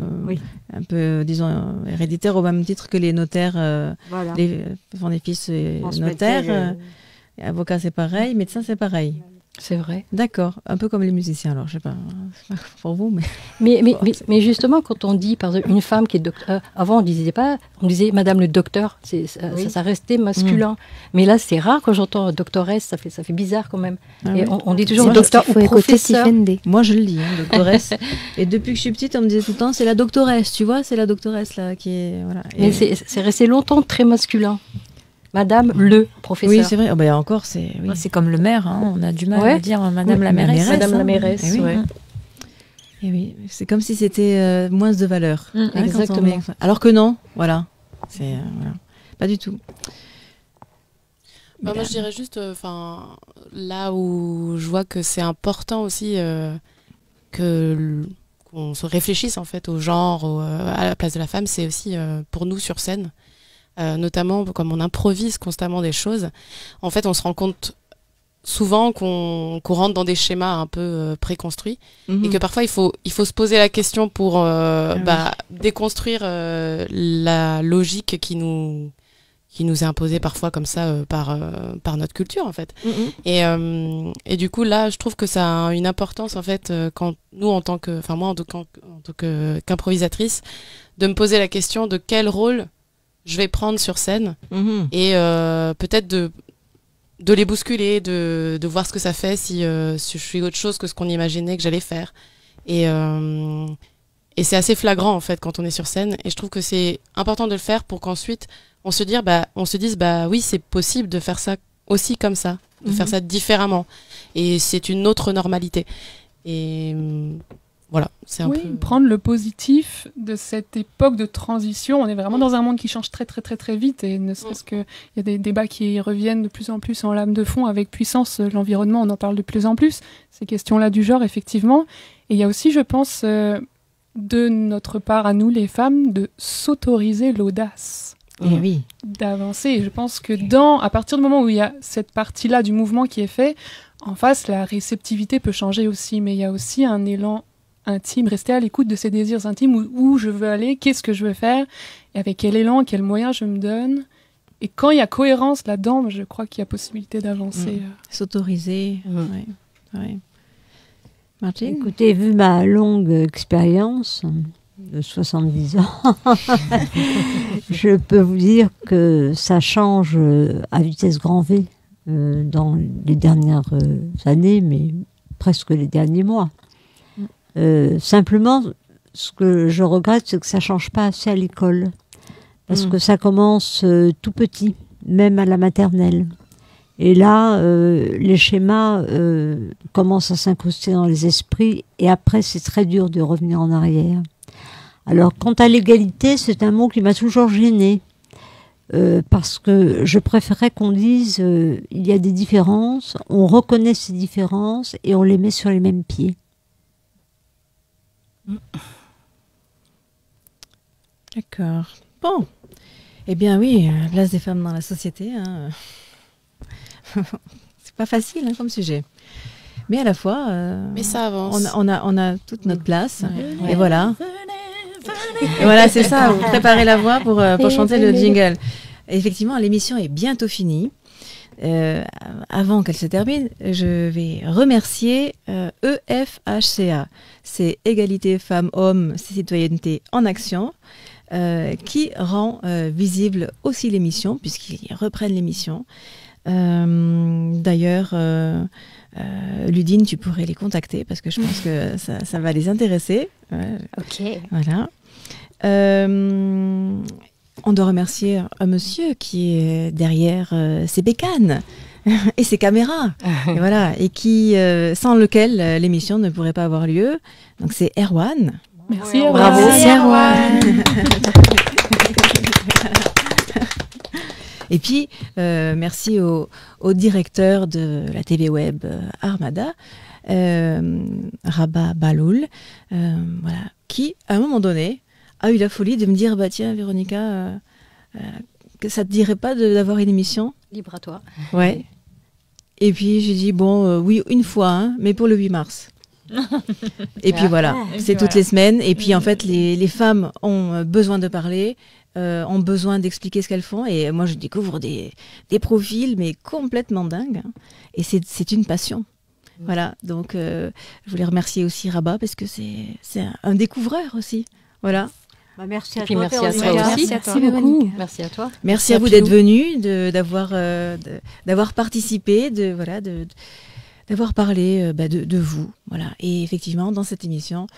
disons, héréditaire au même titre que les notaires, les fils notaires, avocats c'est pareil, médecins c'est pareil. C'est vrai. D'accord, un peu comme les musiciens, alors je sais pas pour vous, mais justement quand on dit par exemple une femme qui est docteur, avant on disait Madame le docteur, ça restait masculin, mais là c'est rare quand j'entends doctoresse, ça fait bizarre quand même. Et on dit toujours docteur ou professeur. Moi je le dis, doctoresse. Et depuis que je suis petite, on me disait tout le temps c'est la doctoresse, tu vois, c'est la doctoresse là qui est voilà. Mais c'est resté longtemps très masculin. Madame le professeur. Oui, c'est vrai. Encore, c'est... Oui. C'est comme le maire. On a du mal à dire Madame la mairesse. Madame la mairesse, Et oui, c'est comme si c'était moins de valeur. Exactement. Alors que non, voilà. Voilà. Pas du tout. Moi, je dirais juste, là où je vois que c'est important aussi qu'on se réfléchisse en fait au genre, à la place de la femme, c'est aussi pour nous sur scène, notamment comme on improvise constamment des choses. En fait, on se rend compte souvent qu'on rentre dans des schémas un peu préconstruits et que parfois il faut se poser la question pour déconstruire la logique qui nous est imposée parfois comme ça par notre culture en fait. Et du coup là je trouve que ça a une importance en fait quand nous en tant que moi en tant qu'improvisatrice de me poser la question de quel rôle je vais prendre sur scène et peut-être de les bousculer, de voir ce que ça fait si je suis autre chose que ce qu'on imaginait que j'allais faire. Et c'est assez flagrant en fait quand on est sur scène. Et je trouve que c'est important de le faire pour qu'ensuite on se dise oui, c'est possible de faire ça aussi comme ça, de faire ça différemment. Et c'est une autre normalité. Et voilà, c'est un peu... prendre le positif de cette époque de transition. On est vraiment dans un monde qui change très très très très vite et ne serait-ce qu'il y a des débats qui reviennent de plus en plus en lame de fond avec puissance. L'environnement, on en parle de plus en plus. Ces questions-là du genre, effectivement. Et il y a aussi, je pense, de notre part à nous les femmes, de s'autoriser l'audace. Et oui. D'avancer. Et je pense que à partir du moment où il y a cette partie-là du mouvement qui est fait, en face, la réceptivité peut changer aussi. Mais il y a aussi un élan intime, rester à l'écoute de ses désirs intimes, où je veux aller, qu'est-ce que je veux faire, et avec quel élan, quels moyens je me donne. Et quand il y a cohérence là-dedans, je crois qu'il y a possibilité d'avancer. S'autoriser. Ouais. Martine ? Écoutez, vu ma longue expérience de 70 ans, je peux vous dire que ça change à vitesse grand V dans les dernières années, mais presque les derniers mois. Simplement, ce que je regrette, c'est que ça change pas assez à l'école. Parce que ça commence tout petit, même à la maternelle. Et là, les schémas commencent à s'incruster dans les esprits. Et après, c'est très dur de revenir en arrière. Alors, quant à l'égalité, c'est un mot qui m'a toujours gênée. Parce que je préférais qu'on dise il y a des différences, on reconnaît ces différences et on les met sur les mêmes pieds. D'accord. Bon. Eh bien oui, la place des femmes dans la société, c'est pas facile comme sujet. Mais à la fois, mais ça avance. On a toute notre place. Et voilà. Et voilà, c'est ça. Vous préparez la voix pour chanter le jingle. Et effectivement, l'émission est bientôt finie. Avant qu'elle se termine, je vais remercier EFHCA, c'est Égalité Femmes-Hommes, Citoyenneté en Action, qui rend visible aussi l'émission, puisqu'ils reprennent l'émission. D'ailleurs, Ludine, tu pourrais les contacter, parce que je pense que ça va les intéresser. Ok. Voilà. On doit remercier un monsieur qui est derrière ses bécanes et ses caméras, et voilà, et qui, sans lequel l'émission ne pourrait pas avoir lieu. Donc c'est Erwan. Merci, Erwan. Bravo, merci Erwan. Et puis merci au directeur de la TV web Armada, Rabat Baloul, voilà, qui à un moment donné a eu la folie de me dire tiens Véronica, que ça te dirait pas d'avoir une émission libre à toi. Ouais. Et puis j'ai dit oui, une fois, mais pour le 8 mars. Et puis voilà, c'est toutes les semaines. Et puis en fait les femmes ont besoin de parler, ont besoin d'expliquer ce qu'elles font, et moi je découvre des profils mais complètement dingues, et c'est une passion. Voilà, donc je voulais remercier aussi Rabat, parce que c'est un découvreur aussi. Voilà. Merci à toi. Merci à toi aussi. Merci beaucoup. Merci à toi. Merci à vous d'être venus, d'avoir participé, d'avoir parlé de vous. Voilà. Et effectivement, dans cette émission,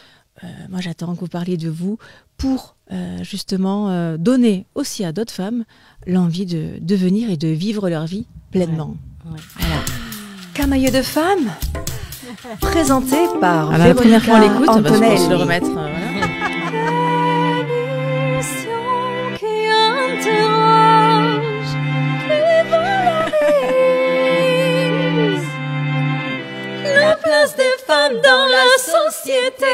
moi j'attends que vous parliez de vous pour justement donner aussi à d'autres femmes l'envie de venir et de vivre leur vie pleinement. Ouais. Voilà. Camailleux de femmes, présenté par Alors, la première fois on Véronica l'écoute, on va se le Antonelli. remettre. Voilà. La place des femmes dans la société.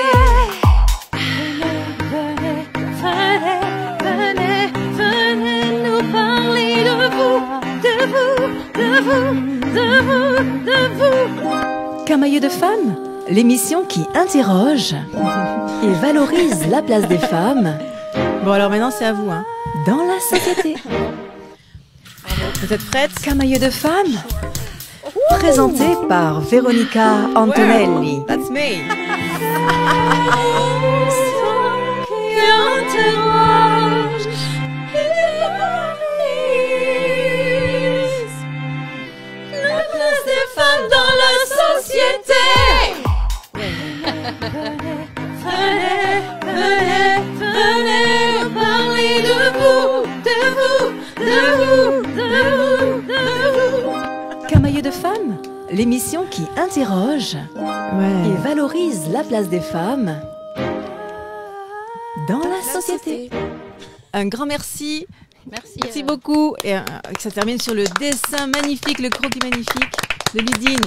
Venez nous parler de vous. Camailleux de femmes, l'émission qui interroge et valorise la place des femmes. Bon, alors maintenant, c'est à vous. Hein. Dans la société. Vous êtes prêtes? Camailleux de femmes, présenté par Véronica Antonelli. Wow, that's me. La place des femmes dans la société. Venez parler de vous. Camailleux de femmes, l'émission qui interroge et valorise la place des femmes dans la société. Un grand merci. Merci. Beaucoup. Et ça termine sur le dessin magnifique, le croquis magnifique de Ludine.